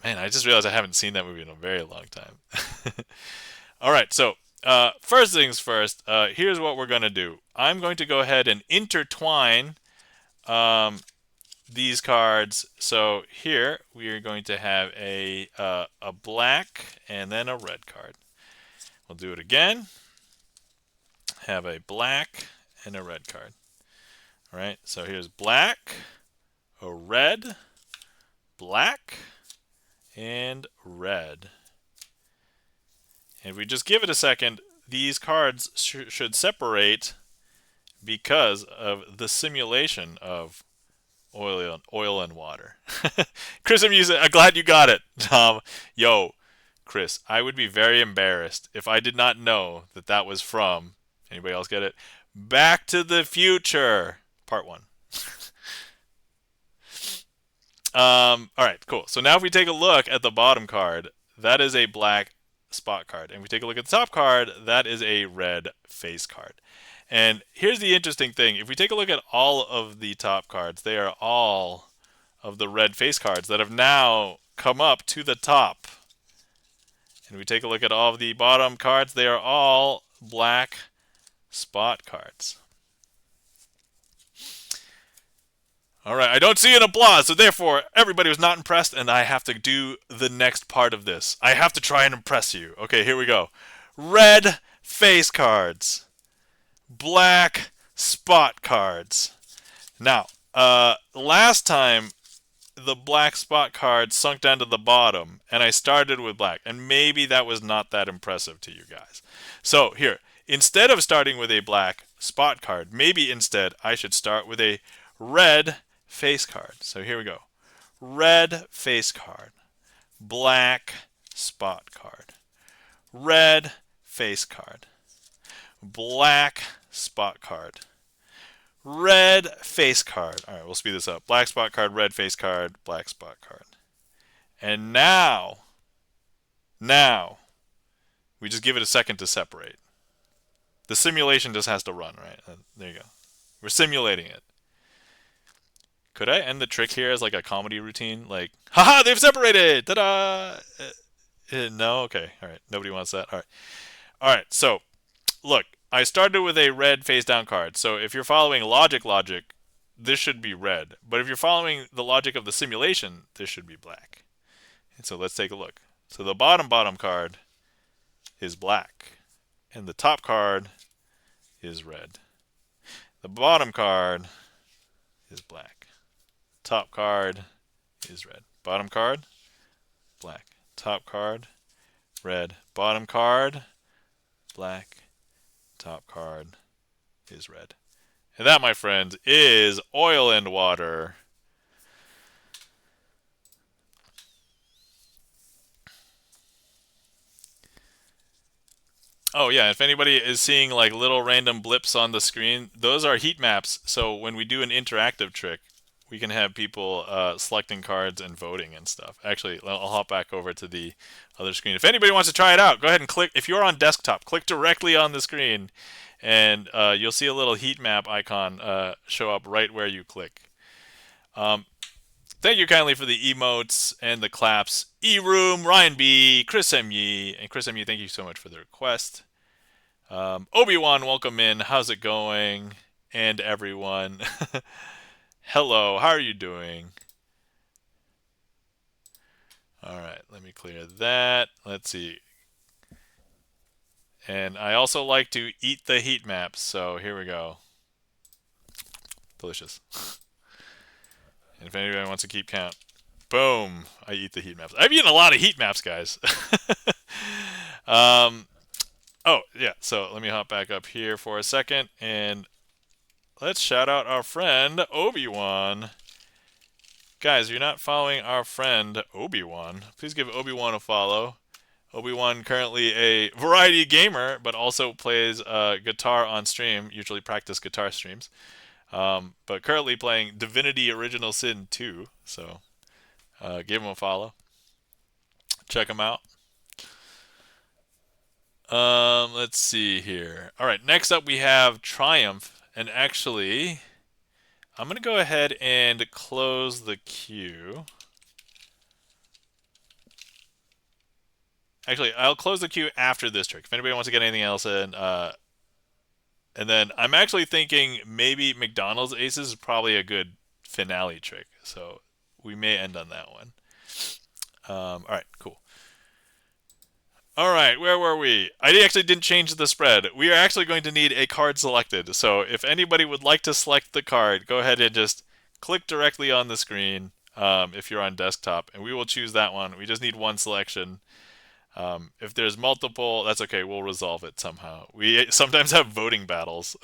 man. I just realized I haven't seen that movie in a very long time. All right, so first things first. Here's what we're gonna do. I'm going to go ahead and intertwine these cards. So here we are going to have a black and then a red card. We'll do it again. Have a black and a red card. All right, so here's black, a red, black, and red. And if we just give it a second, these cards should separate because of the simulation of oil and water. Chris, I'm glad you got it, Tom. Yo, Chris, I would be very embarrassed if I did not know that that was from, anybody else get it? Back to the Future, Part 1. All right, cool. So now if we take a look at the bottom card, that is a black spot card. And if we take a look at the top card, that is a red face card. And here's the interesting thing. If we take a look at all of the top cards, they are all of the red face cards that have now come up to the top. And we take a look at all of the bottom cards, they are all black spot cards. All right, I don't see an applause, so therefore everybody was not impressed, and I have to do the next part of this. I have to try and impress you. Okay, here we go. Red face cards. Black spot cards. Now, last time the black spot card sunk down to the bottom, and I started with black, and maybe that was not that impressive to you guys. So here, instead of starting with a black spot card, maybe instead I should start with a red face card. So here we go. Red face card. Black spot card. Red face card. Black spot card. Red face card. All right, we'll speed this up. Black spot card, red face card, black spot card. And now, we just give it a second to separate. The simulation just has to run, right? There you go. We're simulating it. Could I end the trick here as like a comedy routine? Like, haha, they've separated! Ta-da! No? Okay. All right. Nobody wants that. All right. All right. So, look, I started with a red face down card. So if you're following logic, this should be red. But if you're following the logic of the simulation, this should be black. And so let's take a look. So the bottom card is black. And the top card is red. The bottom card is black. Top card is red. Bottom card, black. Top card, red. Bottom card, black, top card is red. And that, my friend, is oil and water. Oh yeah, if anybody is seeing like little random blips on the screen, those are heat maps. So when we do an interactive trick, we can have people selecting cards and voting and stuff. Actually, I'll hop back over to the other screen. If anybody wants to try it out, go ahead and click. If you're on desktop, click directly on the screen, and you'll see a little heat map icon show up right where you click. Thank you kindly for the emotes and the claps. E-Room, Ryan B, Chris M.Y. And Chris M.Y., thank you so much for the request. Obi-Wan, welcome in. How's it going? And everyone. Hello, how are you doing? Alright, let me clear that. Let's see. And I also like to eat the heat maps, so here we go. Delicious. And if anybody wants to keep count. Boom! I eat the heat maps. I've eaten a lot of heat maps, guys. Oh, yeah, so let me hop back up here for a second, and let's shout out our friend, Obi-Wan. Guys, if you're not following our friend, Obi-Wan, please give Obi-Wan a follow. Obi-Wan currently a variety gamer, but also plays guitar on stream, usually practice guitar streams. But currently playing Divinity Original Sin 2, so give him a follow. Check him out. Let's see here. All right, next up we have Triumph, and actually, I'm gonna go ahead and close the queue. Actually, I'll close the queue after this trick. If anybody wants to get anything else in, and then I'm actually thinking maybe McDonald's Aces is probably a good finale trick, so we may end on that one. All right, cool. All right, where were we? I actually didn't change the spread. We are actually going to need a card selected. So if anybody would like to select the card, go ahead and just click directly on the screen if you're on desktop, and we will choose that one. We just need one selection. If there's multiple, that's okay. We'll resolve it somehow. We sometimes have voting battles.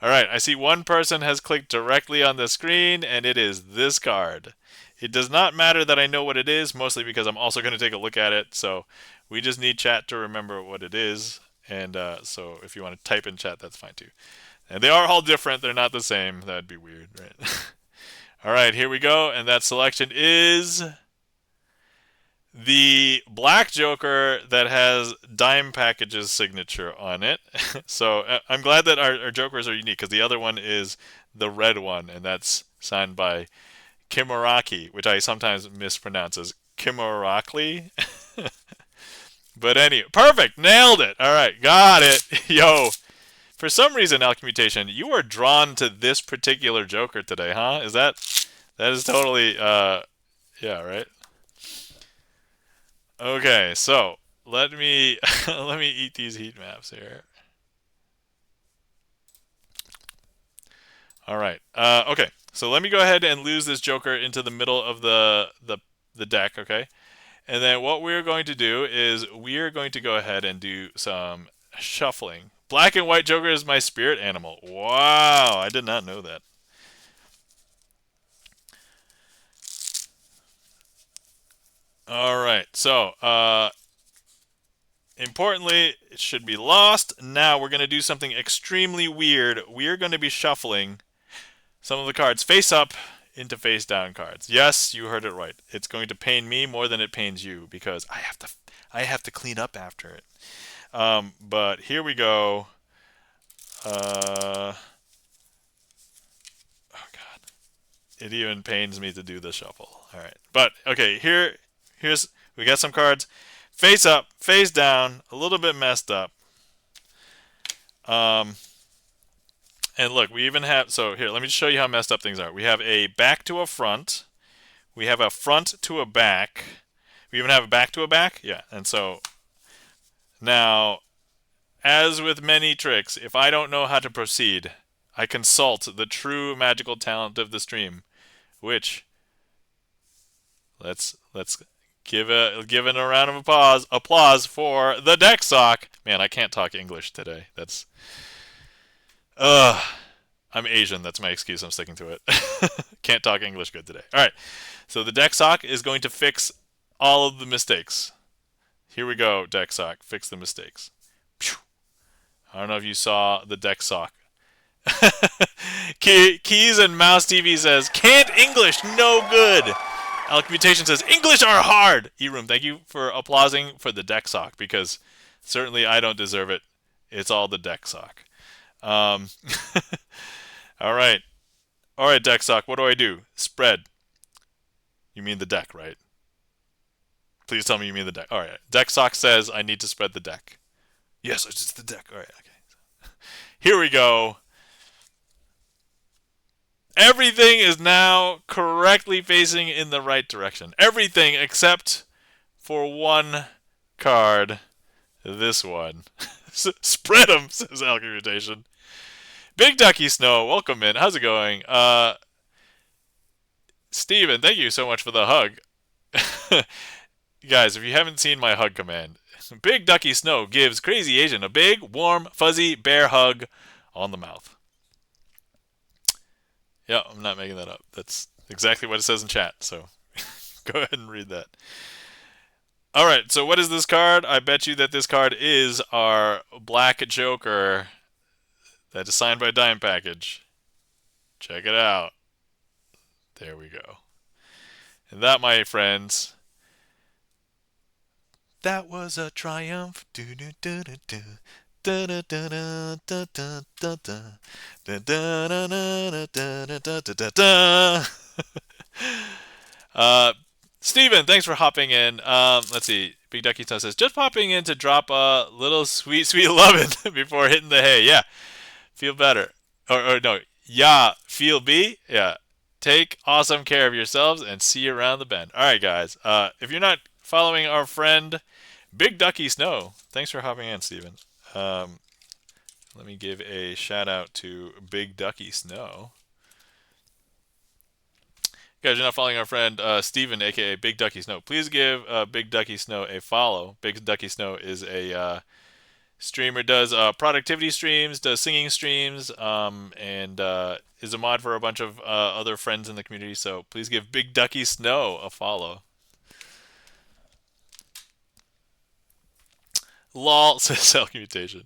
All right, I see one person has clicked directly on the screen, and it is this card. It does not matter that I know what it is, mostly because I'm also going to take a look at it. So we just need chat to remember what it is. And so if you want to type in chat, that's fine too. And they are all different. They're not the same. That'd be weird, right? All right, here we go. And that selection is the black Joker that has Dime Package's signature on it. So I'm glad that our Jokers are unique because the other one is the red one, and that's signed by Kimuraki, which I sometimes mispronounce as Kimuraki. But anyway, perfect, nailed it. All right, got it. Yo, for some reason, Alchemmutation, you are drawn to this particular Joker today, huh? That is totally, yeah, right? Okay, so let me let me eat these heat maps here. All right. Okay. So let me go ahead and lose this Joker into the middle of the deck. Okay. And then what we're going to do is we're going to go ahead and do some shuffling. Black and white Joker is my spirit animal. Wow, I did not know that. All right. So importantly, it should be lost. Now we're going to do something extremely weird. We're going to be shuffling some of the cards face up into face down cards. Yes, you heard it right. It's going to pain me more than it pains you because I have to clean up after it. But here we go. Oh god. It even pains me to do the shuffle. All right. But okay, here's we got some cards face up, face down, a little bit messed up. And look, we even have, so here, let me just show you how messed up things are. We have a back to a front. We have a front to a back. We even have a back to a back. Yeah, and so now, as with many tricks, if I don't know how to proceed, I consult the true magical talent of the stream, which, let's Given a round of applause for the deck sock. Man, I can't talk English today. Uh I'm Asian. That's my excuse. I'm sticking to it. Can't talk English good today. All right. So the deck sock is going to fix all of the mistakes. Here we go, deck sock. Fix the mistakes. I don't know if you saw the deck sock. Keys and Mouse TV says, can't English, no good. Alchemmutation says, English are hard. E-Room, thank you for applauding for the deck sock, because certainly I don't deserve it. It's all the deck sock. All right. All right, deck sock, what do I do? Spread. You mean the deck, right? Please tell me you mean the deck. All right. Deck sock says I need to spread the deck. Yes, it's just the deck. All right, okay. Here we go. Everything is now correctly facing in the right direction. Everything except for one card. This one. Spread them, says Alchemmutation. Big Ducky Snow, welcome in. How's it going? Steven, thank you so much for the hug. Guys, if you haven't seen my hug command, Big Ducky Snow gives Crazy Asian a big, warm, fuzzy bear hug on the mouth. Yeah, I'm not making that up. That's exactly what it says in chat, so go ahead and read that. Alright, so what is this card? I bet you that this card is our Black Joker that is signed by Dime Package. Check it out. There we go. And that, my friends, that was a triumph. Steven, thanks for hopping in. Let's see. Big Ducky Town says, just popping in to drop a little sweet, sweet lovin' before hitting the hay. Yeah, feel better. Or no, yeah, feel B? Yeah. Take awesome care of yourselves and see you around the bend. All right, guys. If you're not following our friend Big Ducky Snow, thanks for hopping in, Steven. Let me give a shout out to Big Ducky Snow. Guys, you're not following our friend Steven, aka Big Ducky Snow. Please give Big Ducky Snow a follow. Big Ducky Snow is a streamer, does productivity streams, does singing streams, and is a mod for a bunch of other friends in the community. So please give Big Ducky Snow a follow. Lol, says Alchemmutation.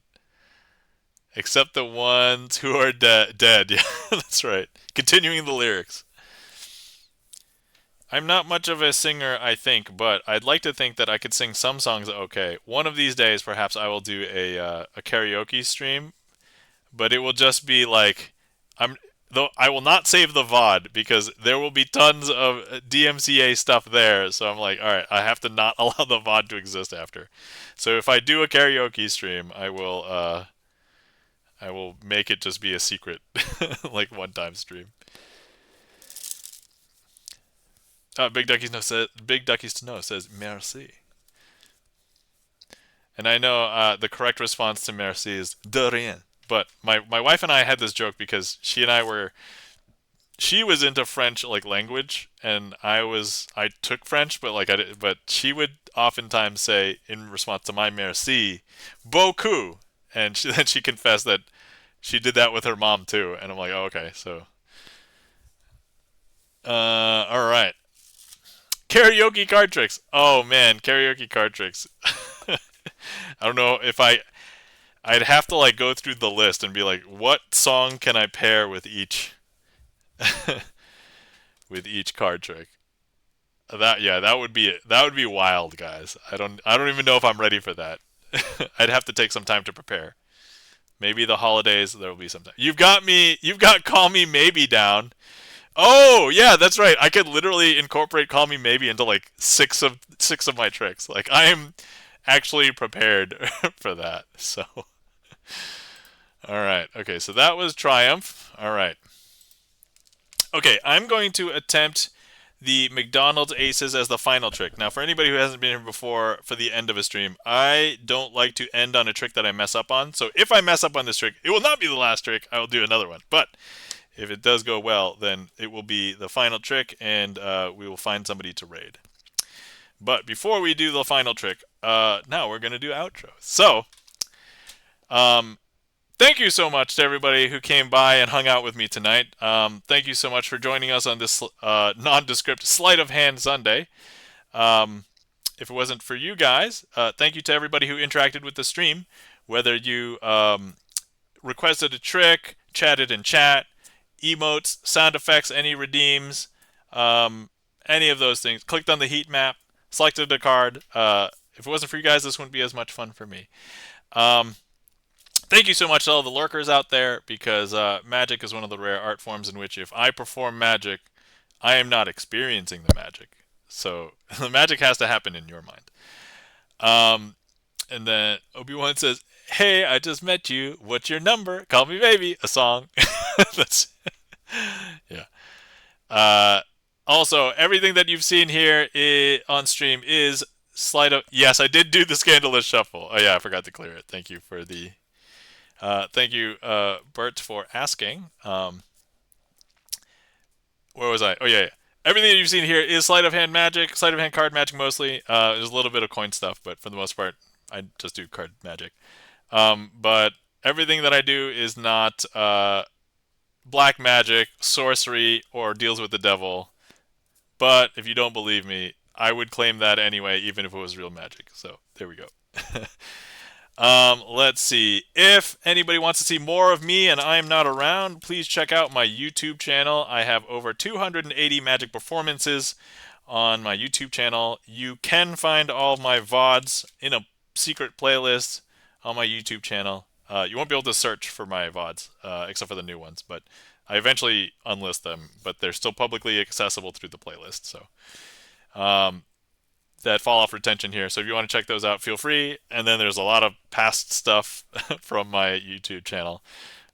Except the ones who are dead. Yeah, that's right. Continuing the lyrics. I'm not much of a singer, I think, but I'd like to think that I could sing some songs okay. One of these days, perhaps I will do a karaoke stream, but it will just be like, I will not save the VOD because there will be tons of DMCA stuff there. So I'm like, all right, I have to not allow the VOD to exist after. So if I do a karaoke stream, I will make it just be a secret, like one-time stream. Big Ducky Snow says merci. And I know the correct response to merci is de rien. But my wife and I had this joke because she was into French like language, and I took French, but but she would oftentimes say in response to my merci, beaucoup, and then she confessed that she did that with her mom too, and I'm like, oh, okay, so all right. Karaoke card tricks. Oh man, karaoke card tricks. I don't know if I'd have to like go through the list and be like, what song can I pair with each with each card trick? That would be wild, guys. I don't even know if I'm ready for that. I'd have to take some time to prepare. Maybe the holidays there will be some time. You've got Call Me Maybe down. Oh, yeah, that's right. I could literally incorporate Call Me Maybe into like six of my tricks. Like I am actually prepared for that. So all right. Okay, so that was Triumph. All right. Okay, I'm going to attempt the McDonald's Aces as the final trick. Now, for anybody who hasn't been here before for the end of a stream, I don't like to end on a trick that I mess up on. So if I mess up on this trick, it will not be the last trick. I will do another one. But if it does go well, then it will be the final trick, and we will find somebody to raid. But before we do the final trick, now we're going to do outro. So, um, thank you so much to everybody who came by and hung out with me tonight. Thank you so much for joining us on this nondescript Sleight of Hand Sunday. If it wasn't for you guys, thank you to everybody who interacted with the stream, whether you requested a trick, chatted in chat, emotes, sound effects, any redeems, any of those things. Clicked on the heat map, selected a card. If it wasn't for you guys, this wouldn't be as much fun for me. Thank you so much to all the lurkers out there, because magic is one of the rare art forms in which if I perform magic, I am not experiencing the magic. So the magic has to happen in your mind. And then Obi-Wan says, "Hey, I just met you. What's your number? Call me baby." A song. That's yeah. Also, everything that you've seen here on stream is Sleight of. Yes, I did do the scandalous shuffle. Oh yeah, I forgot to clear it. Thank you for the. Thank you, Bert, for asking. Where was I? Oh yeah. Everything that you've seen here is sleight of hand magic, sleight of hand card magic mostly. There's a little bit of coin stuff, but for the most part, I just do card magic. But everything that I do is not black magic, sorcery, or deals with the devil. But if you don't believe me, I would claim that anyway, even if it was real magic. So there we go. Let's see. If anybody wants to see more of me and I'm not around, please check out my YouTube channel. I have over 280 magic performances on my YouTube channel. You can find all of my VODs in a secret playlist on my YouTube channel. You won't be able to search for my VODs, except for the new ones, but I eventually unlist them, but they're still publicly accessible through the playlist. So, that fall off retention here. So if you want to check those out, feel free. And then there's a lot of past stuff from my YouTube channel.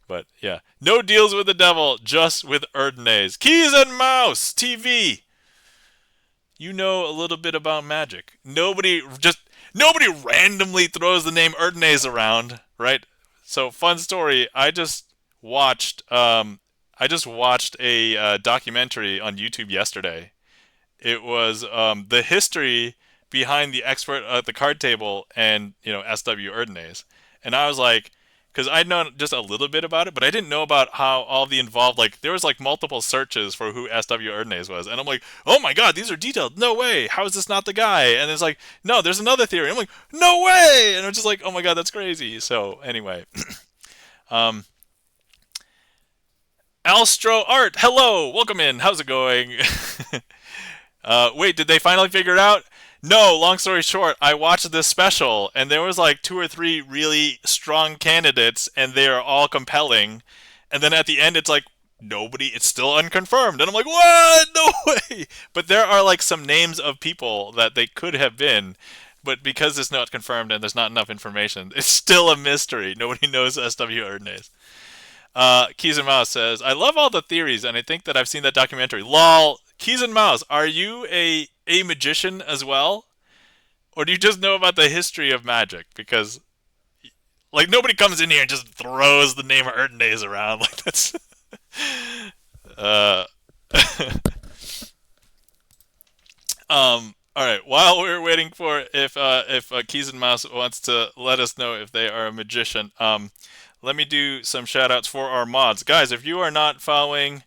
But yeah, no deals with the devil, just with Erdnase. Keys and Mouse TV. You know a little bit about magic. Nobody randomly throws the name Erdnase around, right? So fun story. I just watched a documentary on YouTube yesterday. It was the history behind the expert at the card table and SW Erdnase, and I was like, because I'd known just a little bit about it, but I didn't know about how all the involved, like there was like multiple searches for who SW Erdnase was, and I'm like, oh my god, these are detailed. No way, how is this not the guy? And it's like, no, there's another theory. I'm like, no way, and I'm just like, oh my god, that's crazy. So anyway, Alstro Art, hello, welcome in. How's it going? Wait, did they finally figure it out? No, long story short, I watched this special, and there was like 2 or 3 really strong candidates, and they are all compelling. And then at the end, it's like, it's still unconfirmed. And I'm like, what? No way! But there are like some names of people that they could have been, but because it's not confirmed and there's not enough information, it's still a mystery. Nobody knows SW Erdnase. Keys and Mouse says, I love all the theories, and I think that I've seen that documentary. Lol. Keys and Mouse, are you a magician as well? Or do you just know about the history of magic? Because, like, nobody comes in here and just throws the name of Erdnase around. Like, that's... Alright, while we're waiting for if Keys and Mouse wants to let us know if they are a magician, let me do some shout-outs for our mods. Guys, if you are not following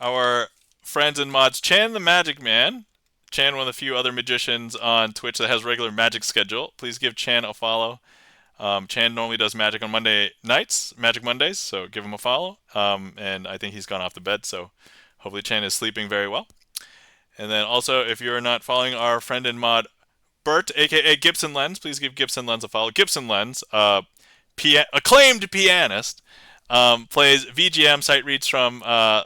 our friends and mods, Chan the Magic Man, Chan, one of the few other magicians on Twitch that has regular magic schedule, please give Chan a follow. Chan normally does magic on Monday nights, Magic Mondays, so give him a follow. And I think he's gone off to bed, so hopefully Chan is sleeping very well. And then also, if you're not following our friend and mod, Bert, aka Gibson Lens, please give Gibson Lens a follow. Gibson Lens, acclaimed pianist, plays VGM, sight reads from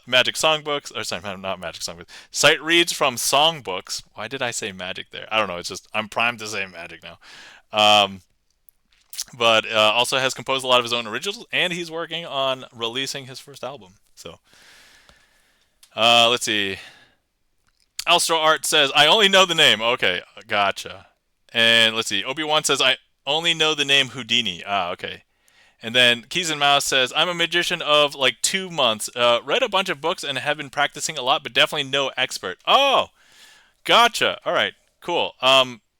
Magic Songbooks, or sorry, not Magic Songbooks, sight reads from Songbooks. Why did I say magic there? I don't know, it's just, I'm primed to say magic now. But also has composed a lot of his own originals, and he's working on releasing his first album. So, let's see. Alstro Art says, I only know the name. Okay, gotcha. And let's see. Obi-Wan says, I only know the name Houdini. Ah, okay. And then Keys and Mouse says, I'm a magician of like 2 months. Read a bunch of books and have been practicing a lot, but definitely no expert. Oh, gotcha. All right, cool.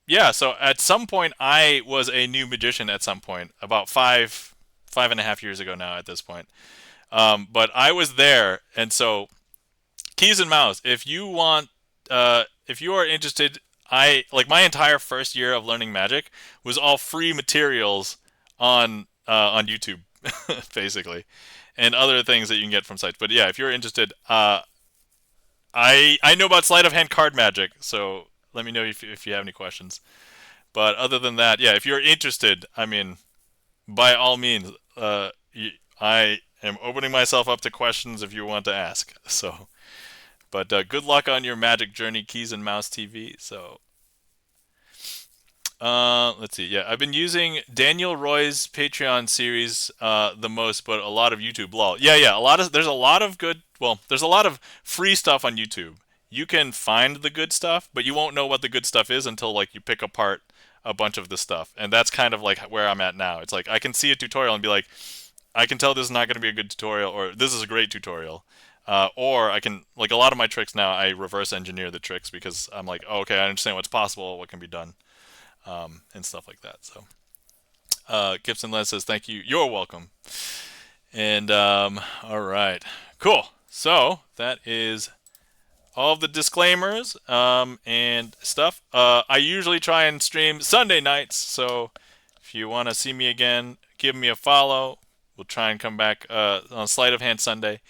Yeah, so at some point I was a new magician at some point, about 5.5 years ago now at this point. But I was there, and so keys and mouse. If you are interested, I like my entire first year of learning magic was all free materials on YouTube, basically, and other things that you can get from sites. But yeah, if you're interested, I know about sleight of hand card magic, so let me know if you have any questions. But other than that, yeah, if you're interested, I mean, by all means, I am opening myself up to questions if you want to ask. So, but good luck on your magic journey, Keys and Mouse TV. So, let's see. Yeah, I've been using Daniel Roy's Patreon series the most, but a lot of YouTube. Lol. Yeah, yeah. There's a lot of good. Well, there's a lot of free stuff on YouTube. You can find the good stuff, but you won't know what the good stuff is until like you pick apart a bunch of the stuff, and that's kind of like where I'm at now. It's like I can see a tutorial and be like, I can tell this is not going to be a good tutorial, or this is a great tutorial. Or I can, like a lot of my tricks now, I reverse engineer the tricks because I'm like, oh, okay, I understand what's possible, what can be done, and stuff like that. So, Gibson Les says, thank you. You're welcome. And, all right. Cool. So, that is all of the disclaimers and stuff. I usually try and stream Sunday nights, so if you want to see me again, give me a follow. We'll try and come back on Sleight of Hand Sunday.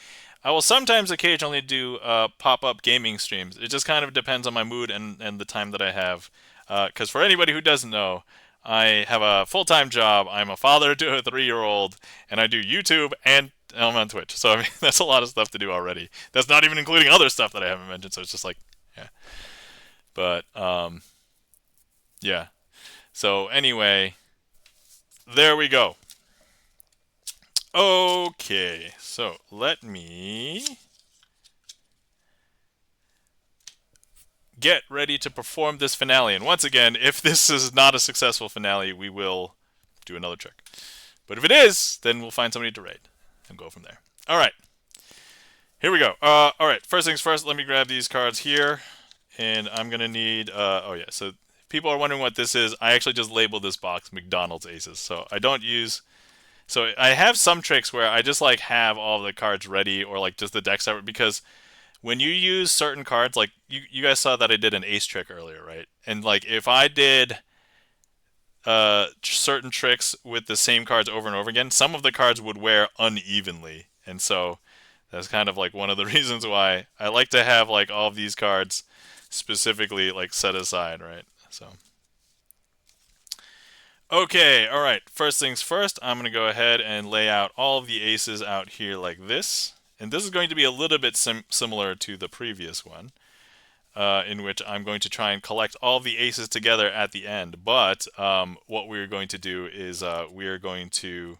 I will sometimes occasionally do pop-up gaming streams. It just kind of depends on my mood and the time that I have. Because for anybody who doesn't know, I have a full-time job. I'm a father to a 3-year-old, and I do YouTube and I'm on Twitch. So I mean, that's a lot of stuff to do already. That's not even including other stuff that I haven't mentioned. So it's just like, yeah. But yeah. So anyway, there we go. Okay, so let me get ready to perform this finale. And once again, if this is not a successful finale, we will do another trick. But if it is, then we'll find somebody to raid and go from there. All right, here we go. All right, first things first, let me grab these cards here. And I'm going to need, oh yeah, so people are wondering what this is. I actually just labeled this box McDonald's Aces. So I don't use... So I have some tricks where I just like have all the cards ready or like just the deck separate because when you use certain cards, like you guys saw that I did an ace trick earlier, right? And like if I did certain tricks with the same cards over and over again, some of the cards would wear unevenly. And so that's kind of like one of the reasons why I like to have like all of these cards specifically like set aside, right? So okay, all right. First things first, I'm going to go ahead and lay out all of the aces out here like this. And this is going to be a little bit similar to the previous one, in which I'm going to try and collect all of the aces together at the end. But what we're going to do is we are going to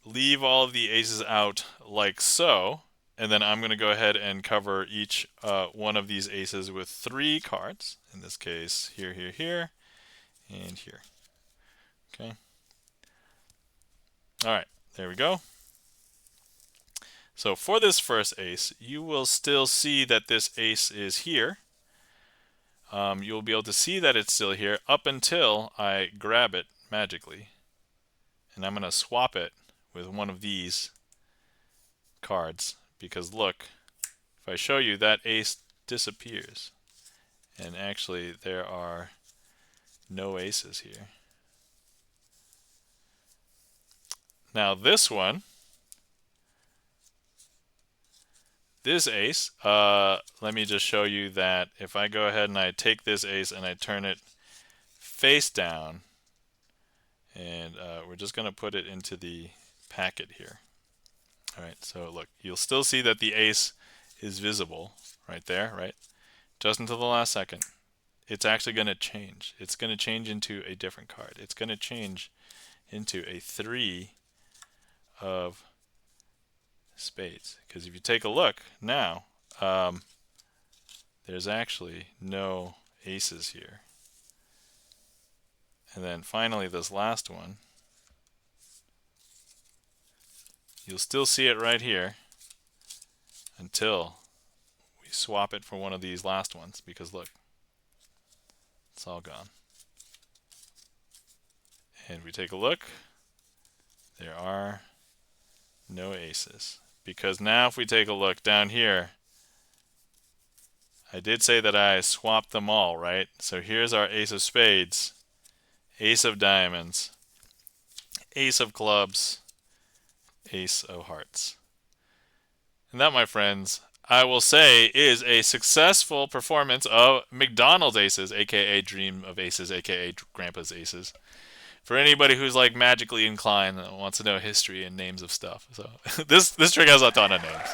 leave all of the aces out like so. And then I'm going to go ahead and cover each one of these aces with 3 cards. In this case, here, here, here, and here. Okay. All right, there we go. So for this first ace, you will still see that this ace is here. You'll be able to see that it's still here up until I grab it magically. And I'm going to swap it with one of these cards. Because look, if I show you, that ace disappears. And actually, there are no aces here. Now this one, this ace, let me just show you that if I go ahead and I take this ace and I turn it face down, and we're just going to put it into the packet here. All right, so look, you'll still see that the ace is visible right there, right? Just until the last second. It's actually going to change. It's going to change into a different card. It's going to change into a 3 of spades. Because if you take a look now, there's actually no aces here. And then finally this last one, you'll still see it right here until we swap it for one of these last ones, because look, it's all gone. And we take a look, there are no aces. Because now if we take a look down here, I did say that I swapped them all, right? So here's our ace of spades, ace of diamonds, ace of clubs, ace of hearts. And that, my friends, I will say is a successful performance of McDonald's aces, aka Dream of Aces, aka Grandpa's aces. For anybody who's like magically inclined and wants to know history and names of stuff. So this trick has a ton of names.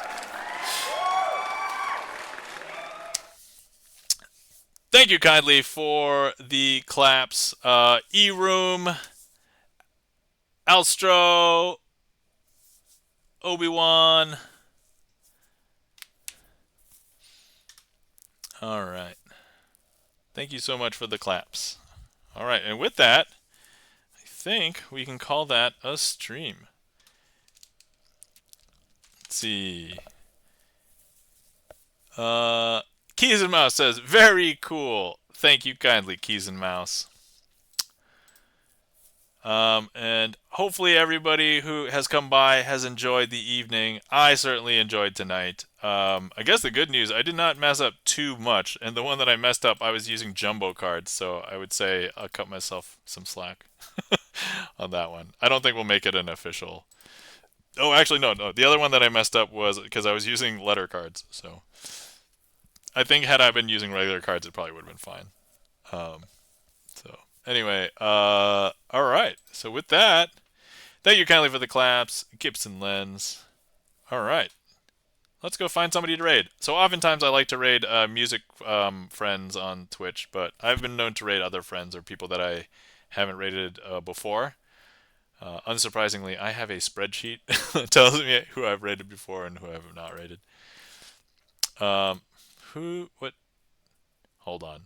Thank you kindly for the claps. E-Room, Alstro, Obi-Wan. All right. Thank you so much for the claps. All right, and with that, I think we can call that a stream. Let's see. Keys and Mouse says, very cool. Thank you kindly, Keys and Mouse. And hopefully everybody who has come by has enjoyed the evening. I certainly enjoyed tonight. I guess the good news, I did not mess up too much. And the one that I messed up, I was using jumbo cards. So I would say I'll cut myself some slack on that one. I don't think we'll make it an official. Oh, actually, no. The other one that I messed up was because I was using letter cards. So I think had I been using regular cards, it probably would have been fine. So anyway, all right. So with that, thank you kindly for the claps, Gibson Lens. All right, let's go find somebody to raid. So oftentimes I like to raid music friends on Twitch, but I've been known to raid other friends or people that I haven't raided before. Unsurprisingly, I have a spreadsheet that tells me who I've raided before and who I have not raided. What? Hold on.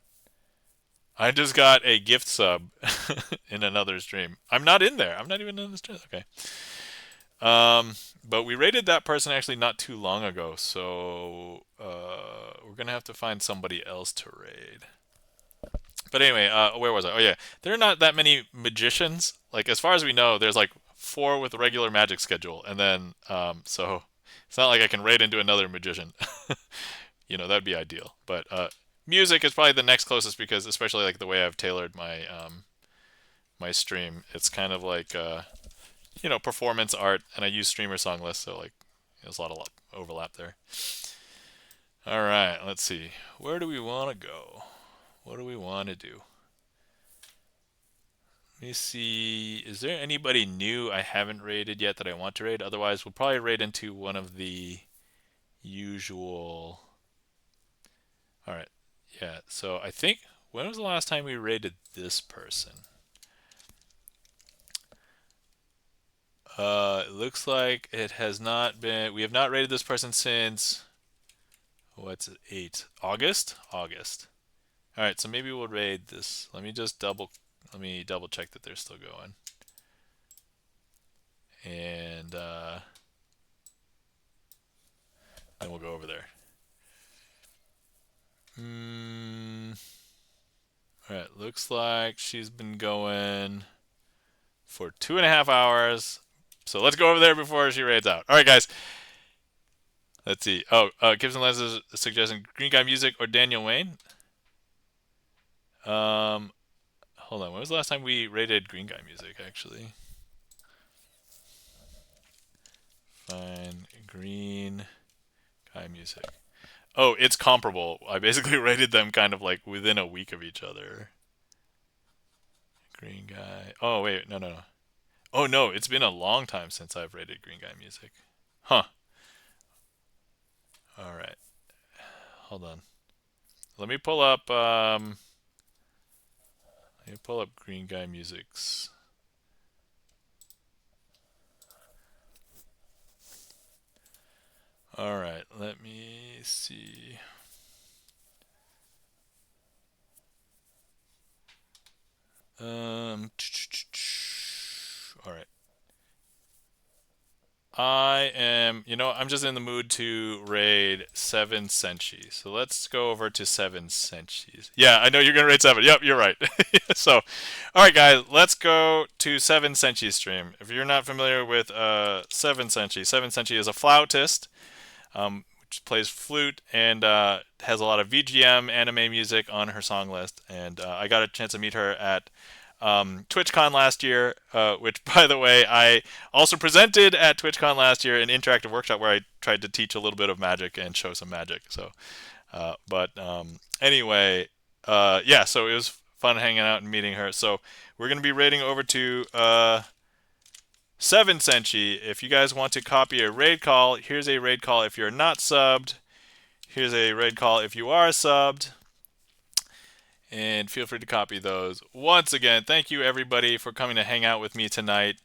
I just got a gift sub in another stream. I'm not in there. I'm not even in the stream. Okay. But we raided that person actually not too long ago, so we're gonna have to find somebody else to raid. But anyway, where was I? Oh yeah, there are not that many magicians. Like as far as we know, there's like 4 with a regular magic schedule, and then so it's not like I can raid into another magician. You know, that'd be ideal. But music is probably the next closest because especially like the way I've tailored my my stream, it's kind of like you know, performance art, and I use StreamerSonglist, so like there's a lot of overlap there. All right, let's see. Where do we want to go? What do we want to do? Let me see. Is there anybody new I haven't raided yet that I want to raid? Otherwise, we'll probably raid into one of the usual. All right. Yeah, so I think, when was the last time we raided this person? It looks like it has not been, we have not raided this person since, what's it, 8? August? August. All right, so maybe we'll raid this. Let me double check that they're still going. And then we'll go over there. All right, looks like she's been going for 2.5 hours. So let's go over there before she raids out. All right, guys. Let's see. Oh, Gibson Lens is suggesting Green Guy Music or Daniel Wayne. Hold on. When was the last time we rated Green Guy Music, actually? Fine. Green Guy Music. Oh, it's comparable. I basically rated them kind of like within a week of each other. Green Guy. Oh, wait. No. Oh, no. It's been a long time since I've rated Green Guy Music. Huh. All right. Hold on. Let me pull up Green Guy Music's. All right, let me see. All right. I am I'm just in the mood to raid 7 Senshi. So let's go over to 7 Senshis. Yeah, I know you're going to raid 7. Yep, you're right. So, all right, guys, let's go to 7 Senshi stream. If you're not familiar with 7 Senshi, 7 Senshi is a flautist, which plays flute and has a lot of VGM anime music on her song list. And I got a chance to meet her at TwitchCon last year, which, by the way, I also presented at TwitchCon last year, an interactive workshop where I tried to teach a little bit of magic and show some magic. So, anyway, yeah, so it was fun hanging out and meeting her. So we're going to be raiding over to 7 Senshi. If you guys want to copy a raid call, here's a raid call if you're not subbed. Here's a raid call if you are subbed. And feel free to copy those. Once again, thank you everybody for coming to hang out with me tonight.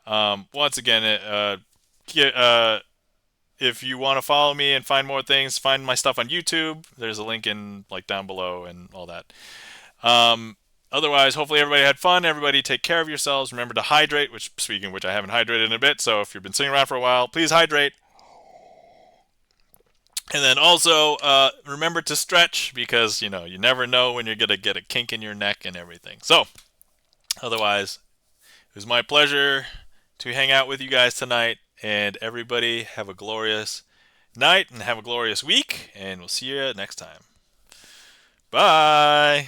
Once again, if you want to follow me and find more things, find my stuff on YouTube. There's a link in down below and all that. Otherwise, hopefully everybody had fun. Everybody take care of yourselves. Remember to hydrate, which, speaking of which, I haven't hydrated in a bit. So if you've been sitting around for a while, please hydrate. And then also remember to stretch, because you never know when you're gonna get a kink in your neck and everything. So otherwise, it was my pleasure to hang out with you guys tonight, and everybody have a glorious night and have a glorious week, and we'll see you next time. Bye.